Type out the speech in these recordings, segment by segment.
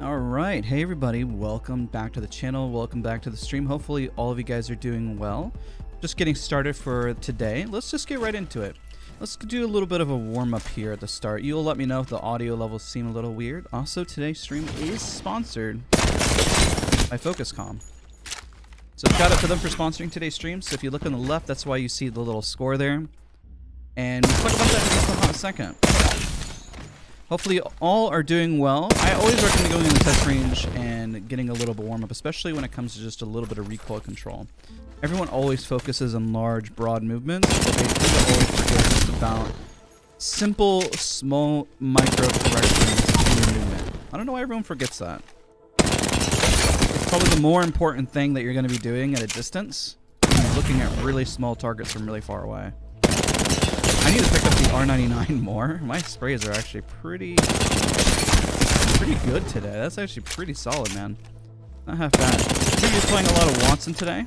All right, hey everybody, welcome back to the channel, welcome back to the stream. Hopefully all of you guys are doing well. Just getting started for today. Let's just get right into it. Let's do a little bit of a warm-up here at the start. You'll let me know if the audio levels seem a little weird. Also, today's stream is sponsored by FocusCalm. So shout out to them for sponsoring today's stream. So if you look on the left, that's why you see the little score there. And we'll talk about that in just a hot second. Hopefully all are doing well. I always recommend going in the test range and getting a little bit warm up, especially when it comes to just a little bit of recoil control. Everyone always focuses on large, broad movements, but they tend to always forget just about simple, small, micro corrections in your movement. I don't know why everyone forgets that. It's probably the more important thing that you're going to be doing at a distance. You're looking at really small targets from really far away. I need to pick up the R99 more. My sprays are actually pretty good today. That's actually pretty solid, man. Not half bad. I'm going to be playing a lot of wattson today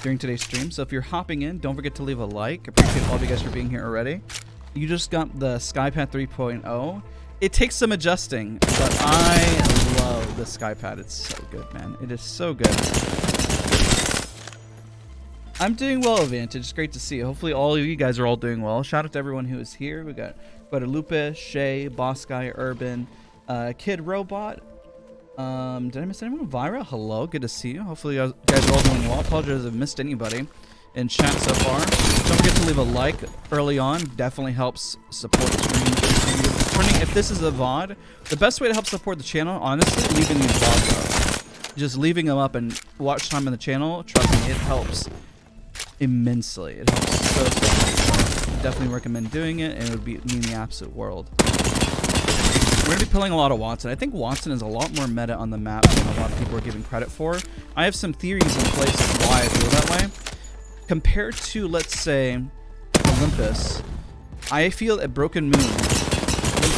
during today's stream. So if you're hopping in, don't forget to leave a like. Appreciate all of you guys for being here already. You just got the SkyPad 3.0. It takes some adjusting, but I love the SkyPad. It's so good, man. It is so good. I'm doing well, Vantage. It's great to see you. Hopefully all of you guys are all doing well. Shout out to everyone who is here. We got Guadalupe, Shay, Boss Guy, Urban, Kid Robot. Did I miss anyone? Vira, hello. Good to see you. Hopefully you guys are all doing well. Apologize if I've missed anybody in chat so far. Don't forget to leave a like early on. Definitely helps support the stream. If this is a VOD, the best way to help support the channel, honestly, leaving these VODs up. Just leaving them up and watch time on the channel, trust me, it helps immensely. It helps so much. Definitely recommend doing it, and it would mean the absolute world. We're going to be playing a lot of wattson. I think wattson is a lot more meta on the map than a lot of people are giving credit for. I have some theories in place of why I feel that way. Compared to, let's say, Olympus, I feel at Broken Moon,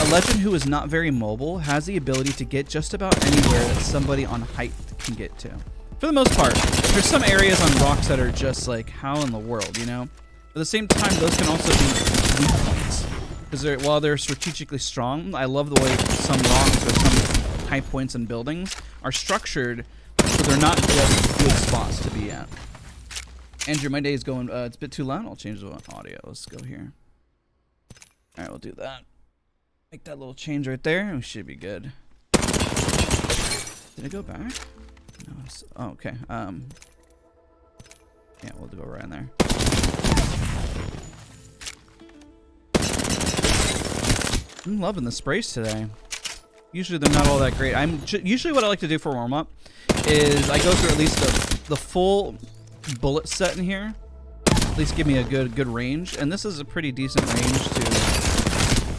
a legend who is not very mobile has the ability to get just about anywhere that somebody on height can get to. For the most part, there's some areas on rocks that are just like, how in the world, you know? At the same time, those can also be weak points. Because while they're strategically strong, I love the way some rocks or some high points and buildings are structured so they're not just good spots to be at. Andrew, my day is going, it's a bit too loud. I'll change the audio. Let's go here. All right, we'll do that. Make that little change right there. We should be good. Did it go back? No, oh, okay. Yeah, we'll go right in there. I'm loving the sprays today. Usually they're not all that great. Usually what I like to do for warm-up is I go through at least the full bullet set in here. At least give me a good range, and this is a pretty decent range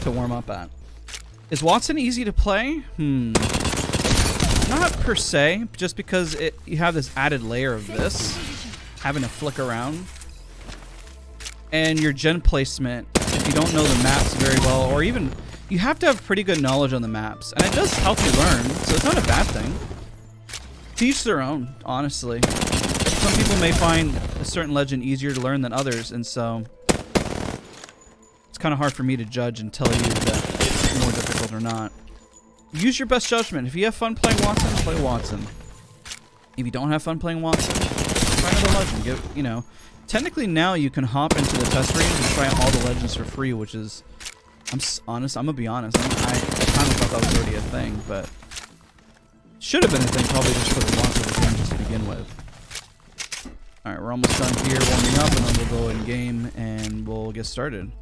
to warm up at. Is wattson easy to play? Not per se, just because you have this added layer of this, having to flick around. And your gen placement, if you don't know the maps very well, or even, you have to have pretty good knowledge on the maps. And it does help you learn, so it's not a bad thing. To each their own, honestly. Some people may find a certain legend easier to learn than others, and so it's kind of hard for me to judge and tell you that it's more difficult or not. Use your best judgment. If you have fun playing wattson, play wattson. If you don't have fun playing wattson, try another legend. You know, technically now you can hop into the test range and try all the legends for free, which is, I'm gonna be honest. I kind of thought that was already a thing, but should have been a thing probably just for the launch of the game just to begin with. All right, we're almost done here warming up, and then we'll go in game and we'll get started.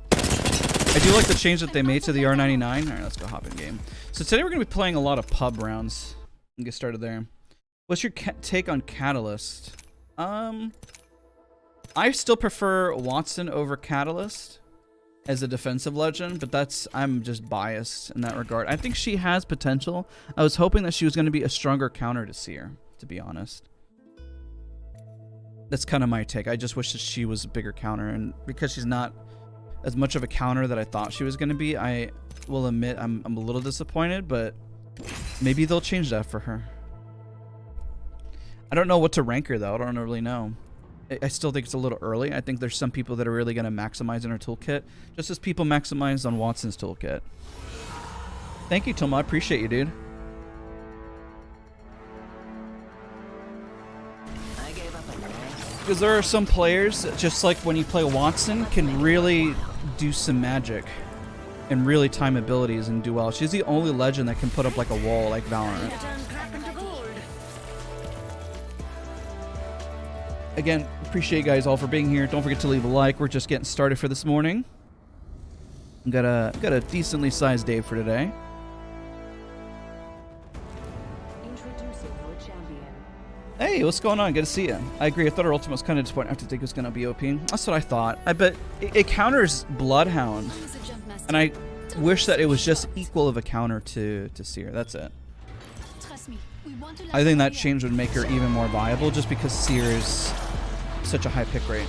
I do like the change that they made to the R99. All right, let's go hop in game. So today we're going to be playing a lot of pub rounds. And get started there. What's your take on Catalyst? I still prefer wattson over Catalyst as a defensive legend, but I'm just biased in that regard. I think she has potential. I was hoping that she was going to be a stronger counter to Seer, to be honest. That's kind of my take. I just wish that she was a bigger counter, and because she's not as much of a counter that I thought she was going to be, I will admit I'm a little disappointed, but maybe they'll change that for her. I don't know what to rank her, though. I don't really know. I still think it's a little early. I think there's some people that are really going to maximize in her toolkit, just as people maximize on wattson's toolkit. Thank you, Toma. I appreciate you, dude. Because there are some players, just like when you play Wattson, can really do some magic and really time abilities and do well. She's the only legend that can put up like a wall like Valorant. Again, appreciate you guys all for being here. Don't forget to leave a like. We're just getting started for this morning. Got a decently sized day for today. Hey, what's going on? Good to see you. I agree. I thought her ultimate was kind of disappointing. I have to think it was going to be OP. That's what I thought. I bet it counters Bloodhound, and I wish that it was just equal of a counter to Seer. That's it. I think that change would make her even more viable, just because Seer is such a high pick rate.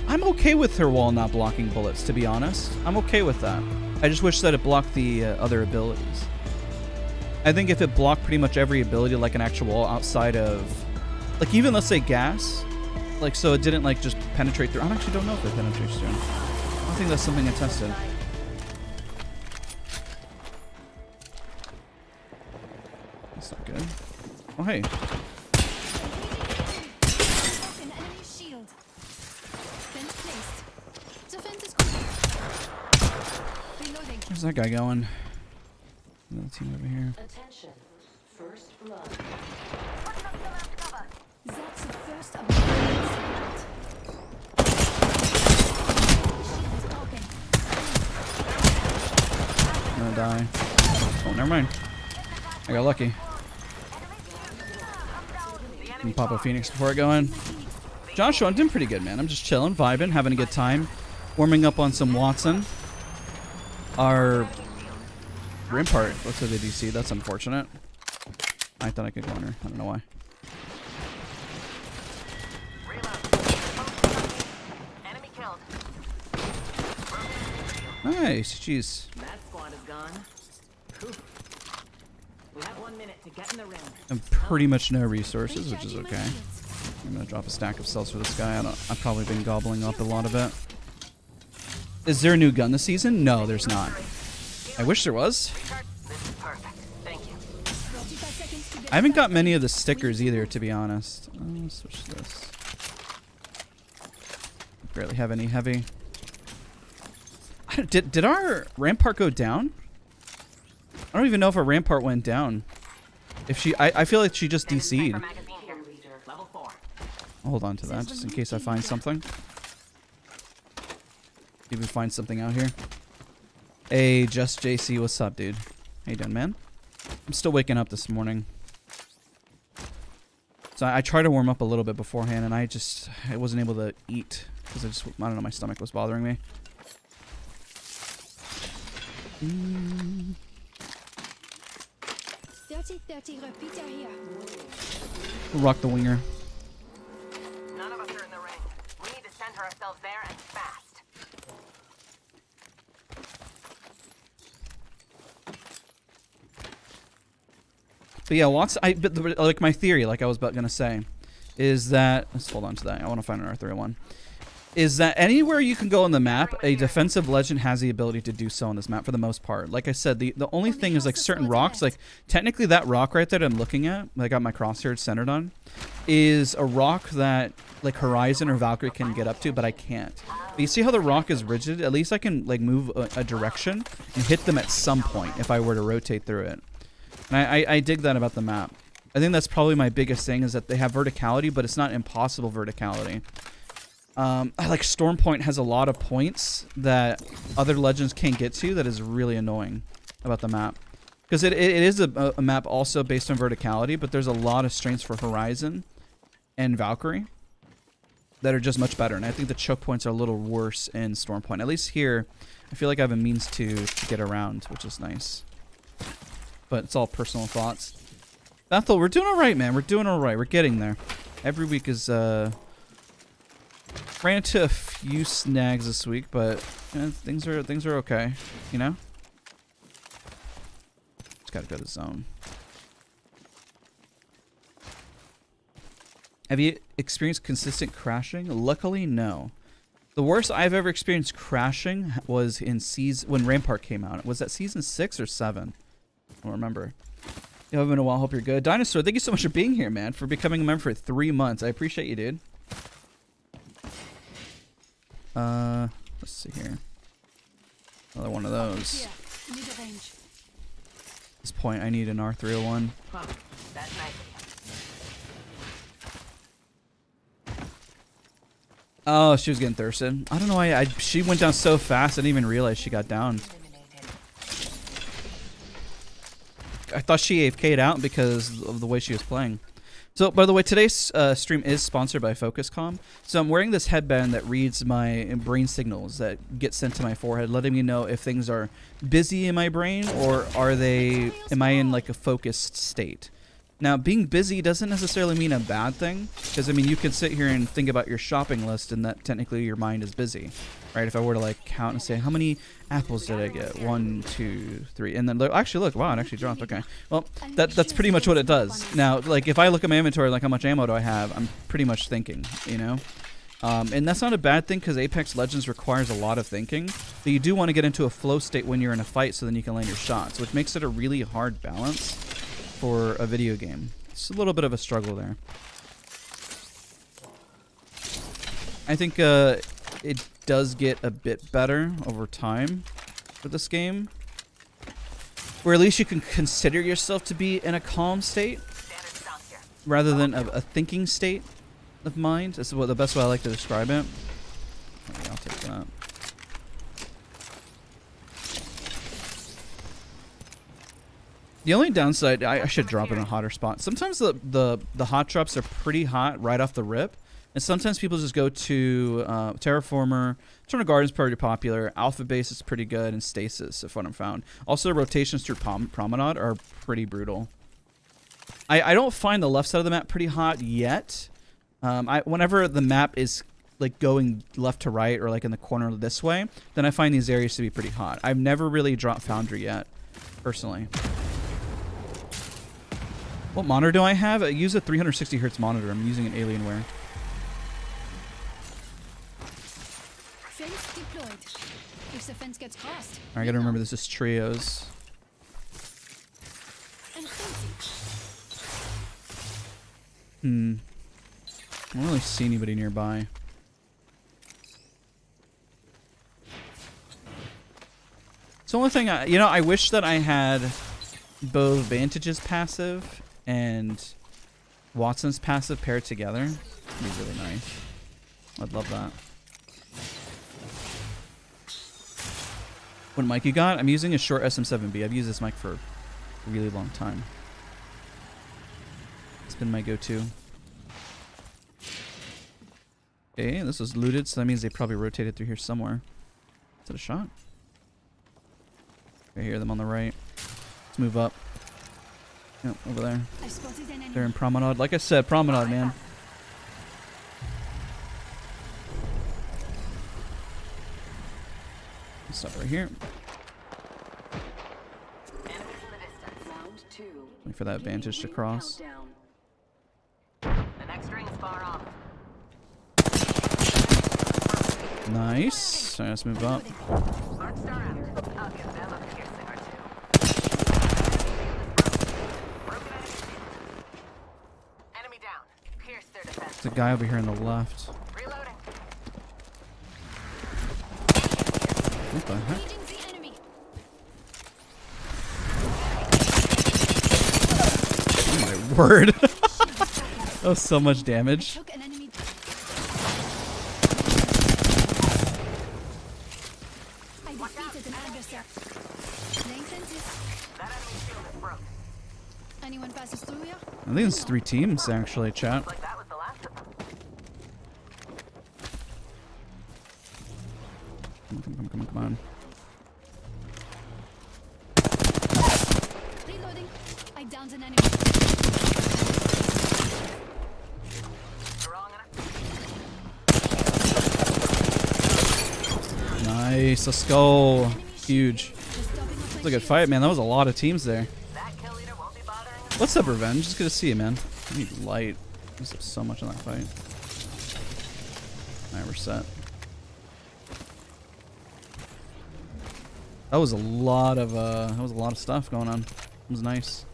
I'm okay with her wall not blocking bullets, to be honest. I'm okay with that. I just wish that it blocked the other abilities. I think if it blocked pretty much every ability like an actual wall outside of, like, even let's say gas, like, so it didn't like just penetrate through. I actually don't know if it penetrates through. I don't think that's something I tested. That's not good. Oh, hey. Where's that guy going? Another team over here. Attention. First blood. That's the first of I'm gonna die. Oh, never mind. I got lucky. Can pop a Phoenix before I go in. Joshua, I'm doing pretty good, man. I'm just chilling, vibing, having a good time. Warming up on some Wattson. Our Rampart looks like a DC. That's unfortunate. I thought I could go on her. I don't know why. Enemy killed. Nice. Jeez. That squad is gone. We have 1 minute to get in the ring. I have pretty much no resources, which is okay. I'm gonna drop a stack of cells for this guy. I've probably been gobbling up a lot of it. Is there a new gun this season? No, there's not. I wish there was. This is perfect. Thank you. I haven't got many of the stickers either, to be honest. Let's switch this. Barely have any heavy. Did our Rampart go down? I don't even know if our Rampart went down. If she, I feel like she just DC'd. Level 4. I'll hold on to that just in case I find something. See if we find something out here. Hey, Just JC, what's up, dude? How you doing, man? I'm still waking up this morning. So I tried to warm up a little bit beforehand, and I wasn't able to eat because I don't know, my stomach was bothering me. Mm. 30-30 repeater here. We'll rock the winger. None of us are in the ring. We need to center ourselves there and fast. But yeah, like my theory, like I was about gonna say, is that, let's hold on to that. I want to find an R301. Is that anywhere you can go on the map, a defensive legend has the ability to do so on this map for the most part. Like I said, the only thing is like certain rocks, like technically that rock right there that I'm looking at, that I got my crosshair centered on, is a rock that like Horizon or Valkyrie can get up to, but I can't. But you see how the rock is rigid? At least I can like move a direction and hit them at some point if I were to rotate through it. And I dig that about the map. I think that's probably my biggest thing, is that they have verticality, but it's not impossible verticality. Like Stormpoint has a lot of points that other legends can't get to that is really annoying about the map. Because it is a map also based on verticality, but there's a lot of strengths for Horizon and Valkyrie that are just much better. And I think the choke points are a little worse in Stormpoint. At least here, I feel like I have a means to get around, which is nice. But it's all personal thoughts. Bethel, we're doing all right, man. We're doing all right. We're getting there. Every week is, ran into a few snags this week, but things are okay, you know? Just gotta go to zone. Have you experienced consistent crashing? Luckily, no. The worst I've ever experienced crashing was in when Rampart came out. Was that season 6 or 7? I don't remember. You haven't been a while. Hope you're good. Dinosaur, thank you so much for being here, man. For becoming a member for 3 months. I appreciate you, dude. Let's see here. Another one of those. Here, need a range. At this point, I need an R301. Huh. That's nice. Oh, she was getting thirsted. I don't know why. She went down so fast. I didn't even realize she got down. I thought she AFK'd out because of the way she was playing. So, by the way, today's stream is sponsored by FocusCalm. So I'm wearing this headband that reads my brain signals that get sent to my forehead, letting me know if things are busy in my brain or am I in like a focused state. Now, being busy doesn't necessarily mean a bad thing, because I mean, you can sit here and think about your shopping list, and that technically your mind is busy, right? If I were to like count and say, how many apples did I get? 1, 2, 3, and then actually look, wow, it actually dropped. Okay, well, that's pretty much what it does. Now, like if I look at my inventory, like how much ammo do I have? I'm pretty much thinking, you know. And that's not a bad thing because Apex Legends requires a lot of thinking, but you do want to get into a flow state when you're in a fight, so then you can land your shots, which makes it a really hard balance for a video game. It's a little bit of a struggle there. I think it does get a bit better over time for this game, where at least you can consider yourself to be in a calm state rather than a thinking state of mind. This is the best way I like to describe it. Okay, I'll take that. The only downside, I should drop it in a hotter spot. Sometimes the hot drops are pretty hot right off the rip, and sometimes people just go to Terraformer. Eternal Garden's pretty popular. Alpha Base is pretty good, and Stasis, if what I'm found. Also, rotations through Promenade are pretty brutal. I don't find the left side of the map pretty hot yet. Whenever the map is like going left to right or like in the corner this way, then I find these areas to be pretty hot. I've never really dropped Foundry yet, personally. What monitor do I have? I use a 360 hertz monitor. I'm using an Alienware. Fence deployed. If the fence gets crossed. I gotta remember this is trios. And fencing. I don't really see anybody nearby. It's the only thing I wish that I had both Vantage's passive and Wattson's passive paired together. It'd be really nice. I'd love that. What mic you got? I'm using a short SM7B. I've used this mic for a really long time. It's been my go-to. Okay, this was looted, so that means they probably rotated through here somewhere. Is that a shot? I hear them on the right. Let's move up. Yep, over there. They're in Promenade. Like I said, Promenade, man. Let's stop right here. Wait for that Vantage to cross. The next ring's far off. Nice. So let's move up. Smart star out. I'll give them a piercing or two. Enemy down. Pierce their defense. There's a guy over here on the left. Reloading. What the heck? Engaging the enemy. Oh my word. That was so much damage. Took an enemy. I defeated an adversary. Laying fences. That enemy shield is broke. Anyone passes through here? I think it's 3 teams actually, chat. Like that was the last of them. Come on. Reloading. I downed an enemy. Wrong Nice, let's go. Huge. It's a good fight, man. That was a lot of teams there. that kill leader won't be bothering us. What's up, Revenge? Just good to see you, man. I need light. I used up so much on that fight. Alright, we're set. That was a lot of stuff going on. It was nice.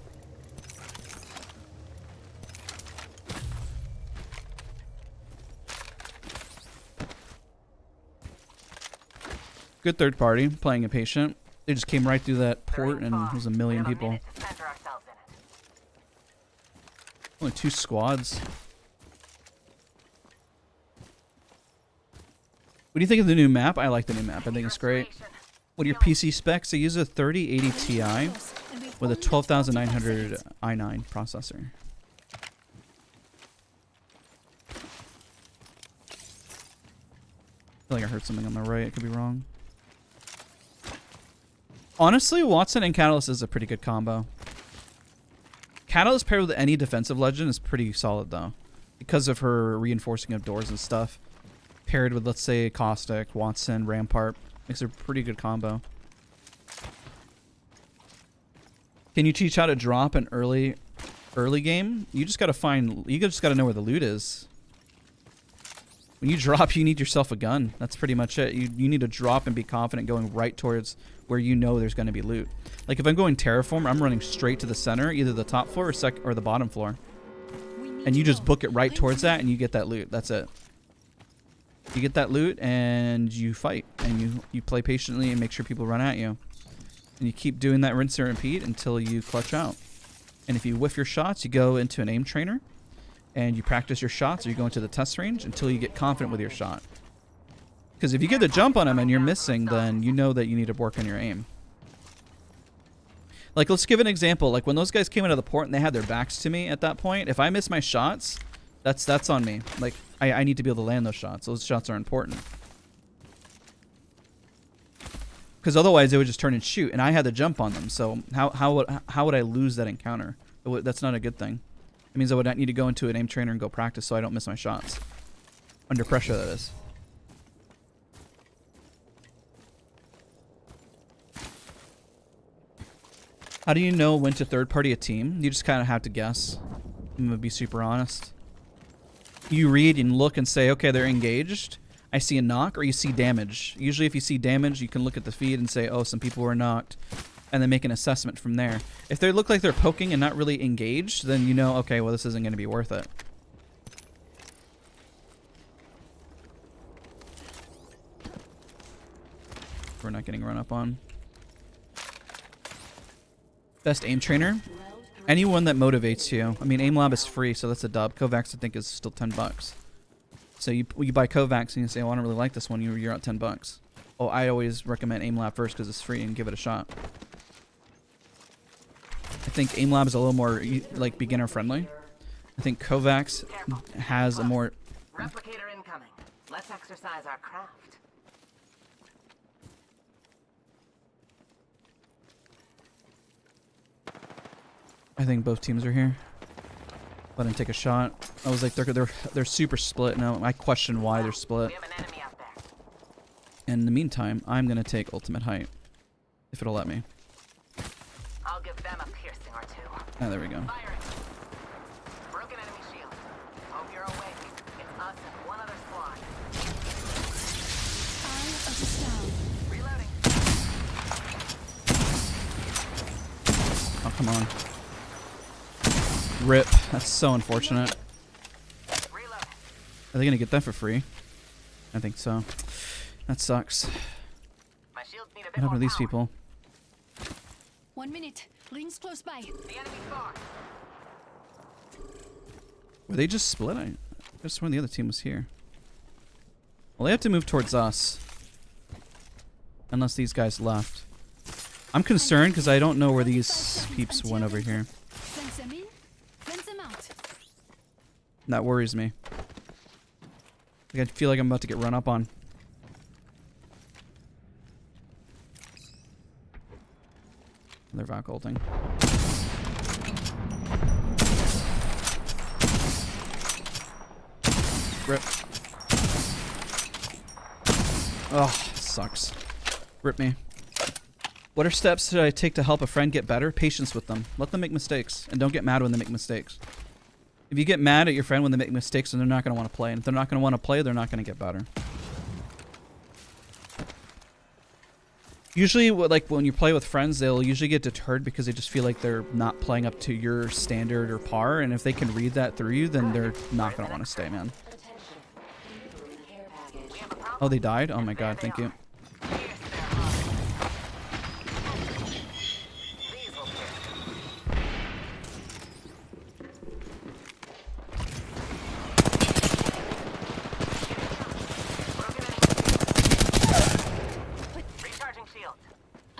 Good third party, playing it patient. They just came right through that port and there was a million We have a people. minute to center ourselves in it. Only 2 squads. What do you think of the new map? I like the new map. I think it's great. What are your PC specs? I use a 3080 Ti with a 12900 i9 processor. I feel like I heard something on my right. I could be wrong. Honestly, Wattson and Catalyst is a pretty good combo. Catalyst paired with any defensive legend is pretty solid, though. Because of her reinforcing of doors and stuff. Paired with, let's say, Caustic, Wattson, Rampart. Makes a pretty good combo. Can you teach how to drop an early game? You just gotta know where the loot is. When you drop, you need yourself a gun. That's pretty much it. You need to drop and be confident going right towards where you know there's going to be loot. Like if I'm going terraform, I'm running straight to the center, either the top floor or the bottom floor. And you just book it right towards that and you get that loot. That's it. You get that loot and you fight. And you play patiently and make sure people run at you. And you keep doing that rinse and repeat until you clutch out. And if you whiff your shots, you go into an aim trainer. And you practice your shots, or you go into the test range until you get confident with your shot. Because if you get the jump on them and you're missing, then you know that you need to work on your aim. Like, let's give an example. Like, when those guys came into the port and they had their backs to me at that point, if I miss my shots, that's on me. Like, I need to be able to land those shots. Those shots are important. Because otherwise, they would just turn and shoot, and I had the jump on them. So how would I lose that encounter? That's not a good thing. It means I would not need to go into an aim trainer and go practice so I don't miss my shots. Under pressure, that is. How do you know when to third party a team? You just kind of have to guess. I'm going to be super honest. You read and look and say, okay, they're engaged. I see a knock, or you see damage. Usually if you see damage, you can look at the feed and say, oh, some people were knocked. And then make an assessment from there. If they look like they're poking and not really engaged, then you know, okay, well, this isn't going to be worth it. We're not getting run up on. Best aim trainer? Anyone that motivates you. I mean, aim lab is free, so that's a dub. Kovacs, I think, is still 10 bucks. So you buy Kovacs and you say, oh, I don't really like this one. You're at 10 bucks. Oh, I always recommend aim lab first because it's free and give it a shot. I think aim lab is a little more like beginner friendly. I think Kovacs has a more... Replicator incoming. Let's exercise our craft. I think both teams are here. Let him take a shot. I was like, they're super split now. I question why they're split. We have an enemy out there. In the meantime, I'm gonna take ultimate height, if it'll let me. I'll give them a piercing or two. Ah, there we go. Firing. Broken enemy shield. Hope you're awake. It's us and one other squad. Eye of the storm. Reloading. Oh, come on. Rip. That's so unfortunate. Reload. Are they gonna get that for free? I think so. That sucks. My shields need a What bit more happened to these power. people? 1 minute. Rings close by. The enemy's far. Were they just split? I just sworn the other team was here. Well, they have to move towards us. Unless these guys left. I'm concerned because I don't know where these peeps went over here. Fence them in, fence them out. That worries me. Like, I feel like I'm about to get run up on. They're vac ulting. Rip. Oh, sucks. Rip me. What are steps should I take to help a friend get better? Patience with them. Let them make mistakes. And don't get mad when they make mistakes. If you get mad at your friend when they make mistakes, then they're not going to want to play. And if they're not going to want to play, they're not going to get better. Usually, like when you play with friends, they'll usually get deterred because they just feel like they're not playing up to your standard or par. And if they can read that through you, then they're not going to want to stay, man. Oh, they died? Oh my god, thank you. Pierce them.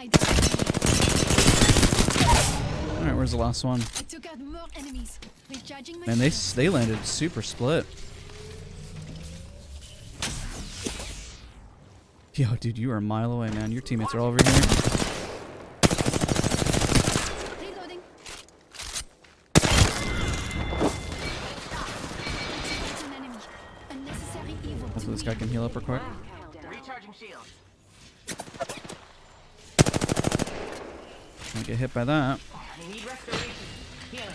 I defeated All right, where's the last one? I took out more enemies. Recharging my Man, they shield. landed super split. Yo, dude, you are a mile away, man. Your teammates are all over here. Reloading. It's an enemy. Unnecessary evil. Hopefully this guy can heal up real quick. Recharging shields. Don't get hit by that. I need restoration. Healing.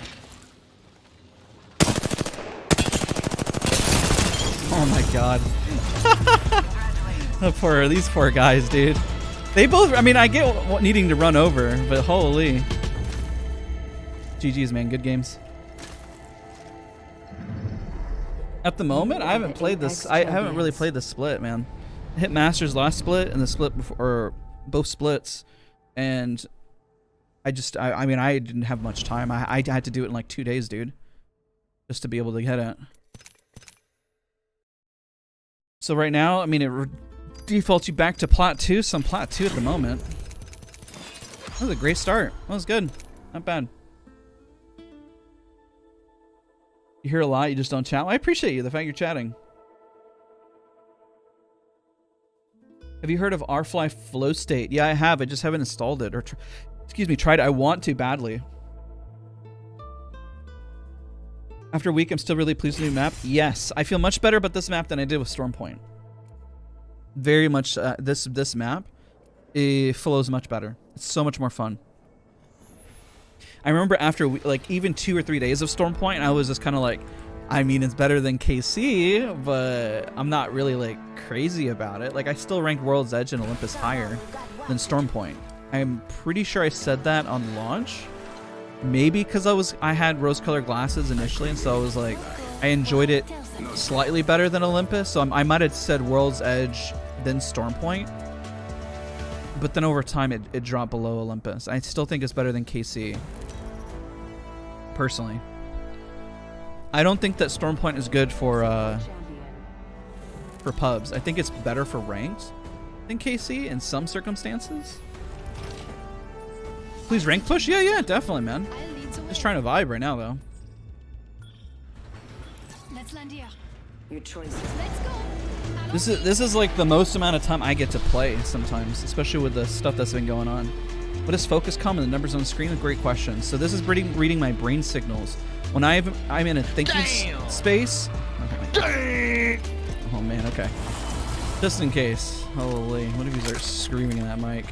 Oh my god. These poor guys, dude. They both, I mean, I get needing to run over, but holy. GG's, man. Good games. At the moment, I haven't played this. I haven't really played the split, man. I hit Masters last split and the split before, or both splits, and I mean, I didn't have much time. I had to do it in like 2 days, dude, just to be able to get it. So right now, I mean, it defaults you back to Plat 2, so I'm Plat 2 at the moment. That was a great start. That was good. Not bad. You hear a lot, you just don't chat. Well, I appreciate you, the fact you're chatting. Have you heard of rFly Flow State? Yeah, I have. I just haven't installed it. Or, excuse me, tried it. I want to badly. After a week, I'm still really pleased with the new map. Yes, I feel much better about this map than I did with Stormpoint. Very much, this map, it flows much better. It's so much more fun. I remember after like even 2 or 3 days of Stormpoint, I was just kind of like, I mean, it's better than KC, but I'm not really like crazy about it. Like I still rank World's Edge and Olympus higher than Stormpoint. I'm pretty sure I said that on launch. Maybe because I had rose-colored glasses initially, and so I was like, I enjoyed it slightly better than Olympus. So I might have said World's Edge, then Stormpoint. But then over time, it dropped below Olympus. I still think it's better than KC. Personally. I don't think that Stormpoint is good for pubs. I think it's better for ranked than KC in some circumstances. Please rank push? Yeah, definitely, man. Just trying to vibe right now, though. Let's land here. Your choices. Let's go. This is like the most amount of time I get to play sometimes, especially with the stuff that's been going on. What is FocusCalm and the numbers on the screen? A great question. So this is reading my brain signals. When I'm in a thinking space. Okay. Oh man, okay. Just in case. Holy, what if you start screaming in that mic?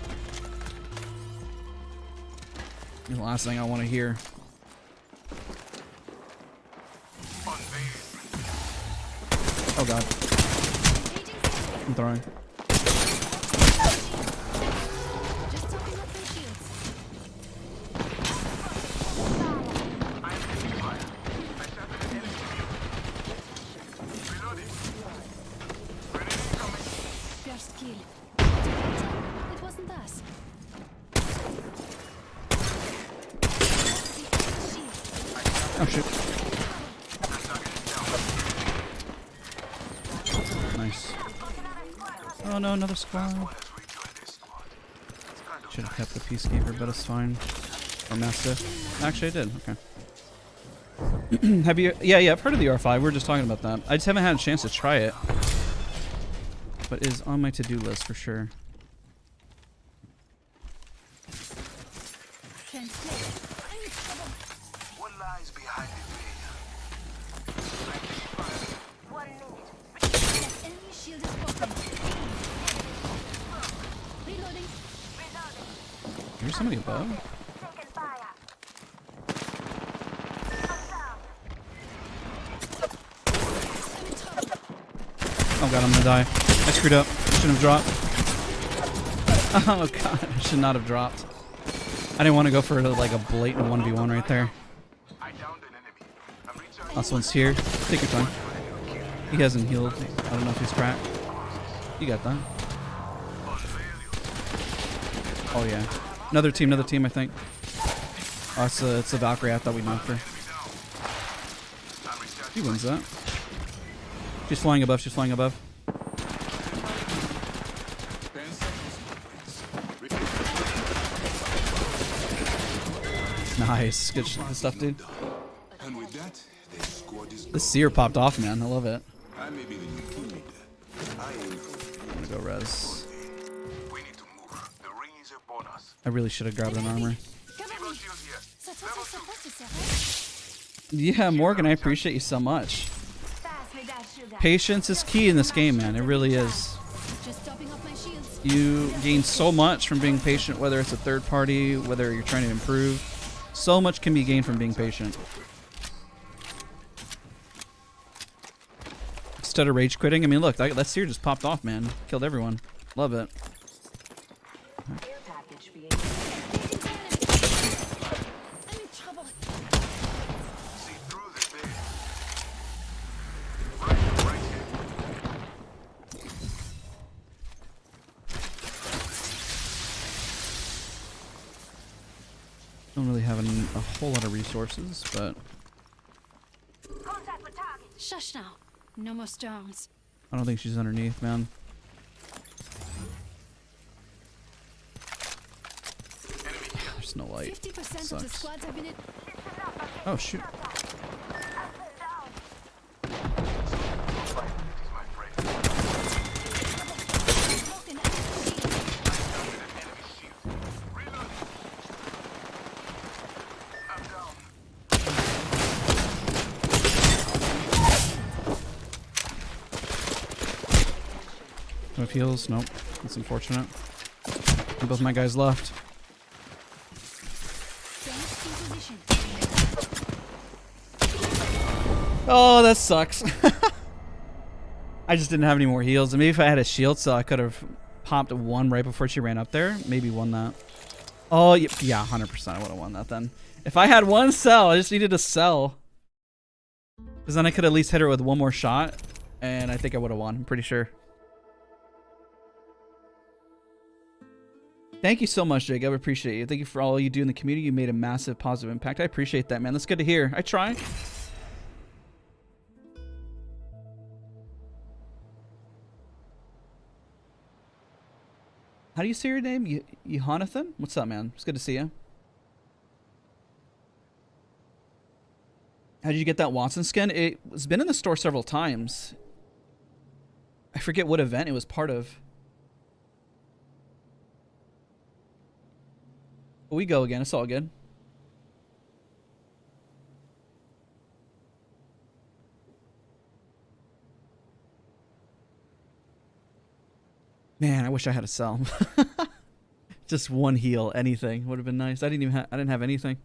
The last thing I want to hear. Oh god. I'm throwing. Just topping up their shields. First kill. It wasn't us. Oh shoot. Nice. Oh no, another squad. Should have kept the Peacekeeper, but it's fine. Or Mastiff. Actually, I did. Okay. Have you? Yeah, I've heard of the R5. We were just talking about that. I just haven't had a chance to try it. But it is on my to-do list for sure. What lies behind the veil? 1 minute. That enemy shield is broken. Reloading. There's somebody above. Taking fire. Oh god, I'm gonna die. I screwed up. I shouldn't have dropped. Oh god, I should not have dropped. I didn't want to go for like a blatant 1v1 right there. I downed an enemy. I'm recharging. Last one's here. Take your time. He hasn't healed. I don't know if he's cracked. You got that. Oh yeah. Another team, I think. Oh, it's the Valkyrie. I thought we knocked her. She wins that. She's flying above. She's flying above. Nice. Good stuff, dude. And with that, they scored this This seer popped off, man. I love it. I may be the new team leader. I aim for I'm gonna go res. we need to move. The ring is upon us. I really should have grabbed an armor. Cover me. Shield here. That's what I'm supposed to say, right? Yeah, Morgan, I appreciate you so much. Fast with that sugar. Patience is key in this game, man. It really is. Just topping off my shields. You gain so much from being patient, whether it's a third party, whether you're trying to improve. So much can be gained from being patient. Instead of rage quitting, I mean, look, that seer just popped off, man. Killed everyone. Love it. Care package being I'm in trouble. See through the bed. Right here. Don't really have a whole lot of resources, but contact with target. Shush now. No more stones. I don't think she's underneath, man. There's no light. 50% of the Sucks. squads have been in. Oh, shoot. Broken enemy shield. No heals? Nope. That's unfortunate. Both my guys left. Tanks in position. Oh, that sucks. I just didn't have any more heals. And maybe if I had a shield cell, I could have popped one right before she ran up there. Maybe won that. Oh, yeah, 100% I would have won that then. If I had one cell, I just needed a cell. Because then I could at least hit her with one more shot. And I think I would have won. I'm pretty sure. Thank you so much, Jacob. I appreciate you. Thank you for all you do in the community. You made a massive positive impact. I appreciate that, man. That's good to hear. I try. How do you say your name? Jonathan? What's up, man? It's good to see you. How did you get that Watson skin? It's been in the store several times. I forget what event it was part of. But we go again. It's all good. Man, I wish I had a cell. Just one heal, anything would have been nice. I didn't have anything.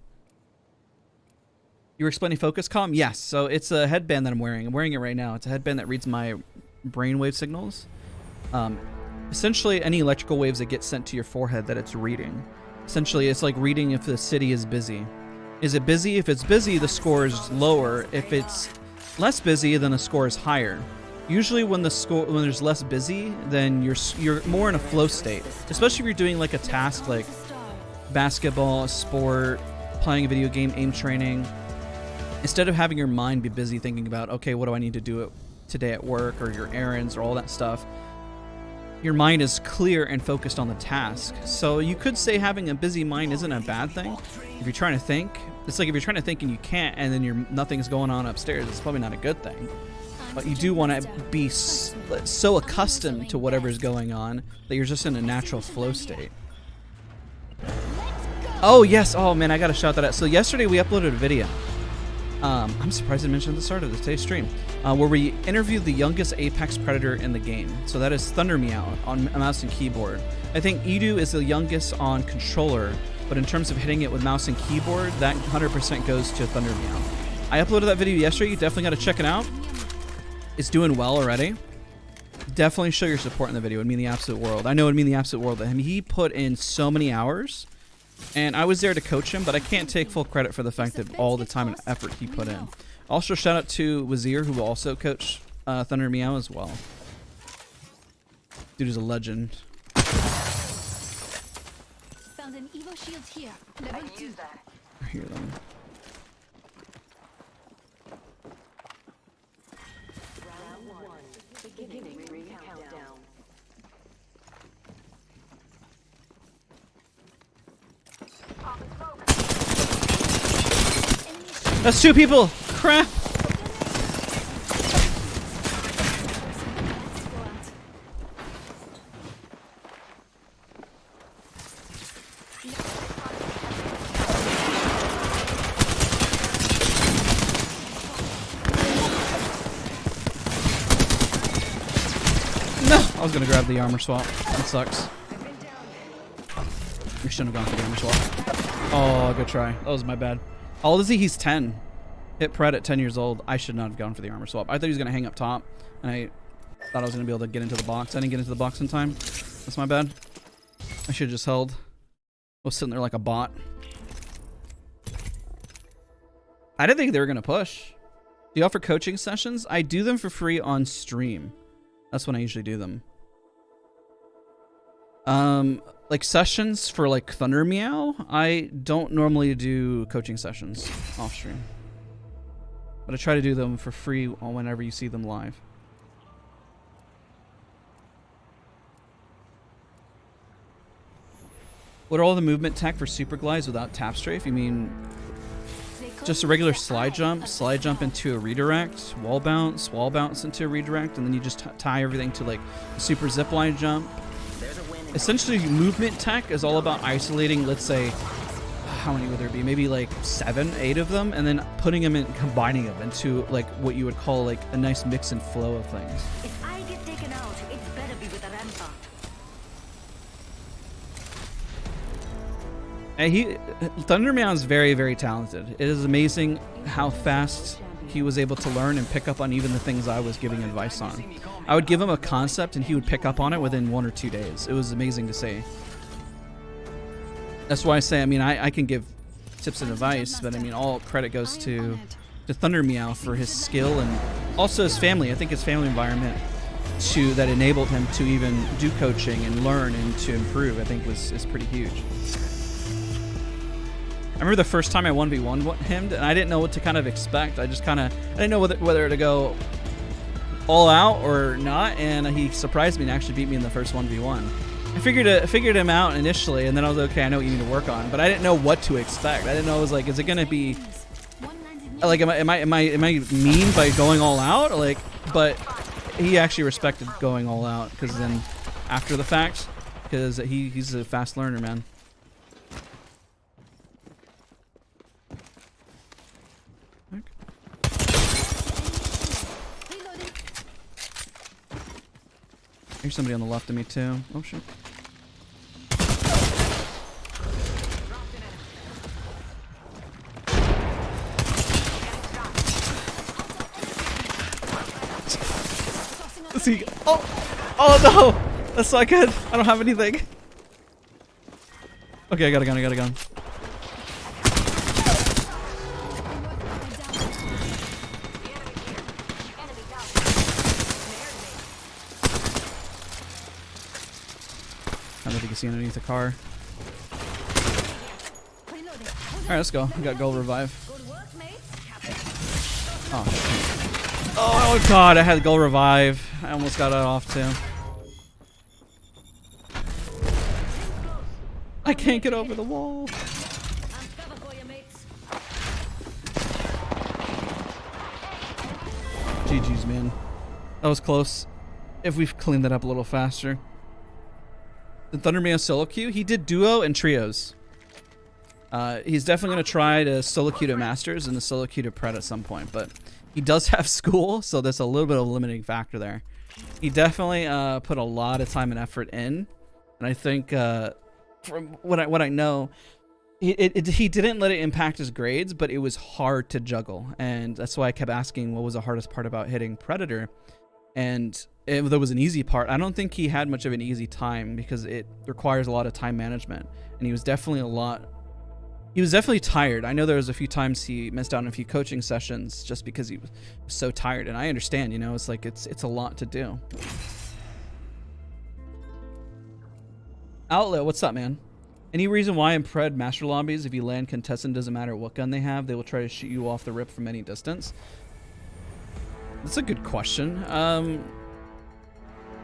You were explaining FocusCalm? Yes. So it's a headband that I'm wearing. I'm wearing it right now. It's a headband that reads my brainwave signals. Essentially, any electrical waves that get sent to your forehead that it's reading. Essentially, it's like reading if the city is busy. Is it busy? If it's busy, the score is lower. If it's less busy, then the score is higher. Usually when there's less busy, then you're more in a flow state. Especially if you're doing like a task like basketball, a sport, playing a video game, aim training. Instead of having your mind be busy thinking about, okay, what do I need to do today at work, or your errands or all that stuff, your mind is clear and focused on the task. So you could say having a busy mind isn't a bad thing. If you're trying to think, it's like if you're trying to think and you can't, and then nothing's going on upstairs, it's probably not a good thing. But you do want to be so accustomed to whatever's going on that you're just in a natural flow state. Oh, yes. Oh, man, I got to shout that out. So yesterday we uploaded a video. I'm surprised I mentioned at the start of today's stream, where we interviewed the youngest apex predator in the game. So that is Thunder Meow on mouse and keyboard. I think Edu is the youngest on controller, but in terms of hitting it with mouse and keyboard, that 100% goes to Thunder Meow. I uploaded that video yesterday. You definitely got to check it out. It's doing well already. Definitely show your support in the video. It'd mean the absolute world. I know it'd mean the absolute world to him. He put in so many hours, and I was there to coach him, but I can't take full credit for the fact that all the time and effort he put in. Also, shout out to Wazir, who will also coach Thunder Meow as well. Dude is a legend. Found an Evo shield here. Level 2. I hear them. That's 2 people. Crap. No, I was gonna grab the armor swap. That sucks. We shouldn't have gone for the armor swap. Oh, good try. That was my bad. How old is he? He's 10. Hit Pred at 10 years old. I should not have gone for the armor swap. I thought he was gonna hang up top, and I thought I was gonna be able to get into the box. I didn't get into the box in time. That's my bad. I should have just held. I was sitting there like a bot. I didn't think they were gonna push. Do you offer coaching sessions? I do them for free on stream. That's when I usually do them. Like sessions for like Thunder Meow, I don't normally do coaching sessions off stream. But I try to do them for free whenever you see them live. What are all the movement tech for super glides without tap strafe? You mean just a regular slide jump into a redirect, wall bounce into a redirect, and then you just tie everything to like a super zipline jump. Essentially, movement tech is all about isolating, let's say, how many would there be? Maybe like 7, 8 of them, and then putting them in, combining them into like what you would call like a nice mix and flow of things. If I get taken out, it's better be with a rampart. And Thunder Meow is very, very talented. It is amazing how fast he was able to learn and pick up on even the things I was giving advice on. I would give him a concept and he would pick up on it within 1 or 2 days. It was amazing to see. That's why I say, I mean, I can give tips and advice, but I mean, all credit goes to Thunder Meow for his skill and also his family. I think his family environment that enabled him to even do coaching and learn and to improve, I think is pretty huge. I remember the first time I 1v1 him, and I didn't know what to kind of expect. I didn't know whether to go all out or not, and he surprised me and actually beat me in the first 1v1. I figured him out initially, and then I was okay, I know what you need to work on, but I didn't know what to expect. I didn't know, I was like, is it gonna be like, am I mean by going all out? Like, but he actually respected going all out, because then after the fact, because he's a fast learner, man. There's somebody on the left of me too. Oh shit. Let's see. Oh no! That's not good. I don't have anything. Okay, I got a gun. I don't know if you can see underneath the car. Alright, let's go. We got gold revive. Oh god, I had gold revive. I almost got it off too. I can't get over the wall. GG's, man. That was close. If we've cleaned that up a little faster. The Thunder Meow solo queue, he did duo and trios. He's definitely going to try to solo queue to Masters and the solo queue to Pred at some point, but he does have school, so there's a little bit of a limiting factor there. He definitely put a lot of time and effort in, and I think from what I know, he didn't let it impact his grades, but it was hard to juggle, and that's why I kept asking what was the hardest part about hitting Predator. And if there was an easy part, I don't think he had much of an easy time because it requires a lot of time management. And he was definitely tired. I know there was a few times he missed out on a few coaching sessions just because he was so tired. And I understand, you know, it's like it's a lot to do. Outlet, what's up, man? Any reason why in Pred Master Lobbies, if you land contestant, doesn't matter what gun they have, they will try to shoot you off the rip from any distance? That's a good question.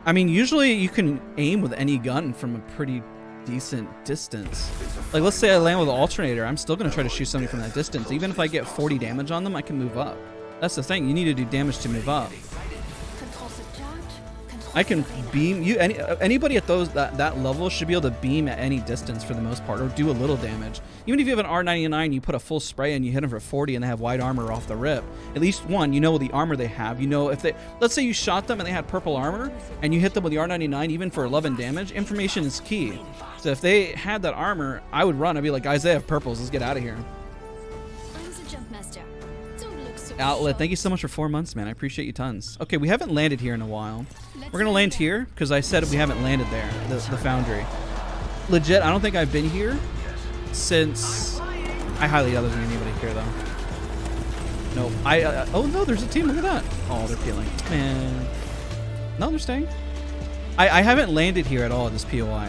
I mean, usually you can aim with any gun from a pretty decent distance. Like, let's say I land with an alternator, I'm still gonna try to shoot something from that distance. Even if I get 40 damage on them, I can move up. That's the thing. You need to do damage to move up. I can beam you. Anybody at that level should be able to beam at any distance for the most part, or do a little damage. Even if you have an R99, you put a full spray and you hit them for 40, and they have white armor off the rip. At least one, you know the armor they have. You know if they, let's say you shot them and they had purple armor, and you hit them with the R99, even for 11 damage. Information is key. So if they had that armor, I would run. I'd be like, guys, they have purples. Let's get out of here. Outlet, thank you so much for 4 months, man. I appreciate you tons. Okay, we haven't landed here in a while. We're gonna land here because I said we haven't landed there, the foundry. Legit, I don't think I've been here since. I highly doubt there's anybody here though. Nope. Oh no, there's a team. Look at that. Oh, they're peeling. Man. No, they're staying. I haven't landed here at all at this POI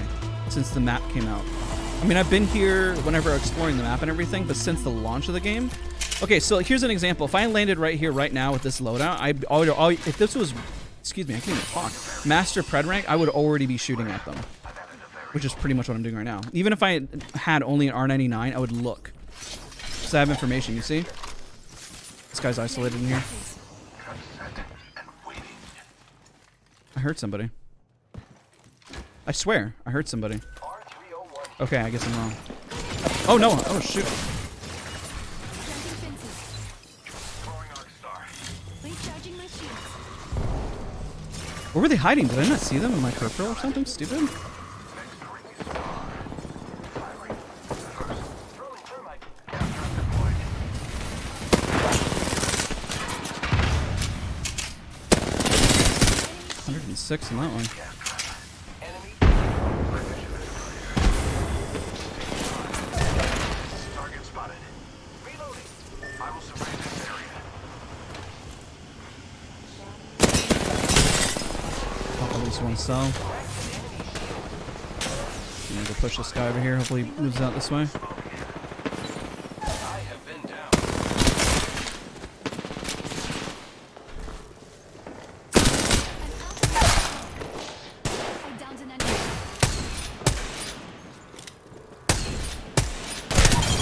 since the map came out. I mean, I've been here whenever exploring the map and everything, but since the launch of the game. Okay, so here's an example. If I landed right here, right now with this loadout, if this was, excuse me, I can't even talk, Master Pred rank, I would already be shooting at them, which is pretty much what I'm doing right now. Even if I had only an R99, I would look. So I have information, you see? This guy's isolated in here. I heard somebody. I swear, I heard somebody. Okay, I guess I'm wrong. Oh no, oh shoot. Where were they hiding? Did I not see them in my peripheral or something stupid? $106 on that one. Target spotted. Reloading. I will survey this area. At least one cell. I'm gonna go push this guy over here. Hopefully he moves out this way.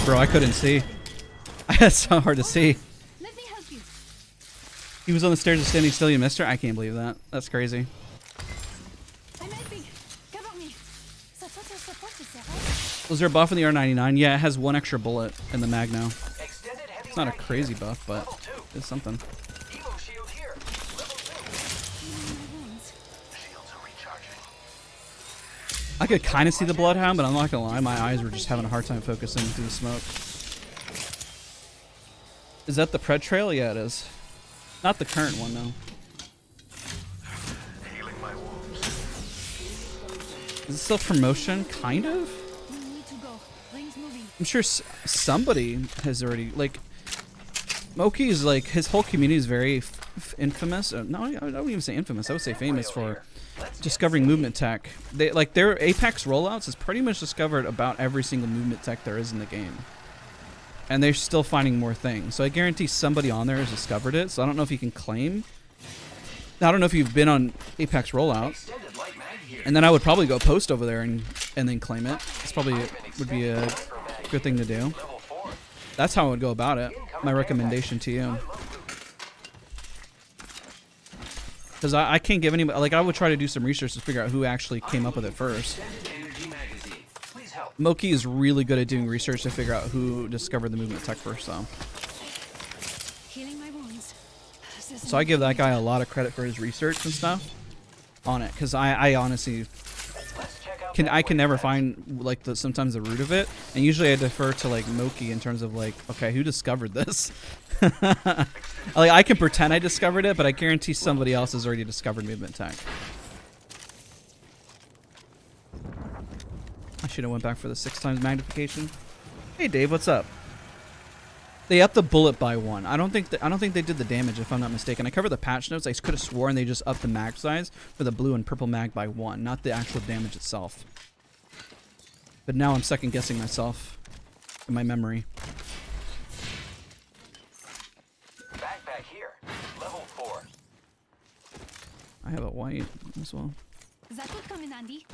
Bro, I couldn't see. That's so hard to see. Let me help you. He was on the stairs and standing still. You missed her? I can't believe that. That's crazy. I'm helping. Cover me. Ça, Was there a buff in the R99? Yeah, it has one extra bullet in the mag now. It's not a crazy buff, but it's something. I could kind of see the Bloodhound, but I'm not gonna lie, my eyes were just having a hard time focusing through the smoke. Is that the Pred trail? Yeah, it is. Not the current one, though. Is it still promotion? Kind of? I'm sure somebody has already, like, Moki is like, his whole community is very infamous. No, I don't even say infamous. I would say famous for discovering movement tech. They like their Apex rollouts is pretty much discovered about every single movement tech there is in the game, and they're still finding more things. So I guarantee somebody on there has discovered it. So I don't know if you can claim. I don't know if you've been on Apex rollout, and then I would probably go post over there and then claim it. It's probably would be a good thing to do. That's how I would go about it. My recommendation to you. Because I can't give anybody, like, I would try to do some research to figure out who actually came up with it first. Moki is really good at doing research to figure out who discovered the movement tech first, though. So I give that guy a lot of credit for his research and stuff on it, because I honestly can never find, like, sometimes the root of it, and usually I defer to, like, Moki in terms of, like, okay, who discovered this? Like, I can pretend I discovered it, but I guarantee somebody else has already discovered movement tech. I should have went back for the 6 times magnification. Hey Dave, what's up? They upped the bullet by 1. I don't think they did the damage, if I'm not mistaken. I covered the patch notes. I could have sworn they just upped the mag size for the blue and purple mag by 1, not the actual damage itself. But now I'm second guessing myself in my memory. Backpack here, level 4. I have a white as well. That would come in handy.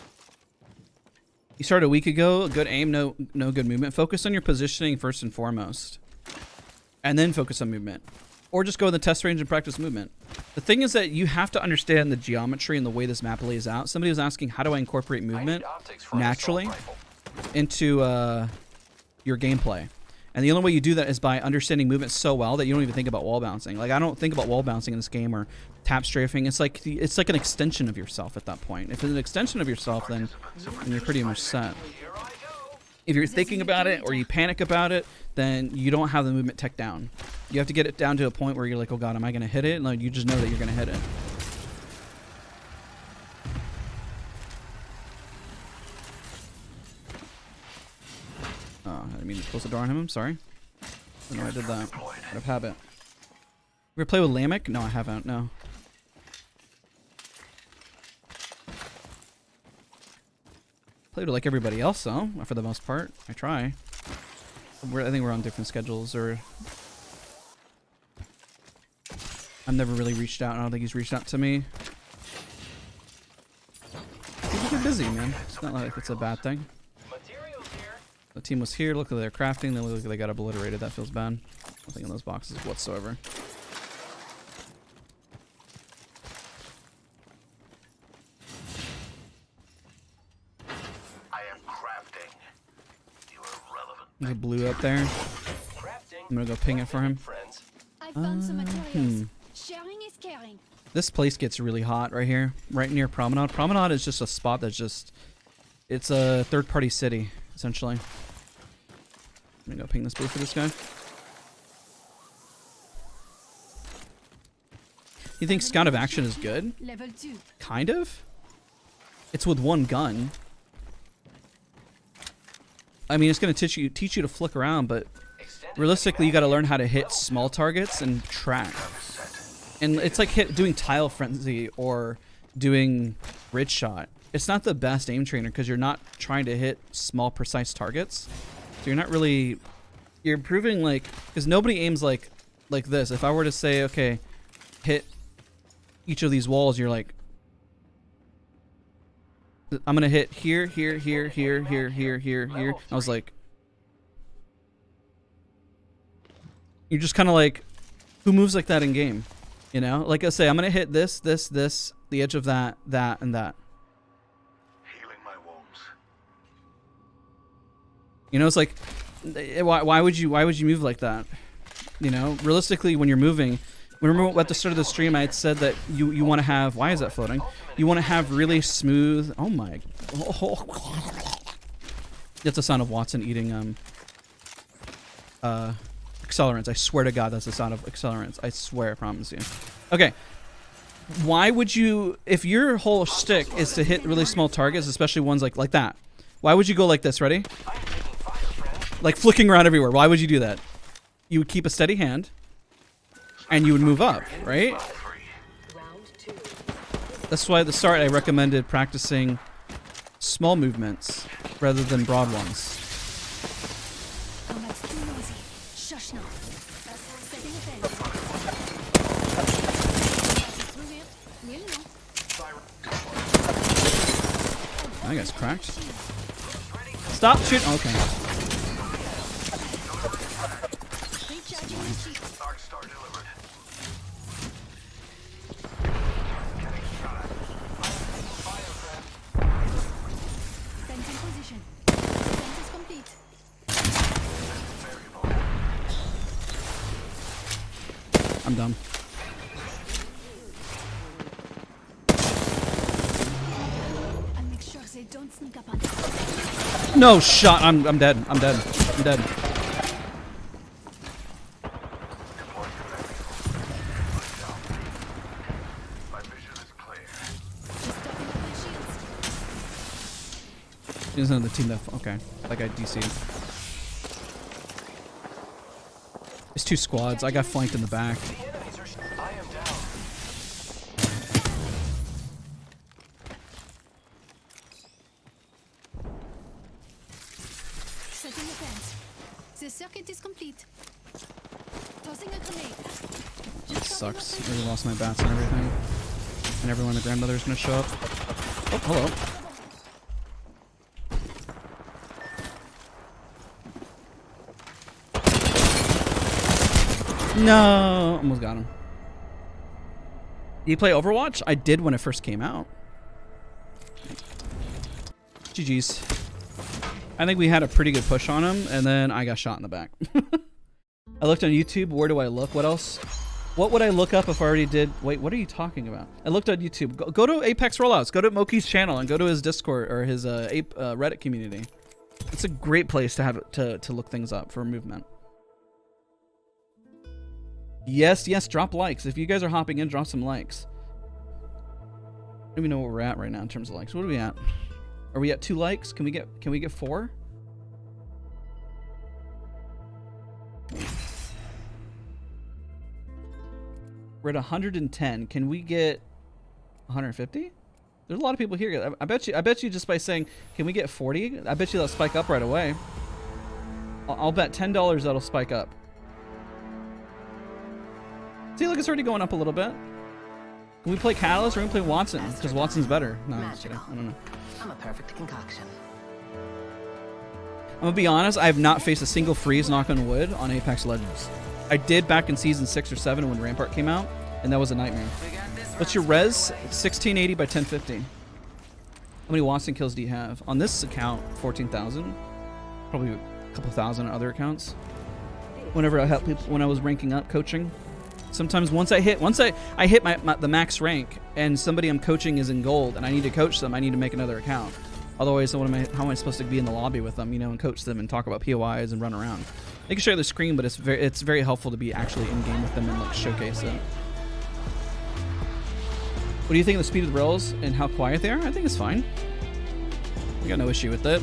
You started a week ago. Good aim, no good movement. Focus on your positioning first and foremost, and then focus on movement, or just go in the test range and practice movement. The thing is that you have to understand the geometry and the way this map lays out. Somebody was asking, how do I incorporate movement naturally into your gameplay? And the only way you do that is by understanding movement so well that you don't even think about wall bouncing. Like, I don't think about wall bouncing in this game or tap strafing. It's like an extension of yourself at that point. If it's an extension of yourself, then you're pretty much set. If you're thinking about it or you panic about it, then you don't have the movement tech down. You have to get it down to a point where you're like, oh god, am I going to hit it? And like, you just know that you're going to hit it. Oh, I didn't mean to close the door on him. I'm sorry. I don't know I did that. Out of habit. You ever play with Lamek? No, I haven't. No. Played with like everybody else, though, for the most part. I try. I think we're on different schedules, or I've never really reached out. I don't think he's reached out to me. People get busy, man. It's not like it's a bad thing. The team was here. Look at their crafting. They look like they got obliterated. That feels bad. Nothing in those boxes whatsoever. I am crafting. You are relevant. There's a blue up there. I'm gonna go ping it for him. I found some materials. Sharing is caring. This place gets really hot right here, right near Promenade. Promenade is just a spot that's just, it's a third-party city, essentially. I'm gonna go ping this blue for this guy. You think Scout of Action is good? Level 2. Kind of. It's with one gun. I mean, it's gonna teach you to flick around, but realistically, you got to learn how to hit small targets and track. And it's like doing Tile Frenzy or doing Grid Shot. It's not the best aim trainer because you're not trying to hit small, precise targets. So you're not really, you're improving like, because nobody aims like this. If I were to say, okay, hit each of these walls, you're like, I'm going to hit here, here, here, here, here, here, here, here. I was like, you're just kind of like, who moves like that in game? You know, like I say, I'm going to hit this, this, this, the edge of that, that, and that. Healing my wounds. You know, it's like, why would you move like that? You know, realistically, when you're moving, remember at the start of the stream, I had said that you want to have, why is that floating? You want to have really smooth, oh my, that's the sound of Watson eating, accelerants. I swear to God, that's the sound of accelerants. I swear, I promise you. Okay. Why would you, if your whole shtick is to hit really small targets, especially ones like that, why would you go like this? Ready? Like flicking around everywhere. Why would you do that? You would keep a steady hand, and you would move up, right? That's why at the start I recommended practicing small movements rather than broad ones. Oh, that's too noisy. Shush now. Setting a fence. Through here. We'll know. That guy's cracked. Stop shooting. Oh, okay. Recharging my shield. Dark Star delivered. Fence in position. Fence is complete. I'm done. I'll make sure they don't sneak up on us. No shot. I'm dead. I'm dead. I'm dead. My vision is clear. Just talking up my shields. He's another team that, okay. That guy DC'd. It's two squads. I got flanked in the back. I am down. Setting a fence. The circuit is complete. Tossing a grenade. It sucks. I really lost my bats and everything. And everyone, the grandmother's gonna show up. Oh, hello. No, almost got him. Do you play Overwatch? I did when it first came out. GG's. I think we had a pretty good push on him, and then I got shot in the back. I looked on YouTube. Where do I look? What else? What would I look up if I already did? Wait, what are you talking about? I looked on YouTube. Go to Apex Rollouts. Go to Moki's channel and go to his Discord or his Reddit community. It's a great place to have to look things up for movement. Yes, drop likes. If you guys are hopping in, drop some likes. I don't even know where we're at right now in terms of likes. What are we at? Are we at 2 likes? Can we get 4? We're at 110. Can we get 150? There's a lot of people here. I bet you just by saying, can we get 40? I bet you that'll spike up right away. I'll bet $10 that'll spike up. See, look, it's already going up a little bit. Can we play Catalyst or can we play Watson? Because Watson's better. No, I'm just kidding. I don't know. I'm a perfect concoction. I'm gonna be honest, I have not faced a single freeze, knock on wood, on Apex Legends. I did back in season 6 or 7 when Rampart came out, and that was a nightmare. What's your res? 1680 by 1050. How many Watson kills do you have? On this account, 14,000. Probably a couple thousand on other accounts. Whenever I help people, when I was ranking up coaching. Sometimes once I hit the max rank and somebody I'm coaching is in gold and I need to coach them, I need to make another account. Otherwise, how am I supposed to be in the lobby with them, you know, and coach them and talk about POIs and run around? They can share the screen, but it's very helpful to be actually in game with them and like showcase it. What do you think of the speed of the rails and how quiet they are? I think it's fine. I got no issue with it.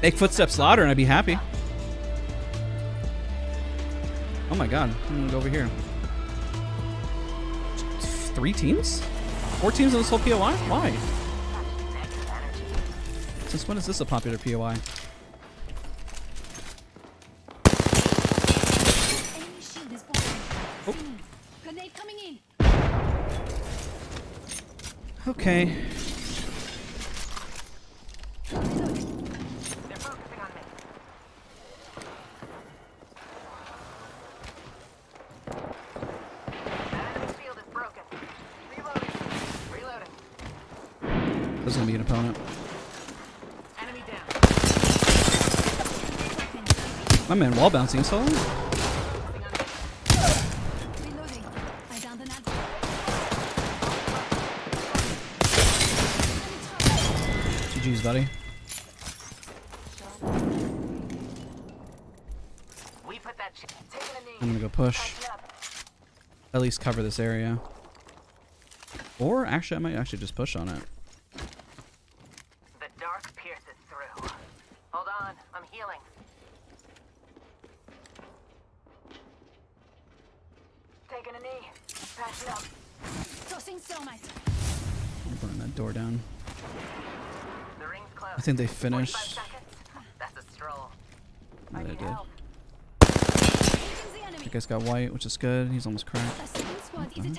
Make footsteps louder and I'd be happy. Oh my god, I'm gonna go over here. 3 teams? 4 teams in this whole POI? Why? Since when is this a popular POI? Enemy shield is broken. Oh. Grenade coming in. Okay. They're focusing on me. That enemy shield is broken. Reloading. This is gonna be an opponent. Enemy down. My man wall bouncing so long. Reloading. I downed an advert. GG's, buddy. We put that shit. Taking a knee. I'm gonna go push. Backing up. At least cover this area. Or actually, I might actually just push on it. The dark pierces through. Hold on, I'm healing. Taking a knee. Patching up. Tossing Soulmate. I'm burning that door down. The ring's close. I think they 45 finished. seconds. That's a stroll. Yeah, I they need did. help. Engaging the enemy. That guy's got white, which is good. He's almost cracked. A second squad is attacking.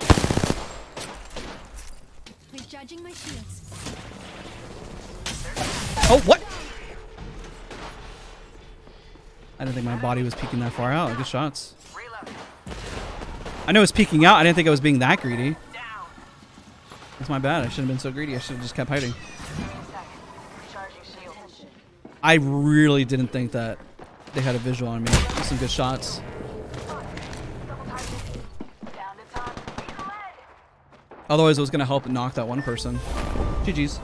Recharging my shields. Oh, what? I didn't think my body was peeking that far out. Good shots. Reload. I know it was peeking out. I didn't think I was being that greedy. Down. That's my bad. I shouldn't have been so greedy. I should have just kept hiding. 1 second. Recharging shield. I really didn't think that they had a visual on me. Some good shots. Double target. Down to top. Lead. Otherwise, it was going to help knock that one person. GG's.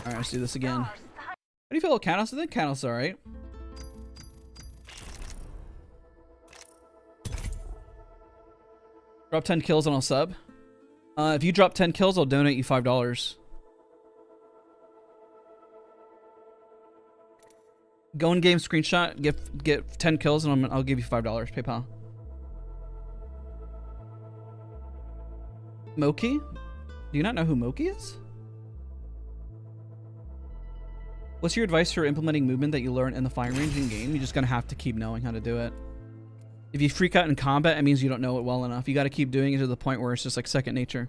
Alright, let's do this again. How do you feel about Catalyst? I think Catalyst's alright. Drop 10 kills and I'll sub. If you drop 10 kills, I'll donate you $5. Go in game screenshot, get 10 kills, and I'll give you $5. PayPal. Moki? Do you not know who Moki is? What's your advice for implementing movement that you learn in the firing range in game? You're just gonna have to keep knowing how to do it. If you freak out in combat, it means you don't know it well enough. You gotta keep doing it to the point where it's just like second nature.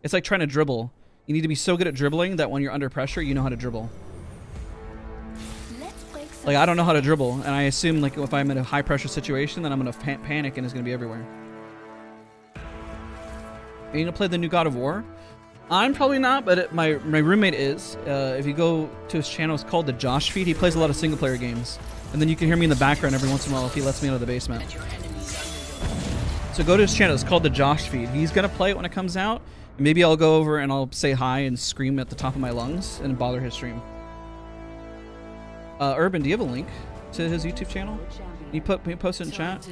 It's like trying to dribble. You need to be so good at dribbling that when you're under pressure, you know how to dribble. Let's break some. Like, I don't know how to dribble, and I assume, like, if I'm in a high-pressure situation, then I'm going to panic and it's going to be everywhere. Are you going to play the new God of War? I'm probably not, but my roommate is. If you go to his channel, it's called the Josh Feed. He plays a lot of single-player games. And then you can hear me in the background every once in a while if he lets me out of the basement. So go to his channel. It's called the Josh Feed. He's going to play it when it comes out. Maybe I'll go over and I'll say hi and scream at the top of my lungs and bother his stream. Urban, do you have a link to his YouTube channel? Can you post it in chat?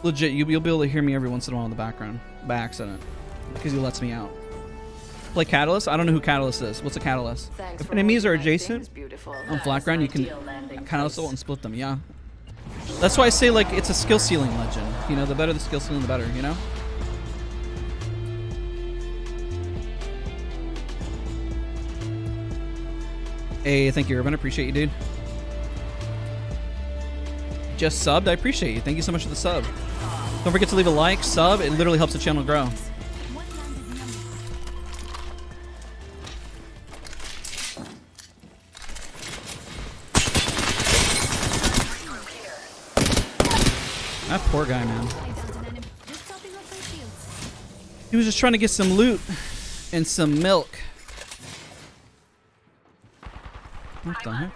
Legit, you'll be able to hear me every once in a while in the background by accident because he lets me out. Play Catalyst? I don't know who Catalyst is. What's a Catalyst? If enemies are adjacent on flat ground, you can Catalyst ult and split them. Yeah. That's why I say, like, it's a skill ceiling legend. You know, the better the skill ceiling, the better, you know? Hey, thank you, Urban. I appreciate you, dude. Just subbed. I appreciate you. Thank you so much for the sub. Don't forget to leave a like, sub. It literally helps the channel grow. What landed number? That poor guy, man. I found an enemy. Just topping off my shields. He was just trying to get some loot and some milk. What the heck?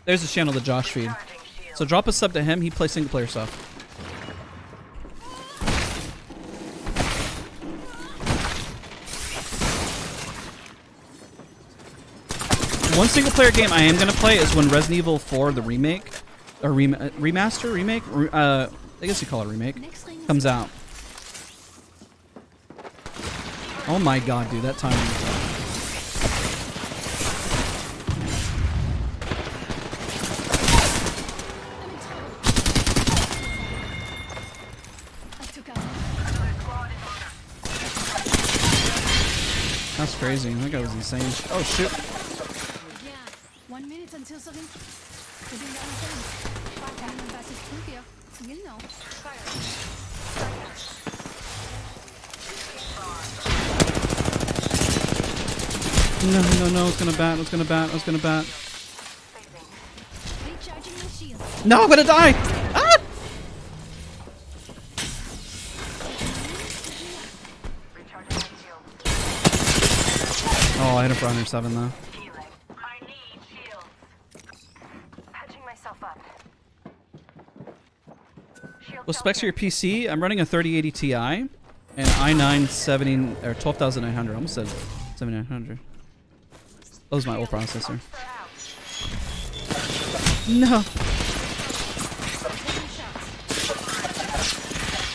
There's the channel, the Josh Feed. So drop a sub to him. He plays single player stuff. One single player game I am gonna play is when Resident Evil 4, the remake, or remaster, remake, I guess you call it a remake, comes out. Oh my god, dude, that timing. That's crazy. That guy was insane. Oh shoot. Yeah. 1 minute until something. Within the other time. Anyone passes through here, you'll know. No, it's gonna bat, it's gonna bat, it's gonna bat. Recharging my shield. No, I'm gonna die! Ah! Oh, I hit him for 107 though. I need shields. Patching myself up. Well, specs for your PC, I'm running a 3080 Ti and i9 17 or 12900. I almost said 7900. That was my old processor. No.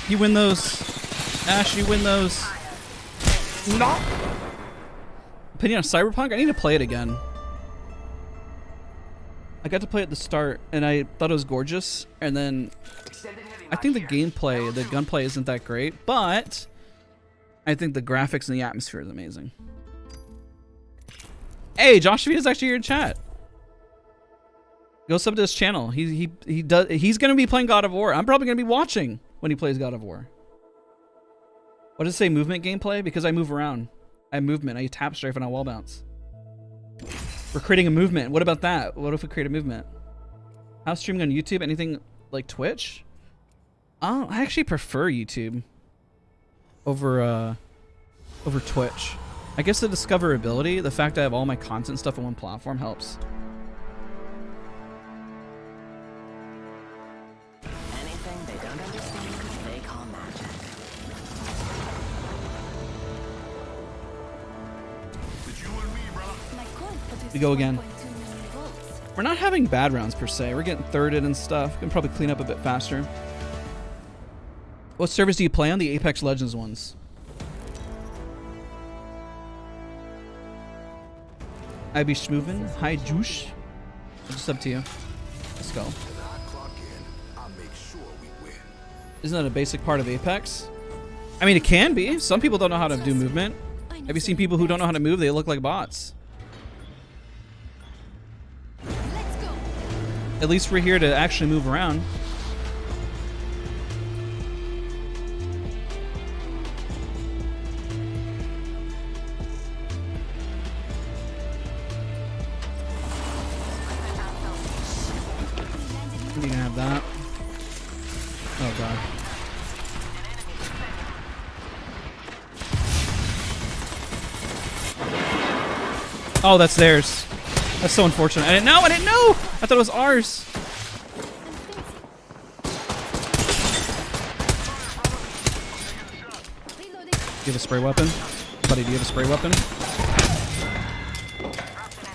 You win those. Ash, you win those. No. Opinion on Cyberpunk? I need to play it again. I got to play it at the start and I thought it was gorgeous, and then I think the gameplay, the gunplay isn't that great, but I think the graphics and the atmosphere is amazing. Hey, Josh V is actually here in chat. Go sub to his channel. He's gonna be playing God of War. I'm probably gonna be watching when he plays God of War. What does it say? Movement gameplay? Because I move around. I have movement. I tap strafe and I wall bounce. We're creating a movement. What about that? What if we create a movement? How's streaming on YouTube? Anything like Twitch? I actually prefer YouTube over Twitch. I guess the discoverability, the fact I have all my content stuff on one platform helps. Anything they don't understand, they call magic. My cord produces We go again. 1.2 million volts. We're not having bad rounds per se. We're getting thirded and stuff. Can probably clean up a bit faster. What servers do you play on? The Apex Legends ones. I be schmoovin'. Hi, Juice. It's up to you. Let's go. Isn't that a basic part of Apex? I mean, it can be. Some people don't know how to do movement. Have you seen people who don't know how to move? They look like bots. Let's go. At least we're here to actually move around. god. Oh, that's theirs. That's so unfortunate. I didn't know. I didn't know. I thought it was ours. Reloading. Do you have a spray weapon? Buddy, do you have a spray weapon?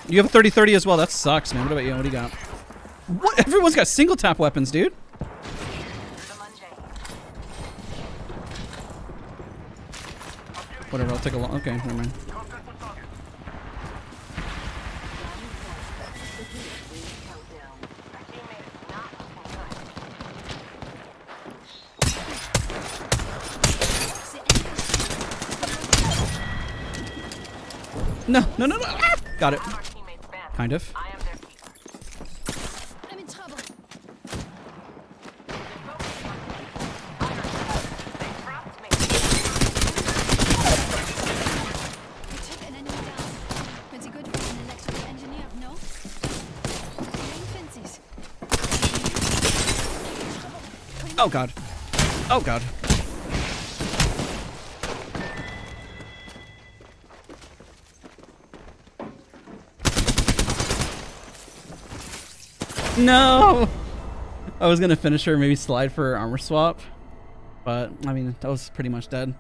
You have a 30-30 as well. That sucks, man. What about you? What do you got? What? Everyone's got single tap weapons, dude. Whatever, I'll take a long. Okay, never mind. No, no, no, no. Ah! Got it. Kind of. I'm in trouble. I took an enemy down. Pretty good for an electrical engineer, no? Playing fences. Oh god. Oh god. No! I was gonna finish her, maybe slide for her armor swap. But, I mean, that was pretty much dead.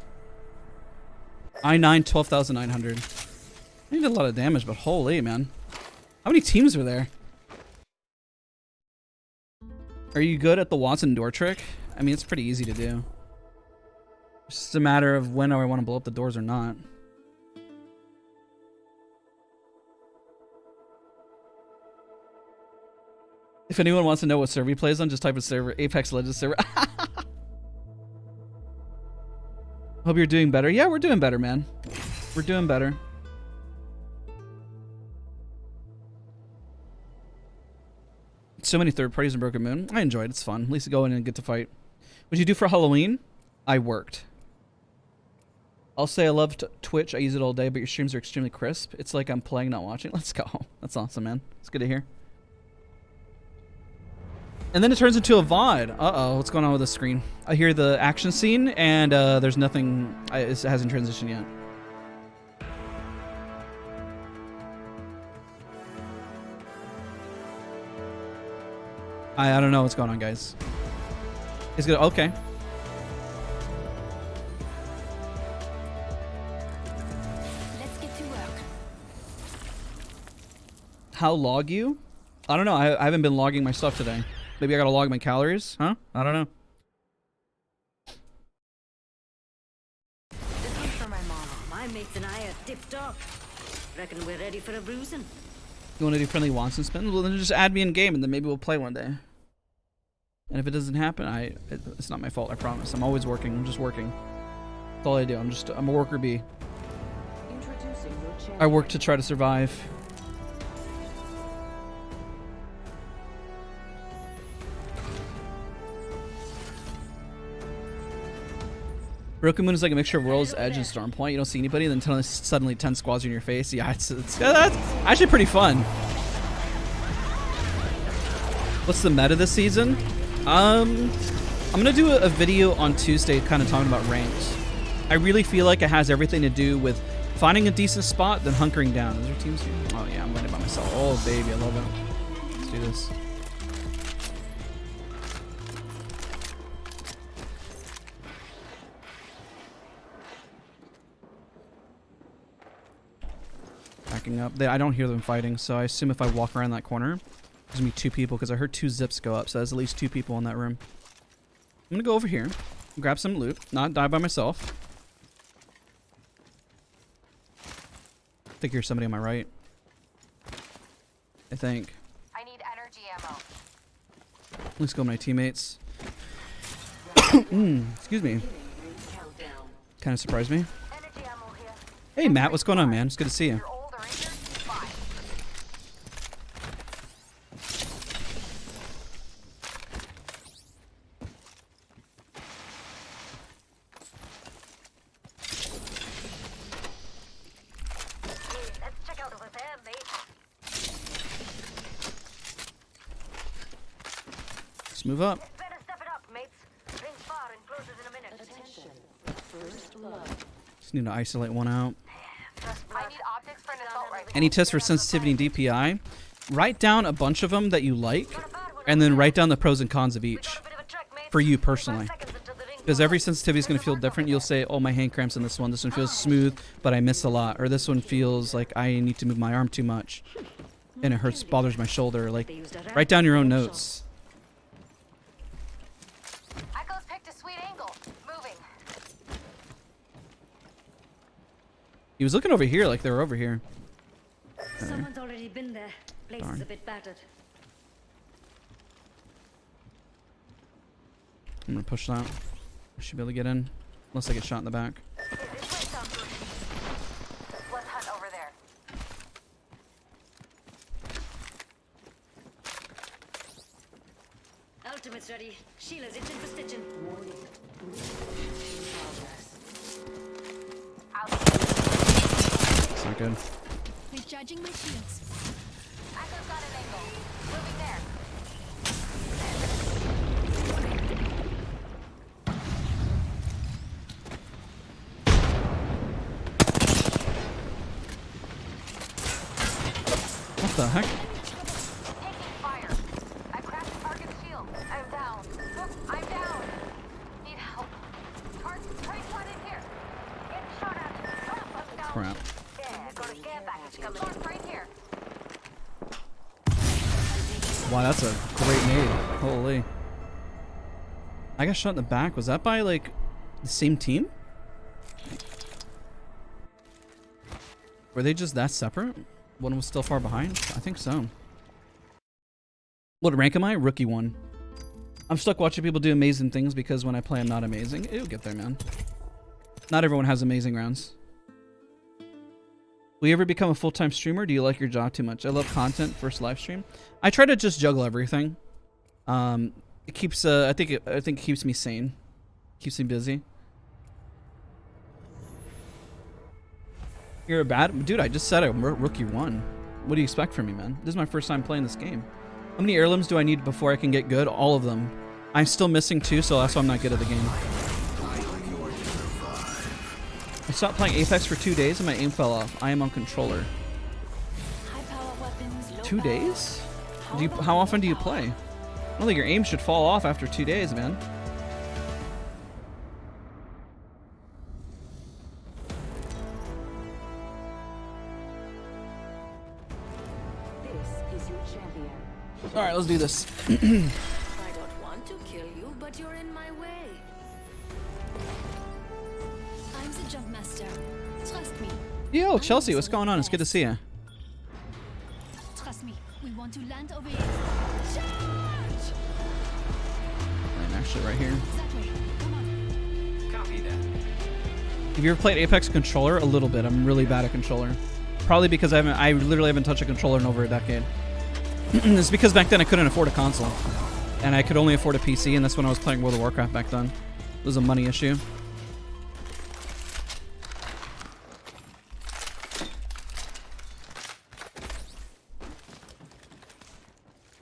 I-9, 12,900. I did a lot of damage, but holy, man. How many teams were there? Are you good at the Watson door trick? I mean, it's pretty easy to do. It's just a matter of when do I want to blow up the doors or not. If anyone wants to know what server he plays on, just type in server, Apex Legends server. Hope you're doing better. Yeah, we're doing better, man. We're doing better. So many third parties in Broken Moon. I enjoyed it. It's fun. At least go in and get to fight. What'd you do for Halloween? I worked. I'll say I love Twitch. I use it all day, but your streams are extremely crisp. It's like I'm playing, not watching. Let's go. That's awesome, man. It's good to hear. And then it turns into a VOD. Uh-oh, what's going on with the screen? I hear the action scene, and there's nothing. It hasn't transitioned yet. I don't know what's going on, guys. It's good. Okay. Let's get to work. How log you? I don't know. I haven't been logging my stuff today. Maybe I gotta log my calories? Huh? I don't know. This one's for my mama. My mates and I are tipped up. Reckon we're ready for a bruising. You want to do friendly Watson spin? Well, then just add me in game, and then maybe we'll play one day. And if it doesn't happen, it's not my fault. I promise. I'm always working. I'm just working. That's all I do. I'm a worker bee. I work to try to survive. Broken Moon is like a mixture of World's Edge and Stormpoint. You don't see anybody, and then suddenly 10 squads are in your face. Yeah, it's that's actually pretty fun. What's the meta this season? I'm gonna do a video on Tuesday kind of talking about ranked. I really feel like it has everything to do with finding a decent spot, then hunkering down. Is there teams here? Oh yeah, I'm running by myself. Oh baby, I love it. Let's do this. Backing up. I don't hear them fighting, so I assume if I walk around that corner, there's gonna be 2 people, because I heard 2 zips go up, so there's at least 2 people in that room. I'm gonna go over here, grab some loot, not die by myself. I think here's somebody on my right. I think. I need energy ammo. Let's go, my teammates. Excuse me. Kind of surprised me. Energy ammo here. Hey Matt, what's going on, man? It's good to see you. You're old or injured? Fine. Hey, let's check out over there, mate. Let's move up. Better step it up, mates. Ring Just need to isolate one out. I need optics for an assault rifle. Any tips for sensitivity and DPI? Write down a bunch of them that you like, and then write down the pros and cons of each for you personally. Because every sensitivity is going to feel different. You'll say, oh, my hand cramps in this one. This one feels smooth, but I miss a lot. Or this one feels like I need to move my arm too much, and it hurts, bothers my shoulder. Like, write down your own notes. Echo's picked a sweet angle. Moving. He was looking over here like they were over here. Someone's already been there. Place is a bit battered. I'm going to push that. I should be able to get in. Unless I get shot in the back. This way sounds good. Let's hunt over there. Ultimate's ready. Sheila's itching for stitching. It's not good. Recharging my shields. Echo's got an angle. Moving there. What the heck? Taking fire. I cracked the target's shield. I'm down. I'm down. Need help. Target one in here. Getting shot at. I'm down. Crap. Yeah, got a care package coming in. Right here. Wow, that's a great nade. Holy. I got shot in the back. Was that by, like, the same team? Were they just that separate? One was still far behind? I think so. What rank am I? Rookie 1. I'm stuck watching people do amazing things because when I play I'm not amazing. It'll get there, man. Not everyone has amazing rounds. Will you ever become a full-time streamer? Do you like your job too much? I love content. First live stream. I try to just juggle everything. It keeps I think it keeps me sane. Keeps me busy. You're a bad dude. I just said I'm rookie 1. What do you expect from me, man? This is my first time playing this game. How many heirlooms do I need before I can get good? All of them. I'm still missing 2, so that's why I'm not good at the game. I stopped playing Apex for 2 days and my aim fell off. I am on controller. 2 days? How often do you play? I don't think your aim should fall off after 2 days, man. All right, let's do this. I don't want to kill you, but you're in my way. I'm the jump master. Trust me. Yo, Chelsea, what's going on? It's good to see you. Trust me. We want to land over here. I'm actually right here. That way. Come on. Copy that. Have you ever played Apex controller? A little bit. I'm really bad at controller. Probably because I literally haven't touched a controller in over a decade. It's because back then I couldn't afford a console. And I could only afford a PC, and that's when I was playing World of Warcraft back then. It was a money issue.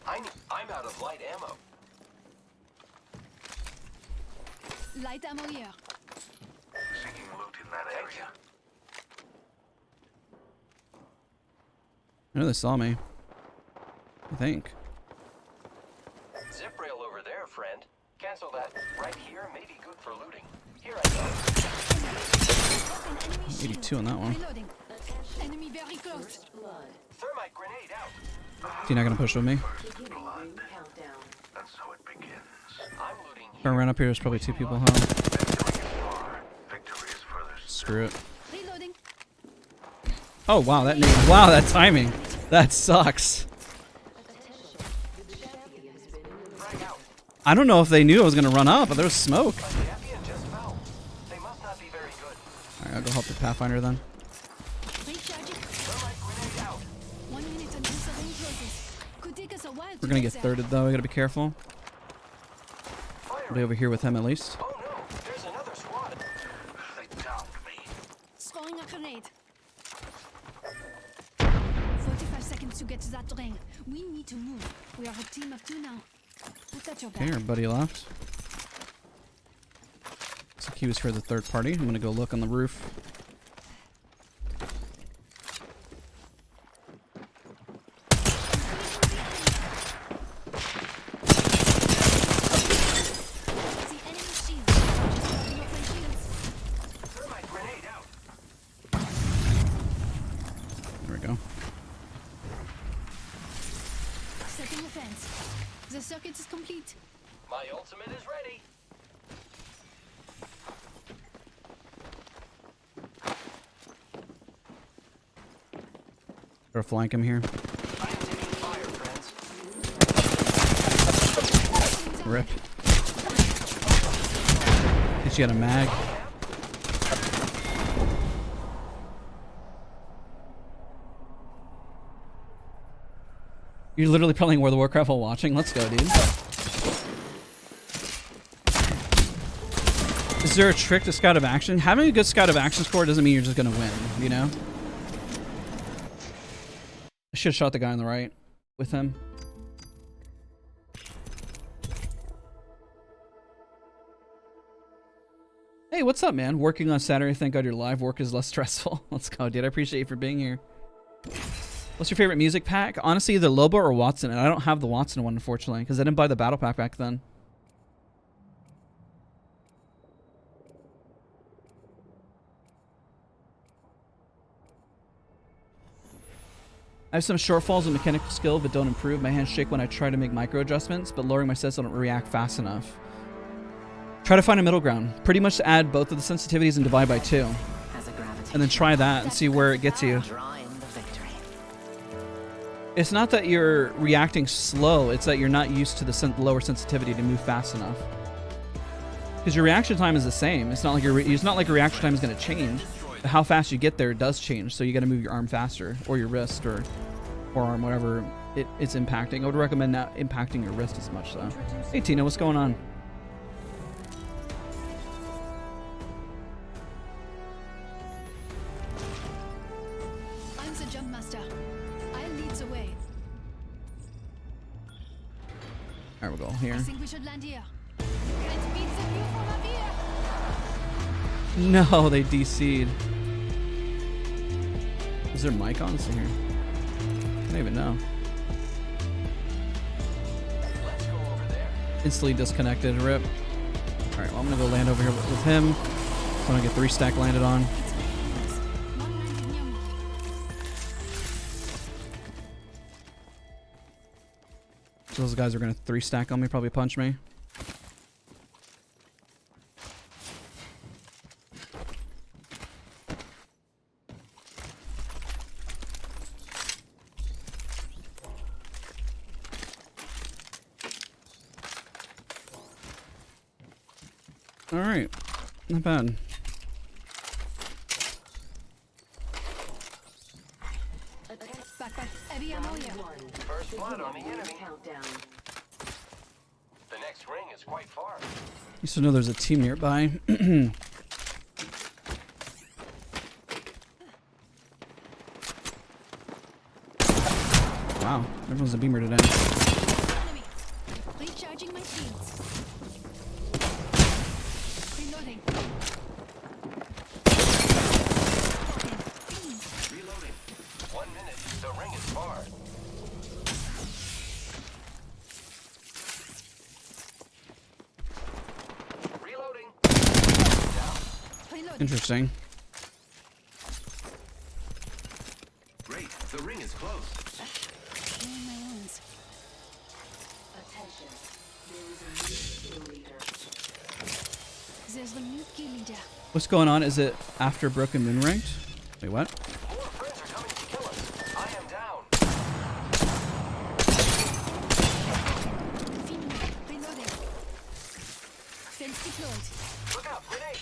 I'm out of light ammo. Light ammo here. Seeking loot in that area. I know they saw me. I think. Zip rail over there, friend. Cancel that. Right here may be good for looting. Here I go. 82 on that one. Reloading. Enemy very close. Thermite grenade out. Is he not gonna push with me? Blood. And so it begins. I'm looting If I ran up here, there's probably 2 people, huh? Victory is further. Screw it. Reloading. Oh wow, that name. Wow, that timing. That sucks. I don't know if they knew I was gonna run up, but there was smoke. The Appian just fell. They must not be very good. Alright, I'll go help the Pathfinder then. Recharging. Thermite grenade out. 1 minute until the ring closes. Could take us a while. We're gonna get thirded though, we gotta be careful. Fire. I'll be over here with him at least. Oh no, there's another squad. They downed me. Throwing a grenade. 45 seconds to get to that ring. We need to move. We are a team of 2 now. Put that your Okay, back. everybody left. Looks like he was here the third party. I'm gonna go look on the roof. The enemy shield. Just dropping off my shields. Thermite grenade out. There we go. Setting the fence. The circuit is complete. My ultimate is ready. Gotta flank him here. I'm taking fire, friends. Rip. Did she got a mag? You're literally playing World of Warcraft while watching? Let's go, dude. Is there a trick to Scout of Action? Having a good Scout of Action score doesn't mean you're just gonna win, you know? I should have shot the guy on the right with him. Hey, what's up, man? Working on Saturday. Thank God your live work is less stressful. Let's go, dude. I appreciate you for being here. What's your favorite music pack? Honestly, either Lobo or Wattson. And I don't have the Wattson one, unfortunately, because I didn't buy the battle pack back then. I have some shortfalls in mechanical skill, but don't improve. My hands shake when I try to make micro adjustments, but lowering my sets don't react fast enough. Try to find a middle ground. Pretty much add both of the sensitivities and divide by 2. And then try that and see where it gets you. It's not that you're reacting slow, it's that you're not used to the lower sensitivity to move fast enough. Because your reaction time is the same. It's not like your reaction time is going to change. But how fast you get there does change, so you got to move your arm faster, or your wrist, or forearm, whatever it's impacting. I would recommend not impacting your wrist as much, though. Hey, Tina, what's going on? I'm the jump master. I lead the way. There we go, here. I think we should land here. Let's beat the view from up here. No, they DC'd. Is there mic on? See here. I don't even know. Let's go over there. Instantly disconnected. Rip. Alright, well, I'm gonna go land over here with him. I'm gonna get 3 stack landed on. One landed near me. So those guys are gonna 3 stack on me, probably punch me. Alright, not bad. Backpack, heavy ammo here. First blood on the enemy. The next ring is quite far. Used to know there's a team nearby. Wow, everyone's a beamer today. Enemy. Recharging my shields. Reloading. Reloading. 1 minute. The ring is far. Reloading. Reloading. Interesting. Great. The ring is close. Healing my wounds. There's the new kill leader. What's going on? Is it after Broken Moon ranked? Wait, what? More friends are coming to kill us. I am down. Reloading. Fence deployed. Look out. Grenade.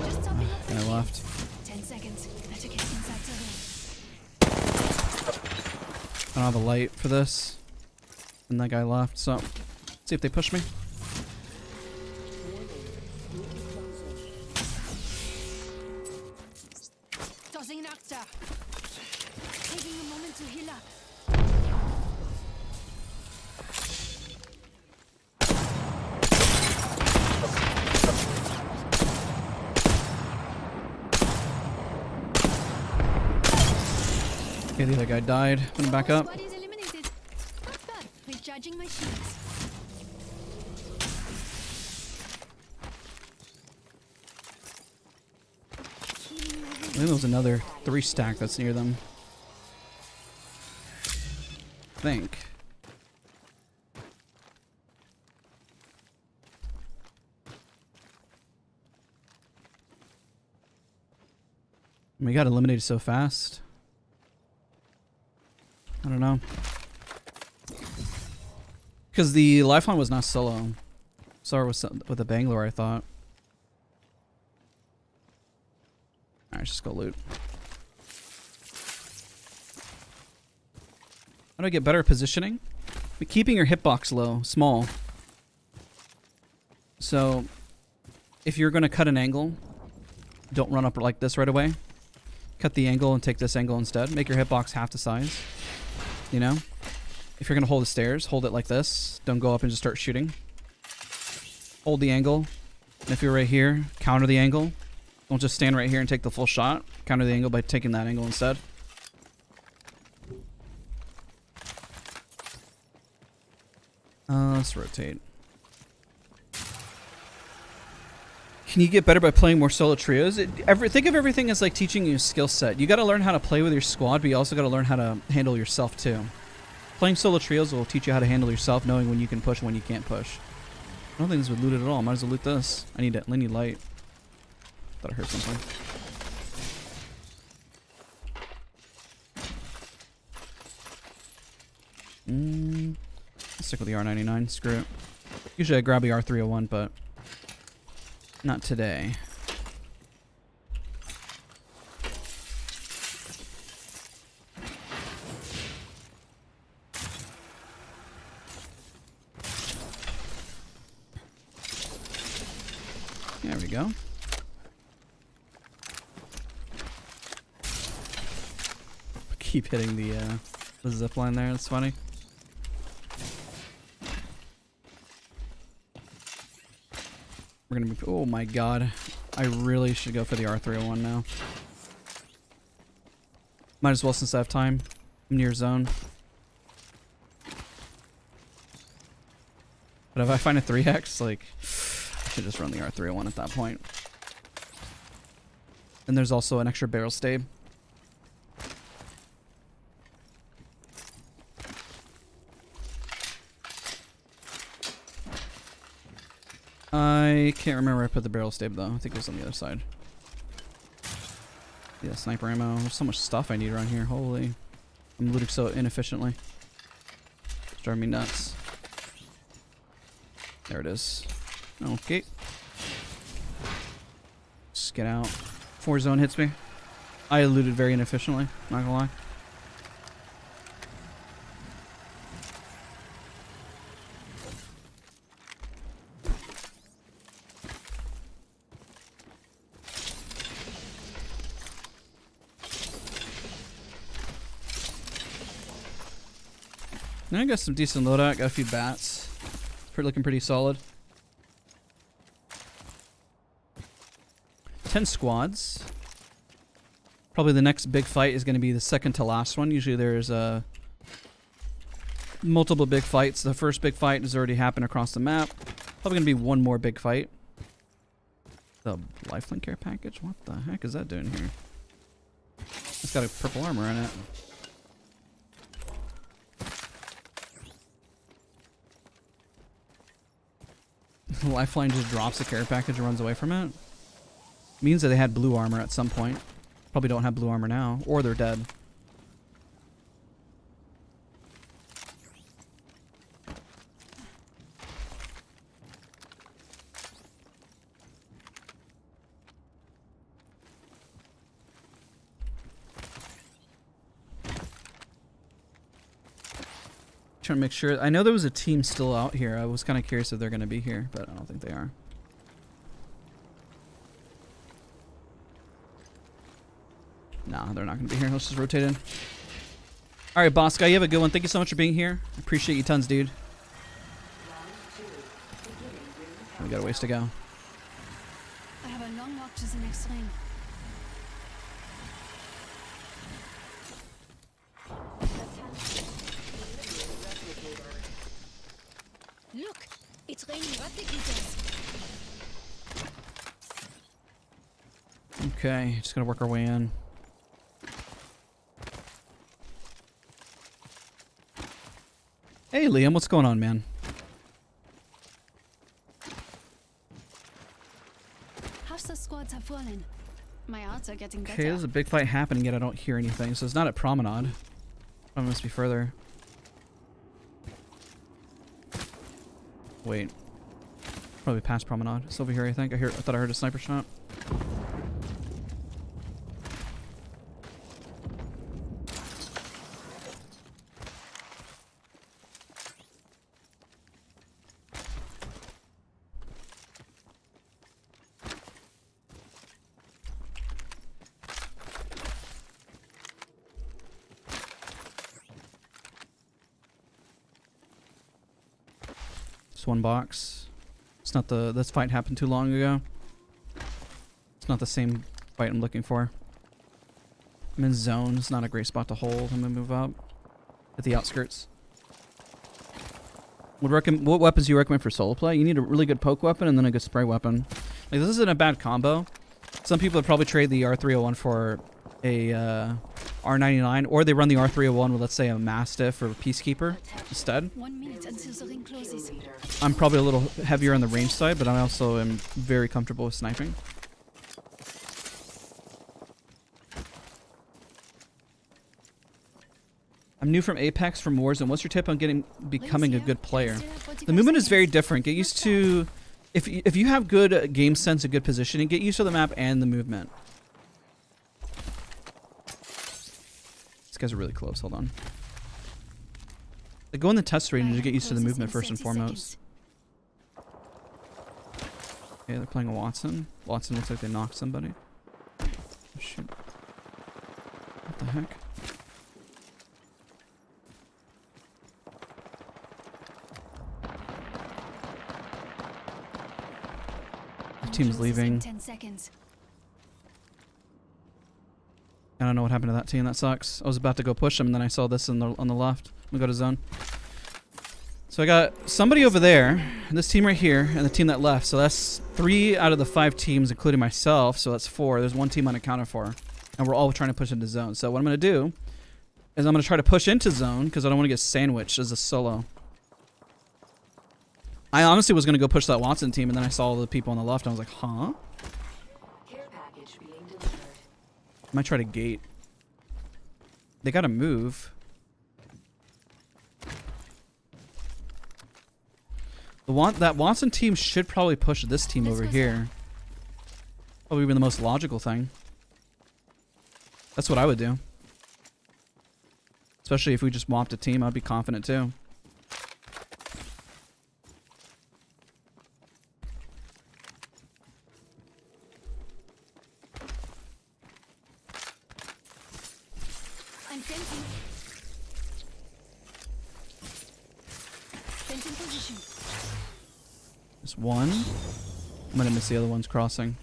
Just topping up And I left. 10 seconds. Better get inside the ring. I don't have a light for this. And that guy left, so see if they push me. Tossing an arc star. Taking a moment to heal up. Okay, the other guy died. Put him back up. Squad is eliminated. Not bad. Recharging my shields. Healing my I think there was another 3 stack that's near them. I think. We got eliminated so fast. I don't know. Because the lifeline was not solo. Sorry, with the Bangalore, I thought. Alright, let's just go loot. How do I get better at positioning? But keeping your hitbox low, small. So, if you're going to cut an angle, don't run up like this right away. Cut the angle and take this angle instead. Make your hitbox half the size. You know? If you're going to hold the stairs, hold it like this. Don't go up and just start shooting. Hold the angle. And if you're right here, counter the angle. Don't just stand right here and take the full shot. Counter the angle by taking that angle instead. Let's rotate. Can you get better by playing more solo trios? Think of everything as like teaching you a skill set. You got to learn how to play with your squad, but you also got to learn how to handle yourself too. Playing solo trios will teach you how to handle yourself, knowing when you can push and when you can't push. I don't think this would loot it at all. Might as well loot this. I need light. Thought I heard something. Let's stick with the R99. Screw it. Usually I grab the R301, but not today. There we go. Keep hitting the zip line there. That's funny. We're gonna be. Oh my god! I really should go for the R301 now. Might as well since I have time. I'm near zone. But if I find a 3x, like, I should just run the R301 at that point. And there's also an extra barrel stave. I can't remember where I put the barrel stave though. I think it was on the other side. Yeah, sniper ammo. There's so much stuff I need around here. Holy. I'm looting so inefficiently. It's driving me nuts. There it is. Okay. Just get out. 4 zone hits me. I looted very inefficiently. Not gonna lie. I got some decent loadout. Got a few bats. Looking pretty solid. 10 squads. Probably the next big fight is going to be the second to last one. Usually there's multiple big fights. The first big fight has already happened across the map. Probably going to be one more big fight. The lifelink care package? What the heck is that doing here? It's got a purple armor in it. Lifeline just drops the care package and runs away from it. Means that they had blue armor at some point. Probably don't have blue armor now, or they're dead. Trying to make sure. I know there was a team still out here. I was kind of curious if they're going to be here, but I don't think they are. Nah, they're not gonna be here. Let's just rotate in. All right, boss guy, you have a good one. Thank you so much for being here. I appreciate you tons, dude. We got a ways to go. I have a long walk to the next ring. Look, it's raining replicators. Okay, just gonna work our way in. Hey, Liam, what's going on, man? Half the squads have fallen. My odds are getting better. Okay, there's a big fight happening, yet I don't hear anything. So it's not at Promenade. It must be further. Wait. Probably past Promenade. It's over here, I think. I thought I heard a sniper shot. One box. It's not this fight happened too long ago. It's not the same fight I'm looking for. I'm in zone. It's not a great spot to hold. I'm gonna move up at the outskirts. What weapons do you recommend for solo play? You need a really good poke weapon and then a good spray weapon. Like, this isn't a bad combo. Some people would probably trade the R301 for a R99, or they run the R301 with, let's say, a Mastiff or a Peacekeeper instead. 1 minute until the ring closes. I'm probably a little heavier on the range side, but I also am very comfortable with sniping. I'm new from Apex from Warzone. What's your tip on becoming a good player? The movement is very different. Get used to, if you have good game sense and good positioning, get used to the map and the movement. These guys are really close. Hold on. Like, go in the test range to get used to the movement first and foremost. Okay, they're playing a Wattson. Wattson looks like they knocked somebody. Oh, shoot. What the heck? The team's leaving. 10 seconds. I don't know what happened to that team. That sucks. I was about to go push them, and then I saw this on the left. I'm gonna go to zone. So I got somebody over there, and this team right here, and the team that left. So that's 3 out of the 5 teams, including myself. So that's 4. There's 1 team unaccounted for, and we're all trying to push into zone. So what I'm gonna do is I'm gonna try to push into zone because I don't want to get sandwiched as a solo. I honestly was gonna go push that Wattson team, and then I saw all the people on the left, and I was like, huh? I might try to gate. They gotta move. That Wattson team should probably push this team over here. Probably be the most logical thing. That's what I would do. Especially if we just whopped a team, I'd be confident too. I'm fencing. Fencing position. There's one. I'm gonna miss the other ones crossing.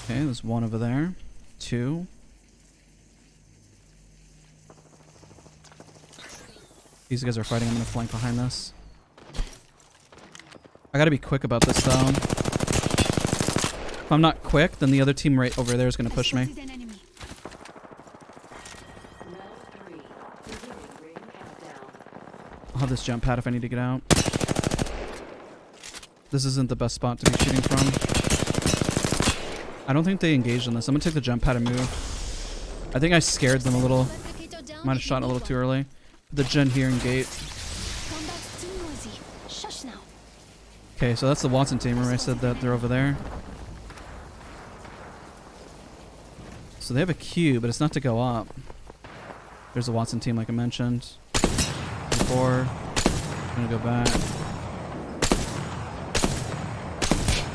Okay, there's one over there. 2. These guys are fighting. I'm gonna flank behind this. I gotta be quick about this though. If I'm not quick, then the other team right over there is gonna push me. I'll have this jump pad if I need to get out. This isn't the best spot to be shooting from. I don't think they engaged on this. I'm gonna take the jump pad and move. I think I scared them a little. Might have shot a little too early. The gen here and gate. Okay, so that's the Wattson team. Remember I said that they're over there. So they have a Q, but it's not to go up. There's the Wattson team like I mentioned. 4. I'm gonna go back.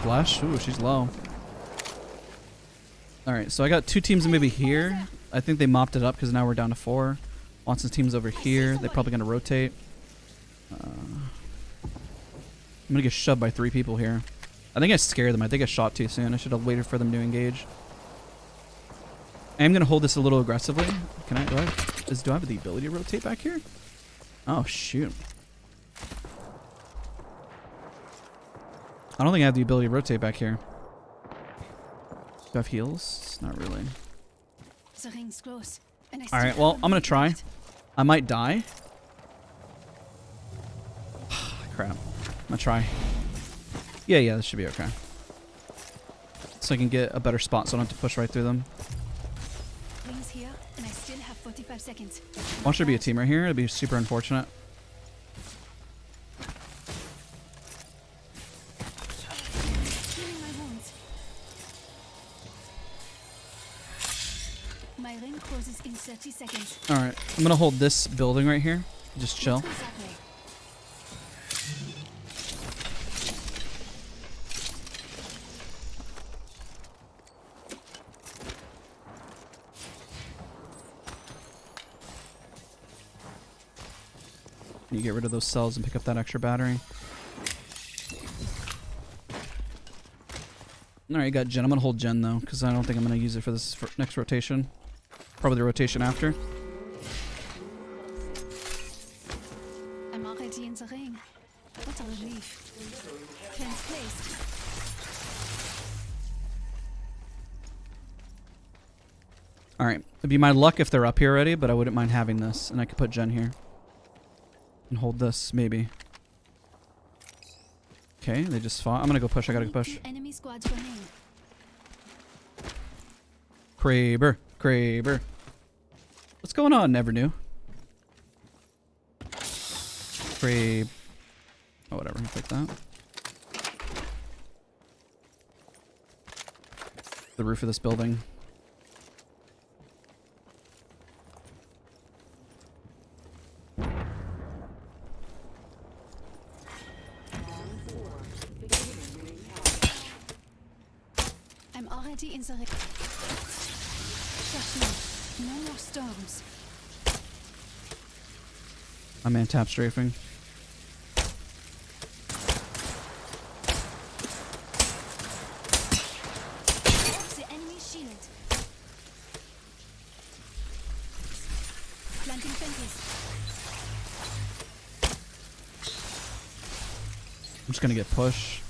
Flash. Ooh, she's low. Alright, so I got 2 teams maybe here. I think they mopped it up because now we're down to 4. Watson's team's over here. They're probably going to rotate. I'm going to get shoved by 3 people here. I think I scared them. I think I shot too soon. I should have waited for them to engage. I am going to hold this a little aggressively. Can I? Do I have the ability to rotate back here? Oh, shoot. I don't think I have the ability to rotate back here. Do I have heals? Not really. The ring's close. Alright, well, I'm going to try. I might die. Crap. I'm going to try. Yeah, this should be okay. So I can get a better spot so I don't have to push right through them. Ring's here, and I still have 45 seconds. Watch there be a team right here. It'd be super unfortunate. Healing my wounds. My ring closes in 30 seconds. Alright, I'm going to hold this building right here. Just chill. Let's go that way. You get rid of those cells and pick up that extra battery. Alright, you got Jen. I'm going to hold Jen though, because I don't think I'm going to use it for this next rotation. Probably the rotation after. I'm already in the ring. What a relief. Plans placed. Alright, it'd be my luck if they're up here already, but I wouldn't mind having this. And I could put Jen here. And hold this, maybe. Okay, they just fought. I'm gonna go push. I gotta go push. Enemy squads remain. Kraber. What's going on, Never Knew? Krabe. Oh, whatever. I'll take that. The roof of this building. I'm already in the ring. Trust me, no more storms. I'm man-tap strafing. The enemy shield. Planting fences. I'm just gonna get pushed.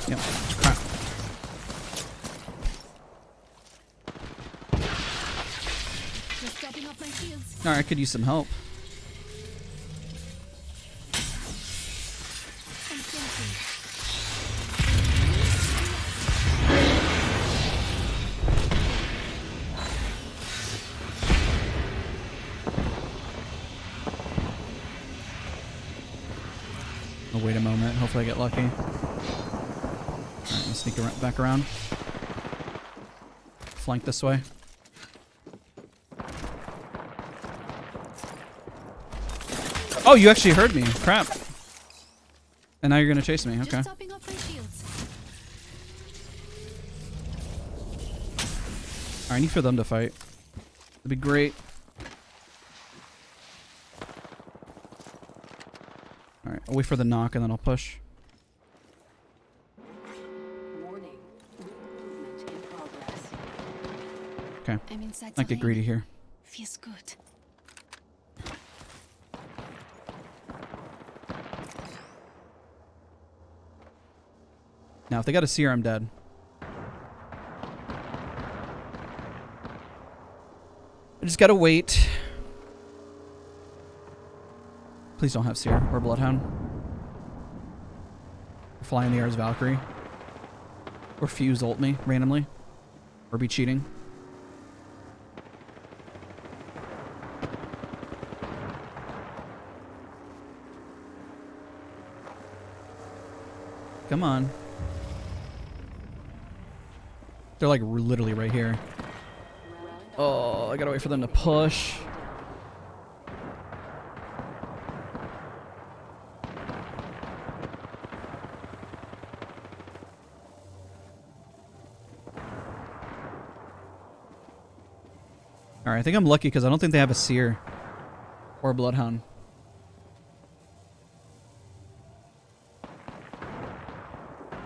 Yep. Crap. Just stepping up my shields. Alright, I could use some help. I'm thinking. I'll wait a moment. Hopefully I get lucky. Alright, let's sneak back around. Flank this way. Oh, you actually heard me. Crap. And now you're gonna chase me. Okay. Just topping up my shields. Alright, I need for them to fight. That'd be great. Alright, I'll wait for the knock and then I'll push. Warning. Movement in progress. Okay. I'm inside Might the get greedy ring. here. Feels good. Now, if they got a seer, I'm dead. I just gotta wait. Please don't have seer or bloodhound. Fly in the air as Valkyrie. Or fuse ult me randomly. Or be cheating. Come on. They're like literally right here. Oh, I gotta wait for them to push. Alright, I think I'm lucky because I don't think they have a seer or a bloodhound.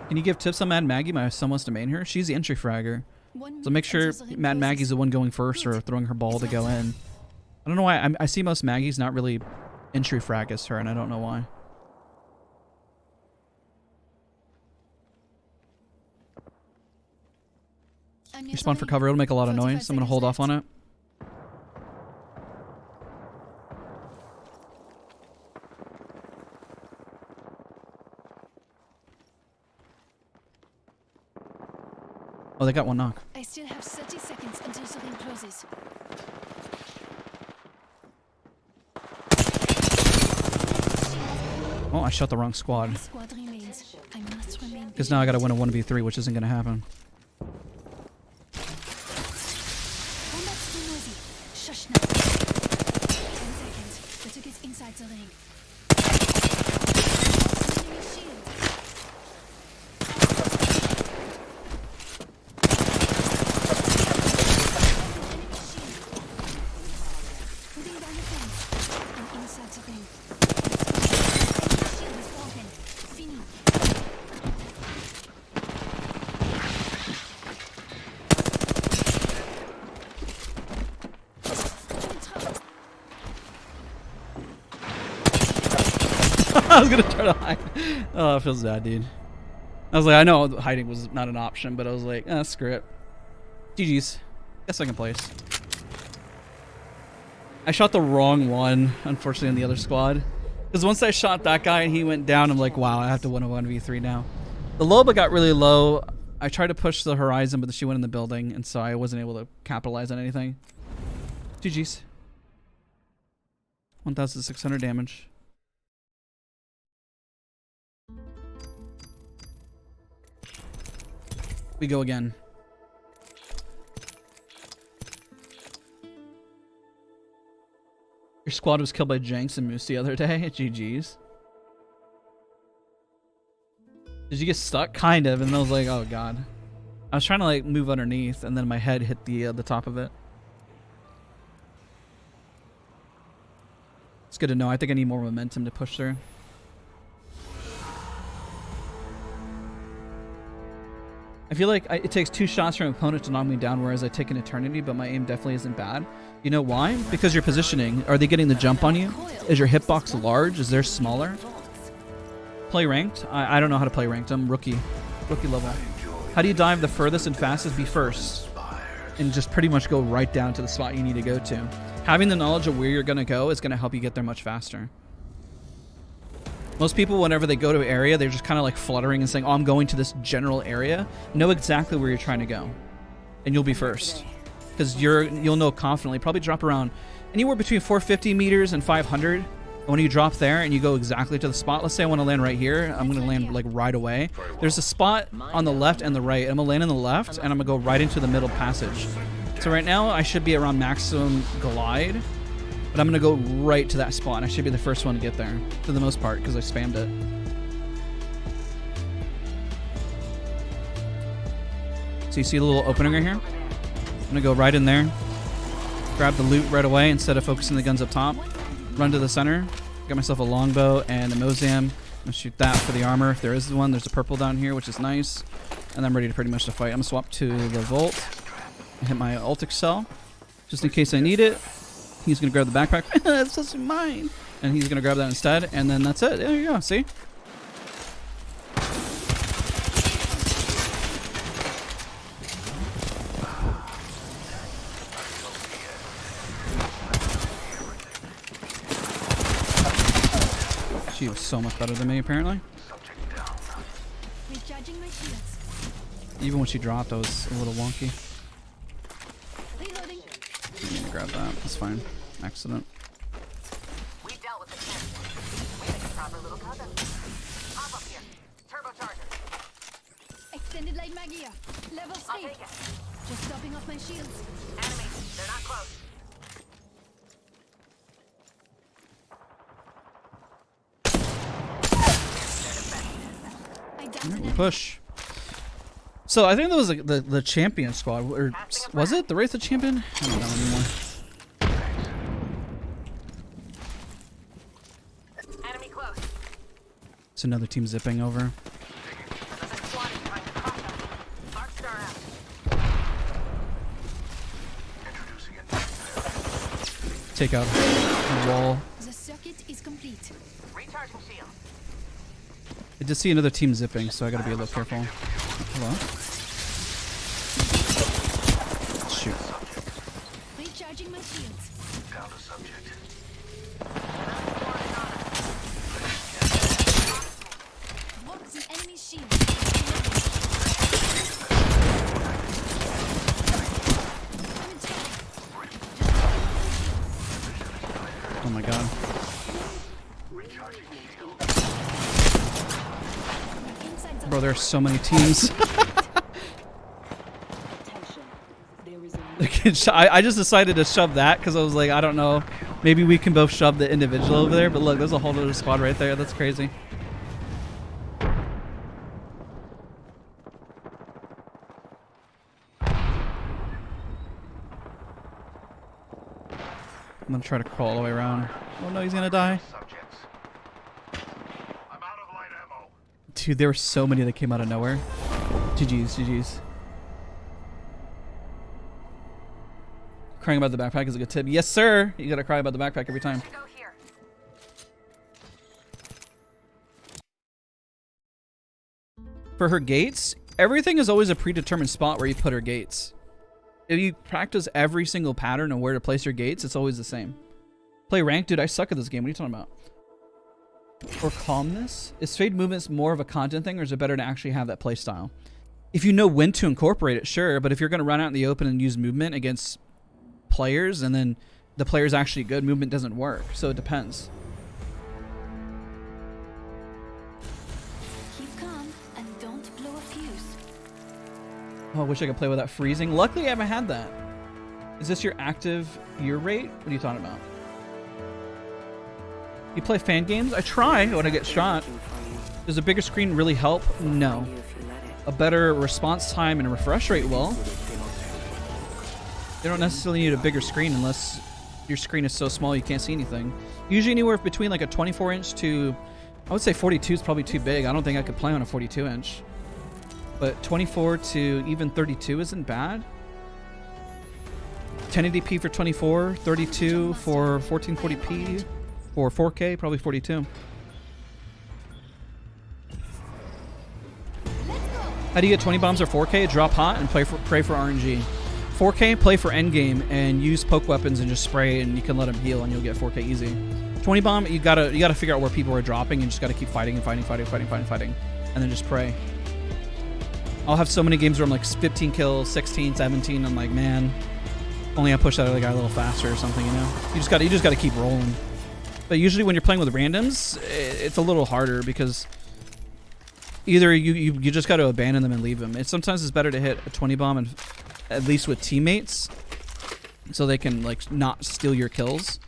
Can you give tips on Mad Maggie? My son wants to main her. She's the entry fragger. So make sure Mad Maggie's the one going first or throwing her ball to go in. I don't know why. I see most Maggies not really entry frag as her, and I don't know why. Respawn for cover. It'll make a lot of noise. I'm going to hold off on it. Oh, they got one knock. I still have 30 seconds until the ring closes. Oh, I shot the wrong squad. Squad remains. I must remain. Because now I gotta win a 1v3, which isn't gonna happen. Combat's too noisy. Shush now. 10 seconds. The ticket's inside the ring. Enemy shield. Putting down the fence. I'm inside the ring. Enemy shield is broken. Fini. I was gonna try to hide. Oh, it feels bad, dude. I was like, I know hiding was not an option, but I was like, screw it. GG's. Guess second place. I shot the wrong one, unfortunately, on the other squad. Because once I shot that guy and he went down, I'm like, wow, I have to win a 1v3 now. The Loba got really low. I tried to push the horizon, but she went in the building, and so I wasn't able to capitalize on anything. GG's. 1,600 damage. We go again. Your squad was killed by Jenks and Moose the other day. GG's. Did you get stuck? Kind of. And I was like, oh god. I was trying to like move underneath, and then my head hit the top of it. It's good to know. I think I need more momentum to push through. I feel like it takes 2 shots from an opponent to knock me down, whereas I take an eternity, but my aim definitely isn't bad. You know why? Because your positioning. Are they getting the jump on you? Is your hitbox large? Is theirs smaller? Play ranked? I don't know how to play ranked. I'm rookie level. How do you dive the furthest and fastest? Be first. And just pretty much go right down to the spot you need to go to. Having the knowledge of where you're going to go is going to help you get there much faster. Most people, whenever they go to an area, they're just kind of like fluttering and saying, oh, I'm going to this general area. Know exactly where you're trying to go. And you'll be first. Because you'll know confidently. Probably drop around anywhere between 450 meters and 500. And when you drop there and you go exactly to the spot, let's say I want to land right here. I'm going to land like right away. There's a spot on the left and the right. I'm going to land on the left and I'm going to go right into the middle passage. So right now I should be around maximum glide. But I'm going to go right to that spot. I should be the first one to get there, for the most part, because I spammed it. So you see the little opening right here? I'm going to go right in there, grab the loot right away instead of focusing the guns up top, run to the center, get myself a longbow and a Mozam. I'm going to shoot that for the armor. If there is one, there's a purple down here, which is nice. And then I'm ready to pretty much to fight. I'm going to swap to the Volt and hit my ult excel, just in case I need it. He's going to grab the backpack. This is mine. And he's going to grab that instead. And then that's it. There you go. See? She was so much better than me, apparently. Recharging my shields. Even when she dropped, I was a little wonky. Reloading. I'm gonna grab that. That's fine. Accident. We dealt with the test. We make a proper little cousin. Hop up here. Turbocharger. Extended light mag here. Level I'll 3. take it. Just topping off my shields. Enemy. They're not close. I downed an enemy. Push. So I think that was like the champion squad, or was it the Wraith of Champion? I don't know anymore. Enemy close. It's another team zipping over. Another squad is trying to cross us. Arc star out. Take out the wall. The circuit is complete. Recharging shield. I just see another team zipping, so I gotta be a little careful. Hello? Shoot. Recharging my shields. Down to subject. Broke the enemy shield. I'm in trouble. Oh my god. Inside the Bro, there are so many teams. I just decided to shove that because I was like, I don't know. Maybe we can both shove the individual over there. But look, there's a whole other squad right there. That's crazy. I'm going to try to crawl all the way around. Oh no, he's going to die. Subjects. I'm out of light ammo. Dude, there were so many that came out of nowhere. GG's, GG's. Crying about the backpack is a good tip. Yes, sir. You gotta cry about the backpack every time. Go here. For her gates, everything is always a predetermined spot where you put her gates. If you practice every single pattern of where to place your gates, it's always the same. Play ranked? Dude, I suck at this game. What are you talking about? For calmness? Is fade movements more of a content thing, or is it better to actually have that play style? If you know when to incorporate it, sure. But if you're going to run out in the open and use movement against players, and then the player's actually good, movement doesn't work. So it depends. keep calm and don't blow a fuse. Oh, I wish I could play without freezing. Luckily, I haven't had that. Is this your active year rate? What are you talking about? You play fan games? I try when I get shot. Does a bigger screen really help? No. A better response time and refresh rate will. You don't necessarily need a bigger screen unless your screen is so small you can't see anything. Usually anywhere between like a 24-inch to, I would say 42 is probably too big. I don't think I could play on a 42-inch. But 24 to even 32 isn't bad. 1080p for 24, 32 for 1440p, or 4K, probably 42. How do you get 20 bombs or 4K? Drop hot and pray for RNG. 4K, play for endgame and use poke weapons and just spray, and you can let them heal and you'll get 4K easy. 20 bomb, you gotta figure out where people are dropping and just gotta keep fighting and fighting, and then just pray. I'll have so many games where I'm like 15 kills, 16, 17. I'm like, man, only I push that other guy a little faster or something, you know? You just gotta keep rolling. But usually when you're playing with randoms, it's a little harder because either you just got to abandon them and leave them. Sometimes it's better to hit a 20 bomb and at least with teammates so they can like not steal your kills.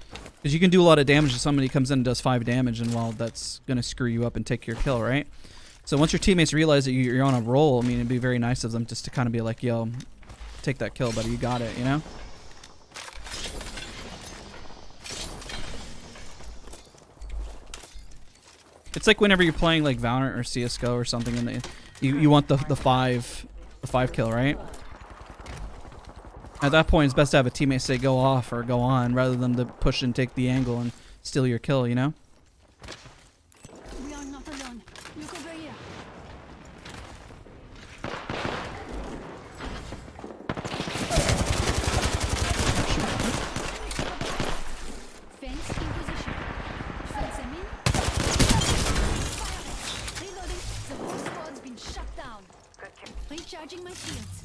Because you can do a lot of damage if somebody comes in and does 5 damage, and well, that's going to screw you up and take your kill, right? So once your teammates realize that you're on a roll, I mean, it'd be very nice of them just to kind of be like, yo, take that kill, buddy. You got it, you know? It's like whenever you're playing like Valorant or CSGO or something, and you want the five kill, right? At that point, it's best to have a teammate say go off or go on rather than to push and take the angle and steal your kill, you know? We are not alone. Look over here. Fence in position. Fence them in. Reloading. The whole squad's been shut down. Good kill. Recharging my shields.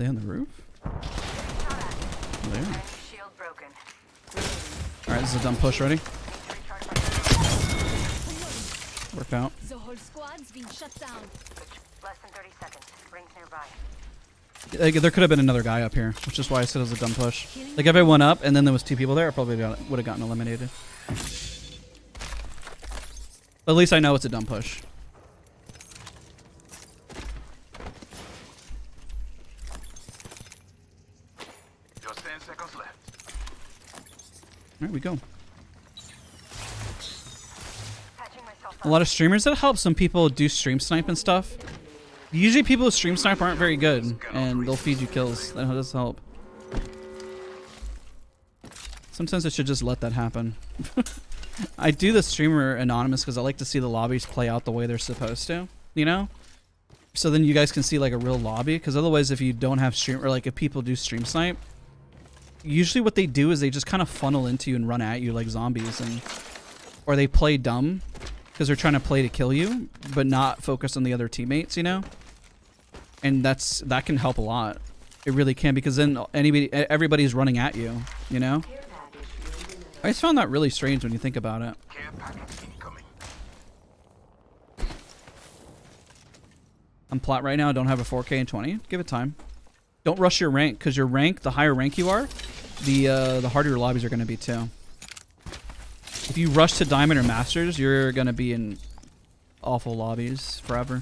they on the roof? There. Shield broken. Alright, this is a dumb push. Ready? Worked out. The whole squad's been shut down. Less than 30 seconds. Rings nearby. There could have been another guy up here, which is why I said it was a dumb push. Like if I went up and then there was 2 people there, I probably would have gotten eliminated. But at least I know it's a dumb push. Just 10 seconds left. There we go. Patching myself A lot of streamers, that helps some people do stream snipe and stuff. Usually people who stream snipe aren't very good, and they'll feed you kills. That does help. Sometimes I should just let that happen. I do the streamer anonymous because I like to see the lobbies play out the way they're supposed to, you know? So then you guys can see like a real lobby, because otherwise if you don't have stream, or like if people do stream snipe, usually what they do is they just kind of funnel into you and run at you like zombies, and or they play dumb because they're trying to play to kill you but not focus on the other teammates, you know? And that can help a lot. It really can, because then everybody's running at you, you know? I just found that really strange when you think about it. Care package incoming. I'm plat right now. I don't have a 4K and 20. Give it time. Don't rush your rank, because your rank, the higher rank you are, the harder your lobbies are going to be too. If you rush to Diamond or Masters, you're going to be in awful lobbies forever.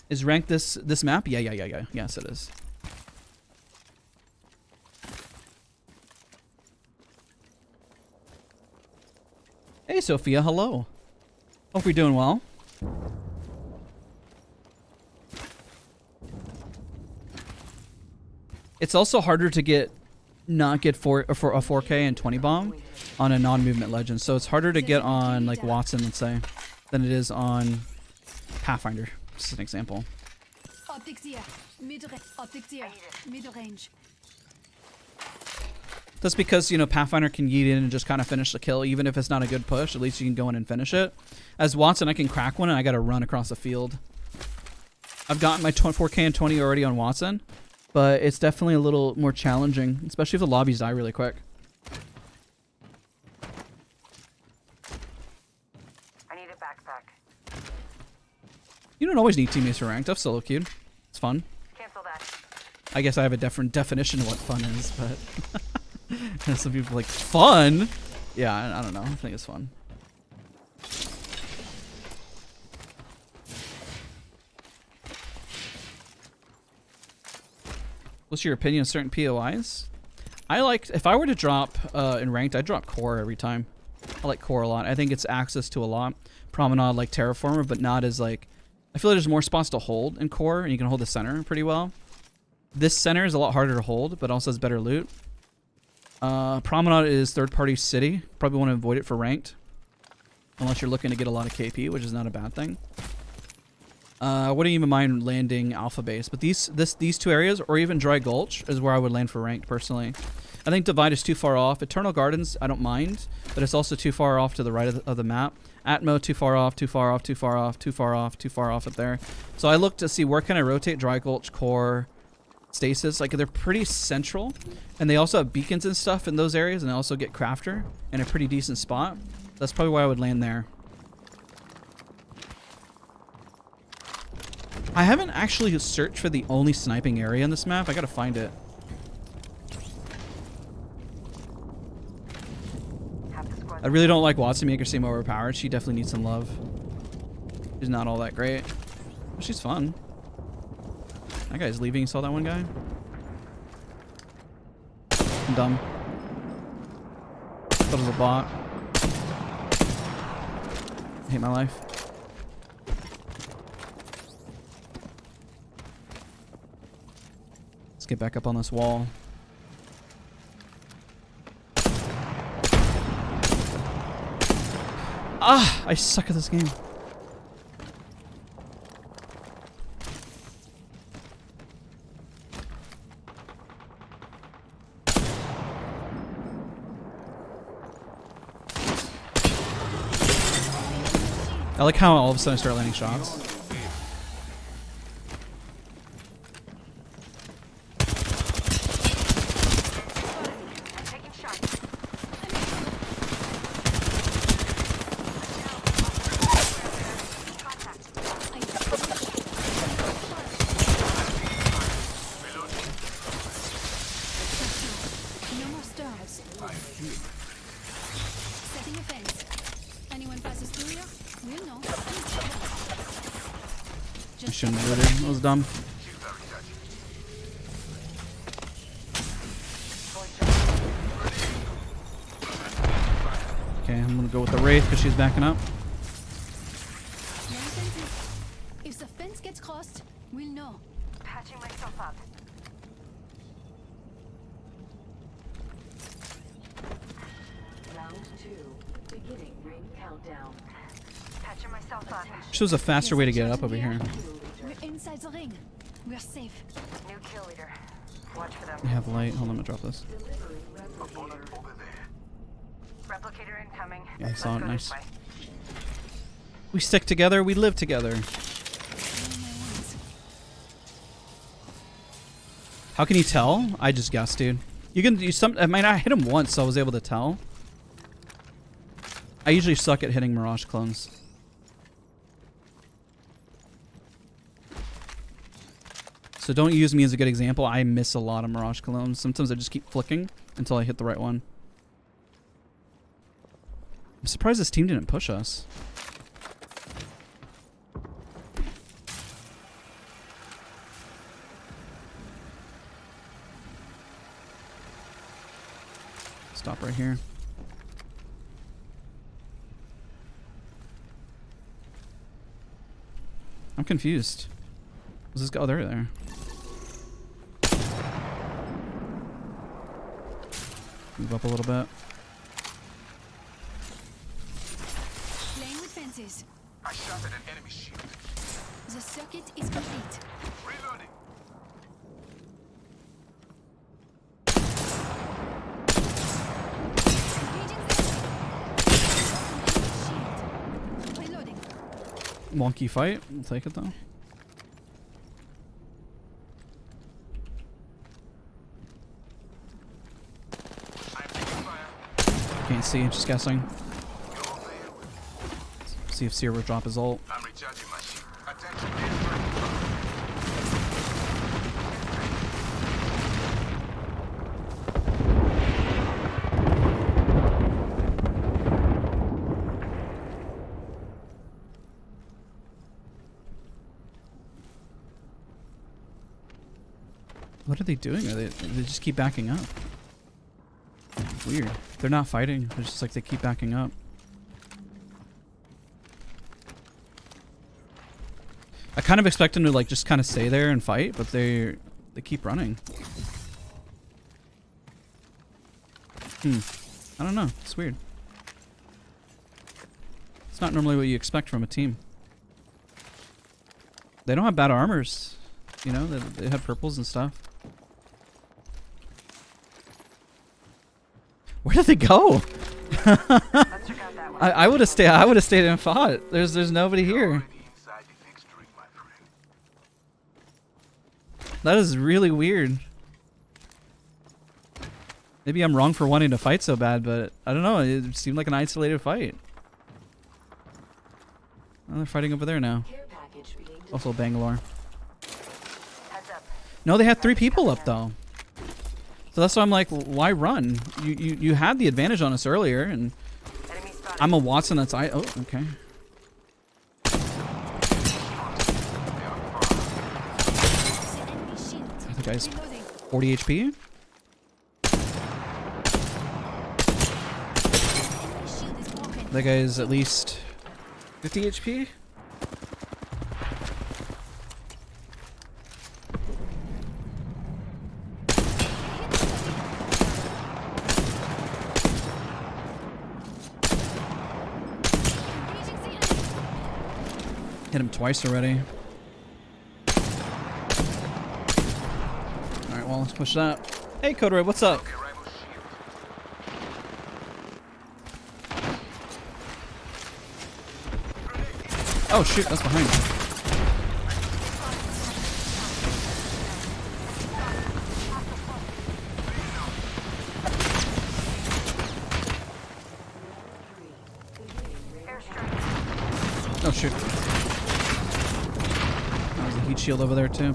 Is ranked this map? Yeah. Yes, it is. Hey, Sophia. Hello. Hope you're doing well. It's also harder to not get for a 4K and 20 bomb on a non-movement legend. So it's harder to get on like Wattson, let's say, than it is on Pathfinder. Just an example. Optics here. Optics here. Middle range. That's because, you know, Pathfinder can yeet in and just kind of finish the kill. Even if it's not a good push, at least you can go in and finish it. As Wattson, I can crack one and I got to run across the field. I've gotten my 4K and 20 already on Wattson, but it's definitely a little more challenging, especially if the lobbies die really quick. I need a backpack. You don't always need teammates for ranked. I've solo queued. It's fun. Cancel that. I guess I have a different definition of what fun is, but some people are like, fun? Yeah, I don't know. I think it's fun. What's your opinion on certain POIs? If I were to drop in ranked, I'd drop core every time. I like core a lot. I think it's access to a lot. Promenade like Terraformer, but not as like, I feel like there's more spots to hold in core, and you can hold the center pretty well. This center is a lot harder to hold, but also has better loot. Promenade is third-party city. Probably want to avoid it for ranked, unless you're looking to get a lot of KP, which is not a bad thing. Wouldn't even mind landing Alpha Base, but these two areas, or even Dry Gulch, is where I would land for ranked personally. I think Divide is too far off. Eternal Gardens, I don't mind, but it's also too far off to the right of the map. Atmo, too far off, too far off, too far off, too far off, too far off up there. So I look to see where can I rotate Dry Gulch, Core, Stasis. Like, they're pretty central, and they also have beacons and stuff in those areas, and they also get Crafter in a pretty decent spot. That's probably why I would land there. I haven't actually searched for the only sniping area in this map. I gotta find it. I really don't like Wattson. Make her seem overpowered. She definitely needs some love. She's not all that great. But she's fun. That guy's leaving. You saw that one guy? I'm dumb. Thought it was a bot. I hate my life. Let's get back up on this wall. Ah, I suck at this game. I like how all of a sudden I start landing shots. I'm taking shots. No more stars. Setting a fence. Anyone passes through here? We'll know. I shouldn't have looted. That was dumb. Okay, I'm gonna go with the Wraith because she's backing up. Many fences. If the fence gets crossed, we'll know. Patching myself up. Round 2. Beginning ring countdown. Patching myself up. Wish there was a faster way to get up over here. We're inside the ring. We're safe. New kill leader. Watch for them. We have light. Hold on, I'm gonna drop this. Opponent over there. Replicator incoming. Yeah, I saw Let's it. go this Nice. way. We stick together. We live together. How can you tell? I just guessed, dude. You can do some. I mean, I hit him once, so I was able to tell. I usually suck at hitting Mirage clones. So don't use me as a good example. I miss a lot of Mirage clones. Sometimes I just keep flicking until I hit the right one. I'm surprised this team didn't push us. Stop right here. I'm confused. What's this guy? Oh, they're there. Move up a little bit. Playing with fences. I shot at an enemy shield. The circuit is complete. Reloading. Shield. Reloading. Wonky fight. We'll take it though. I'm taking fire. Can't see. Just guessing. Go there with See if Seer will drop his ult. I'm recharging my shield. Attention, airstrike. What are they doing? Are they just keep backing up? Weird. They're not fighting. It's just like they keep backing up. I kind of expect them to like just kind of stay there and fight, but they keep running. I don't know. It's weird. It's not normally what you expect from a team. They don't have bad armors. You know, they have purples and stuff. Where did they go? Let's check out that one. I would have stayed. I would have stayed and fought. There's nobody here. Already inside the fixed ring, my friend. That is really weird. Maybe I'm wrong for wanting to fight so bad, but I don't know. It seemed like an isolated fight. Oh, they're fighting over there now. Care package being Also Bangalore. Heads up. No, they had 3 people up though. So that's why I'm like, why run? You had the advantage on us earlier, and Enemy spotted. I'm a Watson. That's oh okay. The enemy shield. I think guy's Reloading. 40 HP. Enemy shield is broken. That guy is at least 50 HP. Engaging the enemy. Hit him twice already. Alright, well, let's push that. Hey, Coderoy, what's up? Okay, rival shield. Grenade Oh shoot, that's behind me. Oh shoot. There's a heat shield over there too.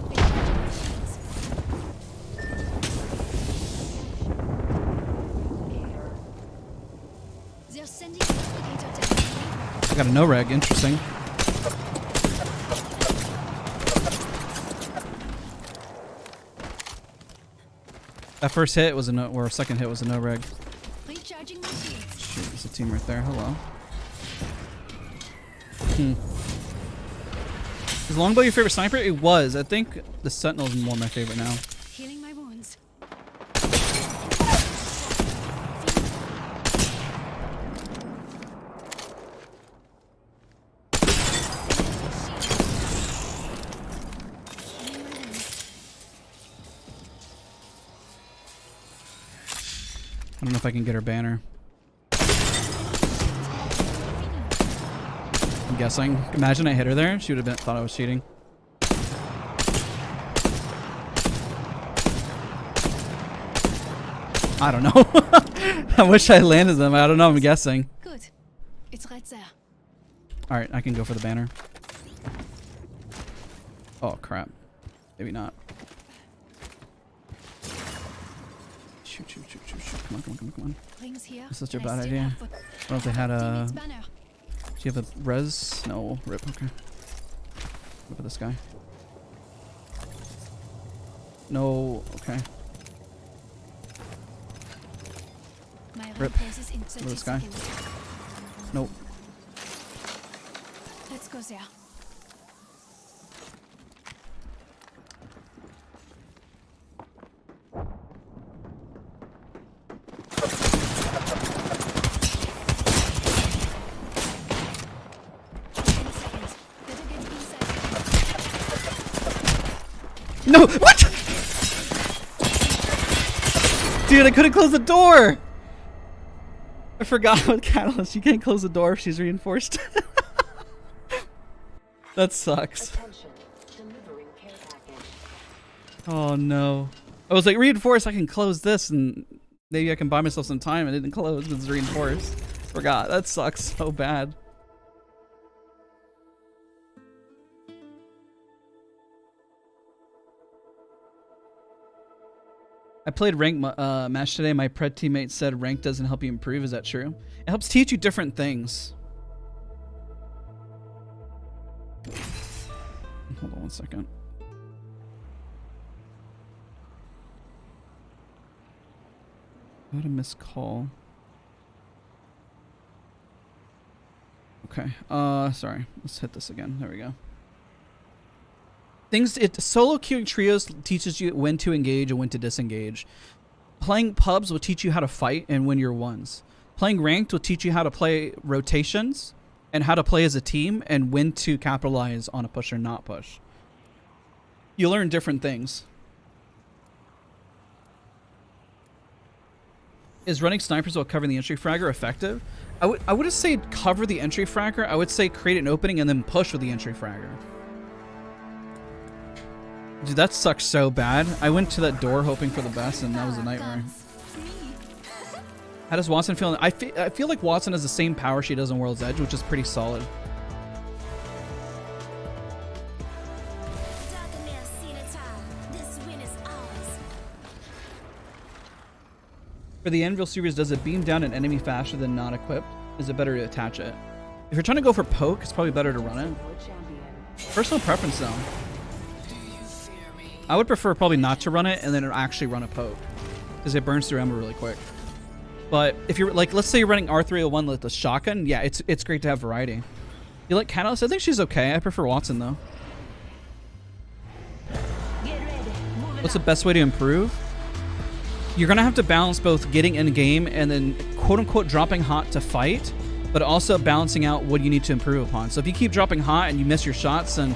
They're sending a replicator down. I got a no-reg, interesting. That first hit was a no, or second hit was a no-reg. Recharging my shields. Shoot, there's a team right there. Hello. Is Longbow your favorite sniper? It was. I think the Sentinel is more my favorite now. Healing my wounds. Healing my wounds. I don't know if I can get her banner. I'm guessing. Imagine I hit her there. She would have thought I was cheating. I don't know. I wish I landed them. I don't know. I'm guessing. Good. It's right there. All right, I can go for the banner. Oh crap. Maybe not. Shoot, shoot, shoot, shoot, shoot. Come on, come on, come on, come on. Rings here. This is such a and I bad still idea. have What if they had a... teammate's banner. Do you have a res? No. Rip, okay. Look at this guy. No, okay. My rank Rip. closes in 30 this guy. seconds. Nope. Let's go there. No! What? Dude, I couldn't close the door! I forgot with Catalyst. You can't close the door if she's reinforced. That sucks. Attention. Delivering care package. Oh no. I was like, reinforced, I can close this and maybe I can buy myself some time. I didn't close because it's reinforced. Forgot. That sucks so bad. I played rank match today. My pred teammate said rank doesn't help you improve. Is that true? It helps teach you different things. Hold on one second. Got a missed call. Okay. Sorry. Let's hit this again. There we go. Solo queuing trios teaches you when to engage and when to disengage. Playing pubs will teach you how to fight and win your ones. Playing ranked will teach you how to play rotations and how to play as a team and when to capitalize on a push or not push. You learn different things. Is running snipers while covering the entry fragger effective? I wouldn't say cover the entry fragger. I would say create an opening and then push with the entry fragger. Dude, that sucks so bad. I went to that door hoping for the best, and that was a nightmare. How does Wattson feel? I feel like Wattson has the same power she does on World's Edge, which is pretty solid. For the Anvil series, does it beam down an enemy faster than not equipped? Is it better to attach it? If you're trying to go for poke, it's probably better to run it. Your champion. Personal preference though. I would prefer probably not to run it and then actually run a poke, because it burns through ammo really quick. But if you're like, let's say you're running R301 with the shotgun, yeah, it's great to have variety. You like Catalyst? I think she's okay. I prefer Wattson though. What's the best way to improve? You're gonna have to balance both getting in game and then quote unquote dropping hot to fight, but also balancing out what you need to improve upon. So if you keep dropping hot and you miss your shots, then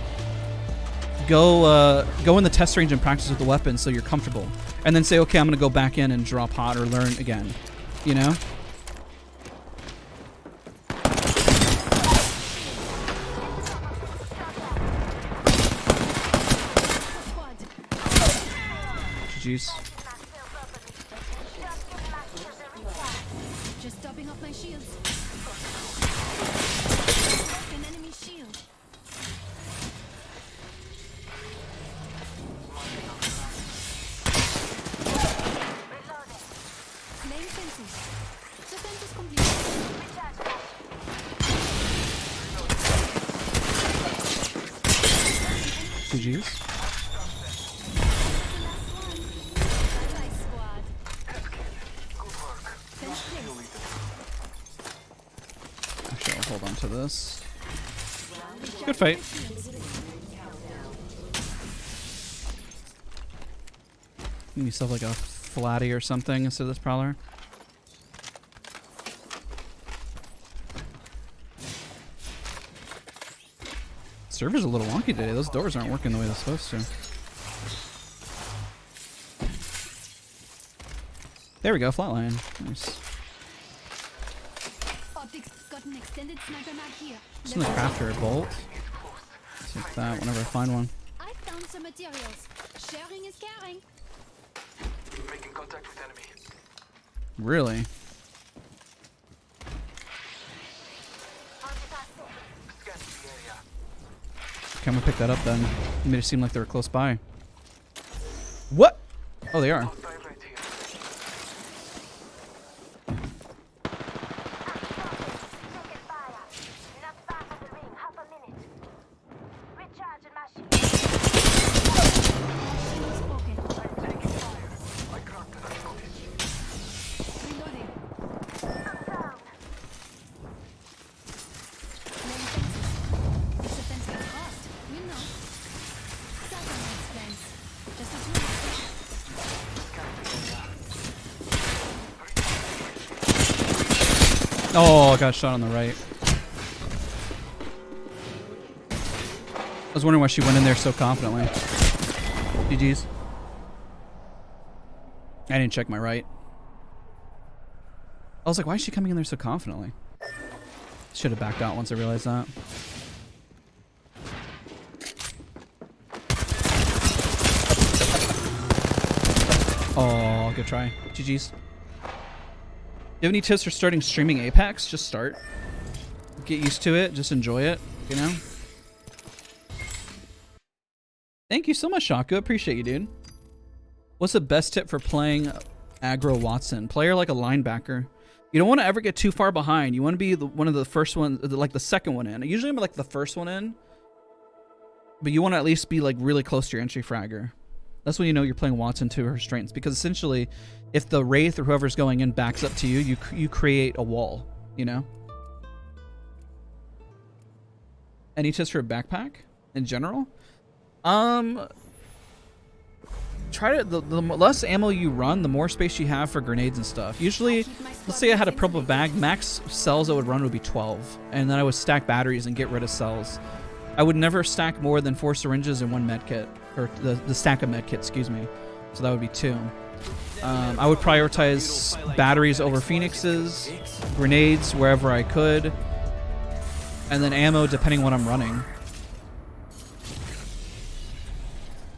go in the test range and practice with the weapon so you're comfortable, and then say, okay, I'm gonna go back in and drop hot or learn again, you know. GG's. Just topping up my shields. An enemy shield. Laying fences. Defense is complete. GG's. Bye-bye, squad. Fence placed. Actually, I'll hold on to this. Good fight. Give yourself like a flatty or something instead of this prowler. Server's a little wonky today. Those doors aren't working the way they're supposed to. There we go, flatline. Nice. Optics got an extended sniper mag here. Just in the crafter bolt. Take that whenever I find one. I found some materials. Sharing is caring. Making contact with enemy. Really? Scanning the area. Okay, I'm gonna pick that up then. It made it seem like they were close by. What? Oh, they are. Hostile right here. Taking fire. Not far from the ring. Half a minute. Recharging my shield. Shield spoken. Taking fire. I granted that notice. Reloading. I'm down. Laying fences. This defense gets crossed. We know. Southern makes plans. Just as we Oh, I got shot on the right. I was wondering why she went in there so confidently. GG's. I didn't check my right. I was like, why is she coming in there so confidently? Should have backed out once I realized that. Oh, good try. GG's. Do you have any tips for starting streaming Apex? Just start. Get used to it. Just enjoy it, you know? Thank you so much, Shaku. Appreciate you, dude. What's the best tip for playing aggro Wattson? Play her like a linebacker. You don't want to ever get too far behind. You want to be one of the first ones, like the second one in. Usually I'm like the first one in. But you want to at least be like really close to your entry fragger. That's when you know you're playing Wattson to her strengths. Because essentially, if the Wraith or whoever's going in backs up to you, you create a wall, you know? Any tips for a backpack in general? Try to the less ammo you run, the more space you have for grenades and stuff. Usually, let's say I had a purple bag, max cells I would run would be 12, and then I would stack batteries and get rid of cells. I would never stack more than 4 syringes and 1 medkit, or the stack of medkit, excuse me. So that would be 2. I would prioritize batteries over phoenixes, grenades wherever I could, and then ammo depending on what I'm running.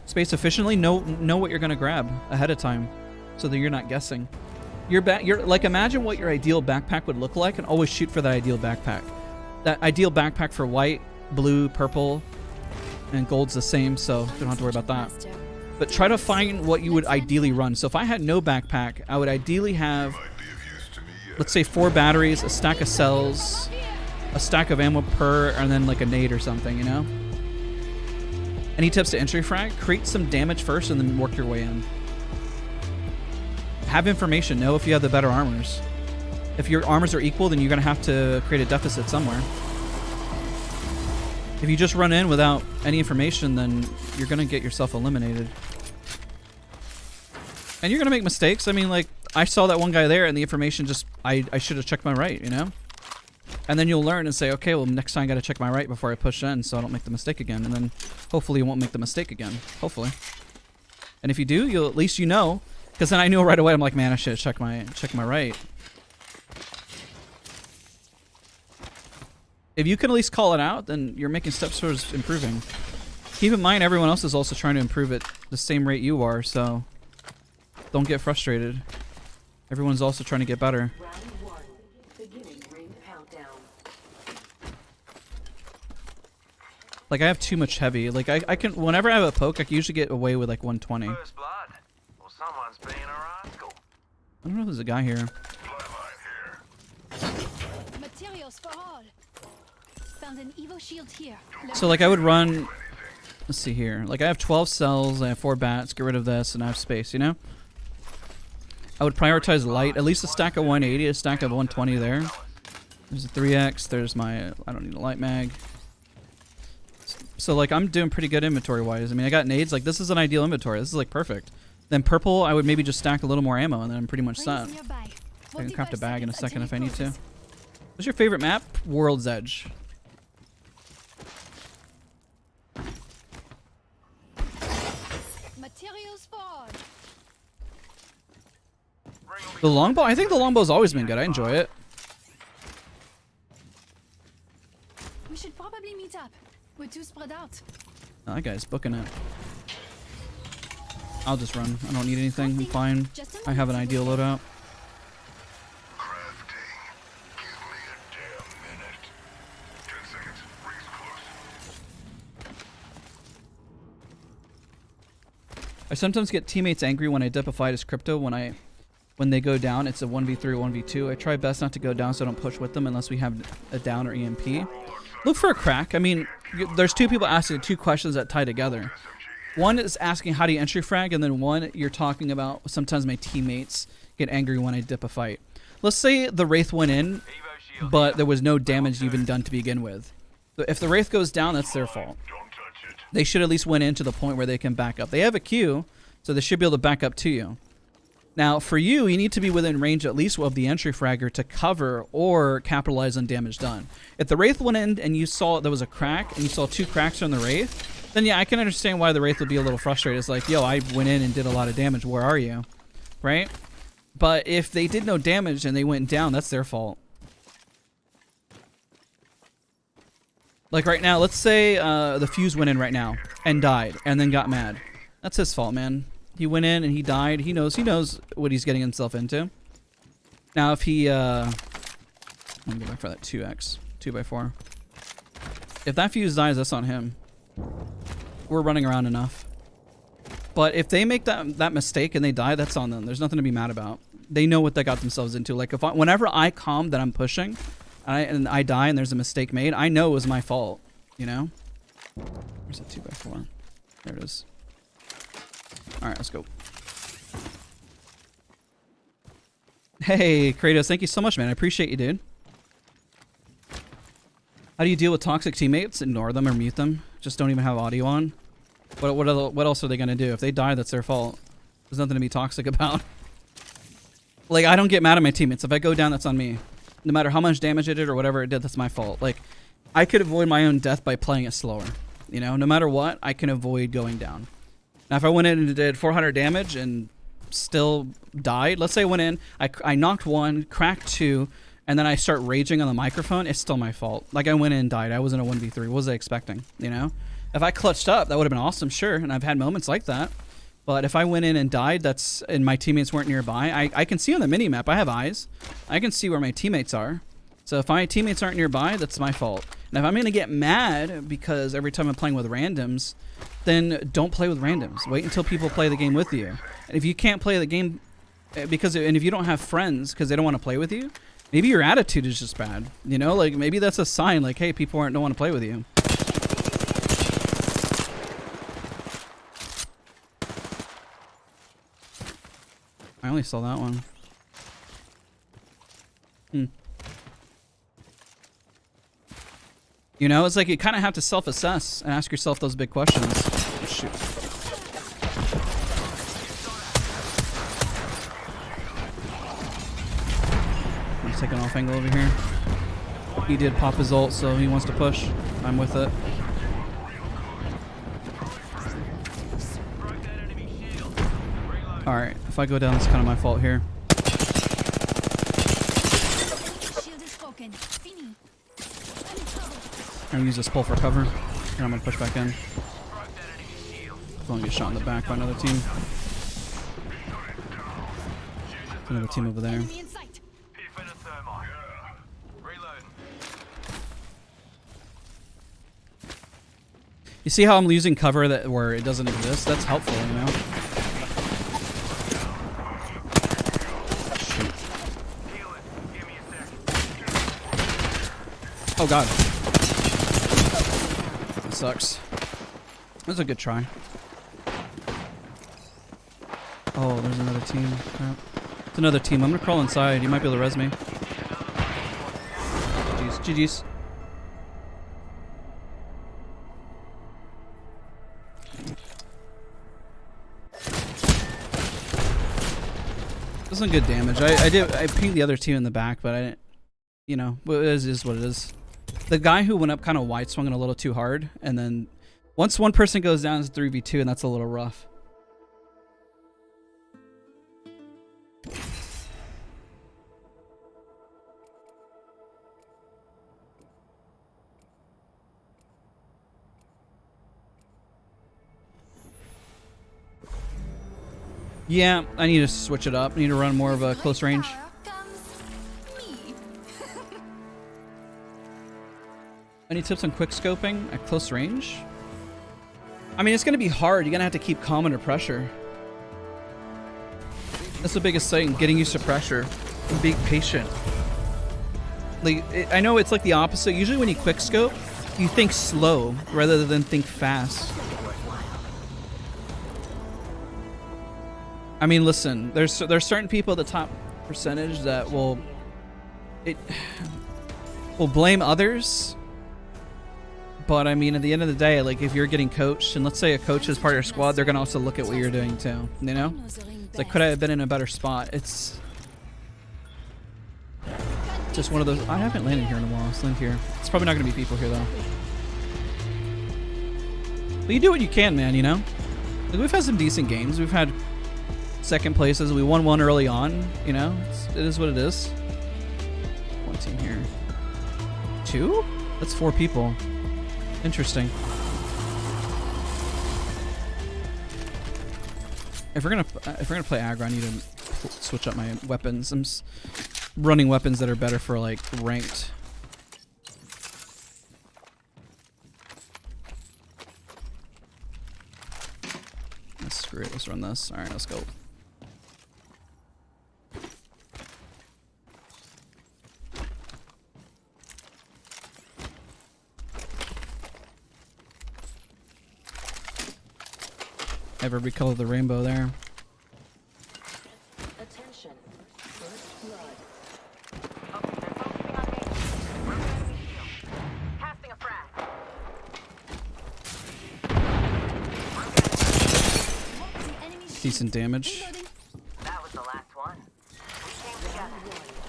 Space efficiently, know what you're gonna grab ahead of time, so that you're not guessing. You're like, imagine what your ideal backpack would look like, and always shoot for that ideal backpack. That ideal backpack for white, blue, purple, and gold's the same, so you don't have to worry about that. But try to find what you would ideally run. So if I had no backpack, I would ideally have, let's say, 4 batteries, a stack of cells, a stack of ammo per, and then like a nade or something, you know? Any tips to entry frag? Create some damage first and then work your way in. Have information. Know if you have the better armors. If your armors are equal, then you're going to have to create a deficit somewhere. If you just run in without any information, then you're going to get yourself eliminated. And you're going to make mistakes. I mean, like, I saw that one guy there and the information just, I should have checked my right, you know? And then you'll learn and say, okay, well, next time I got to check my right before I push in so I don't make the mistake again. And then hopefully you won't make the mistake again. Hopefully. And if you do, you'll at least you know. Because then I knew right away, I'm like, man, I should have checked my right. If you can at least call it out, then you're making steps towards improving. Keep in mind, everyone else is also trying to improve at the same rate you are, so don't get frustrated. Everyone's also trying to get better. Round 1. Beginning ring countdown. Like I have too much heavy. Like I can, whenever I have a poke, I can usually get away with like 120. First blood. Well, someone's being a rascal. I don't know if there's a guy here. Materials for all. Found an Evo shield here. So like I would run, let's see here. Like I have 12 cells, I have 4 bats, get rid of this, and I have space, you know? I would prioritize light, at least a stack of 180, a stack of 120 there. There's a 3x, there's my, I don't need a light mag. So like I'm doing pretty good inventory wise. I mean I got nades, like this is an ideal inventory, this is like perfect. Then purple, I would maybe just stack a little more ammo and then I'm pretty much set. I can craft a bag in a second if I need to. What's your favorite map? World's Edge. Materials for all. The longbow? I think the longbow's always been good. I enjoy it. We should probably meet up. We're too spread out. Oh, that guy's booking it. I'll just run. I don't need anything. I'm fine. I have an ideal loadout. I sometimes get teammates angry when I dip a fight as crypto. When they go down, it's a 1v3 or 1v2. I try best not to go down so I don't push with them unless we have a down or EMP. Look for a crack. I mean, there's 2 people asking 2 questions that tie together. One is asking how do you entry frag, and then one you're talking about sometimes my teammates get angry when I dip a fight. Let's say the Wraith went in, but there was no damage even done to begin with. So if the Wraith goes down, that's their fault. They should at least went in to the point where they can back up. They have a Q, so they should be able to back up to you. Now, for you, you need to be within range at least of the entry fragger to cover or capitalize on damage done. If the Wraith went in and you saw there was a crack, and you saw 2 cracks on the Wraith, then yeah, I can understand why the Wraith would be a little frustrated. It's like, yo, I went in and did a lot of damage. Where are you? Right? But if they did no damage and they went down, that's their fault. Like right now, let's say the Fuse went in right now and died and then got mad. That's his fault, man. He went in and he died. He knows what he's getting himself into. Now if he let me go back for that 2x, 2x4. If that Fuse dies, that's on him. We're running around enough. But if they make that mistake and they die, that's on them. There's nothing to be mad about. They know what they got themselves into. Like whenever I calm that I'm pushing, and I die and there's a mistake made, I know it was my fault, you know? Where's that 2x4? There it is. Alright, let's go. Hey, Kratos, thank you so much, man. I appreciate you, dude. How do you deal with toxic teammates? Ignore them or mute them. Just don't even have audio on. What else are they going to do? If they die, that's their fault. There's nothing to be toxic about. Like, I don't get mad at my teammates. If I go down, that's on me. No matter how much damage I did or whatever it did, that's my fault. Like, I could avoid my own death by playing it slower. You know, no matter what, I can avoid going down. Now, if I went in and did 400 damage and still died, let's say I went in, I knocked 1, cracked 2, and then I start raging on the microphone, it's still my fault. Like, I went in and died. I wasn't a 1v3. What was I expecting, you know? If I clutched up, that would have been awesome, sure, and I've had moments like that. But if I went in and died, and my teammates weren't nearby, I can see on the mini-map, I have eyes. I can see where my teammates are. So if my teammates aren't nearby, that's my fault. And if I'm going to get mad because every time I'm playing with randoms, then don't play with randoms. Wait until people play the game with you. And if you can't play the game, and if you don't have friends because they don't want to play with you, maybe your attitude is just bad. You know, like maybe that's a sign like, hey, people don't want to play with you. I only saw that one. You know, it's like you kind of have to self-assess and ask yourself those big questions. Oh, shoot. I'm taking off angle over here. He did pop his ult, so he wants to push. I'm with it. Alright, if I go down, it's kind of my fault here. Shield is broken. Fini. I'm gonna use this pull for cover, and I'm gonna push back in. I'm gonna get shot in the back by another team. Another team over there. Enemy in sight. Piff and a thermite. Reloading. You see how I'm using cover that where it doesn't exist? That's helpful, you know? Shoot. Heal it. Give me a sec. Oh god. That sucks. That was a good try. Oh, there's another team. Crap. It's another team. I'm gonna crawl inside. You might be able to res me. GG's. GG's. Wasn't good damage. I pinged the other team in the back, but I didn't, you know, it is what it is. The guy who went up kind of wide swung it a little too hard, and then once one person goes down, it's 3v2, and that's a little rough. Yeah, I need to switch it up. I need to run more of a close range. Any tips on quick scoping at close range? I mean, it's going to be hard. You're going to have to keep calm under pressure. That's the biggest thing, getting used to pressure and being patient. Like, I know it's like the opposite. Usually when you quick scope, you think slow rather than think fast. I mean, listen, there's certain people at the top percentage that will blame others. But I mean, at the end of the day, like if you're getting coached, and let's say a coach is part of your squad, they're gonna also look at what you're doing too. You know, it's like, could I have been in a better spot? It's just one of those. I haven't landed here in a while. Let's land here. It's probably not gonna be people here though. But you do what you can, man. You know, like, we've had some decent games. We've had second places. We won one early on. You know, it is what it is. One team here. Two? That's 4 people. Interesting. If we're gonna play aggro, I need to switch up my weapons. I'm running weapons that are better for like ranked. Screw it. Let's run this. All right, let's go. Every color of the rainbow there. Attention. First blood. Oh, they're focusing on me. We're enemy shield. Casting a frag. Decent damage. That was the last one. We came together.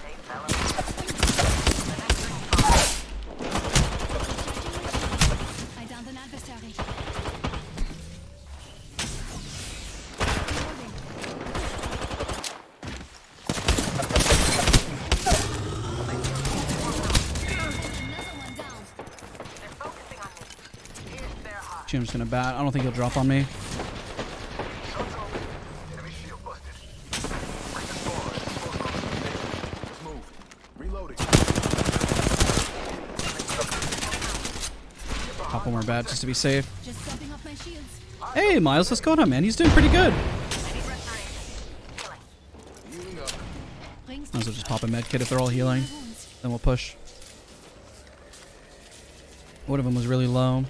They fell I downed an adversary. I'm just gonna bat. I don't think he'll drop on me. Enemy shield busted. Bring this forward. Just move. Reloading. Pop one more bat just to be safe. Just topping up my shields. Hey, Miles, what's going on, man? He's doing pretty good. Might as well just pop a med kit if they're all healing. Then we'll push. One of them was really low.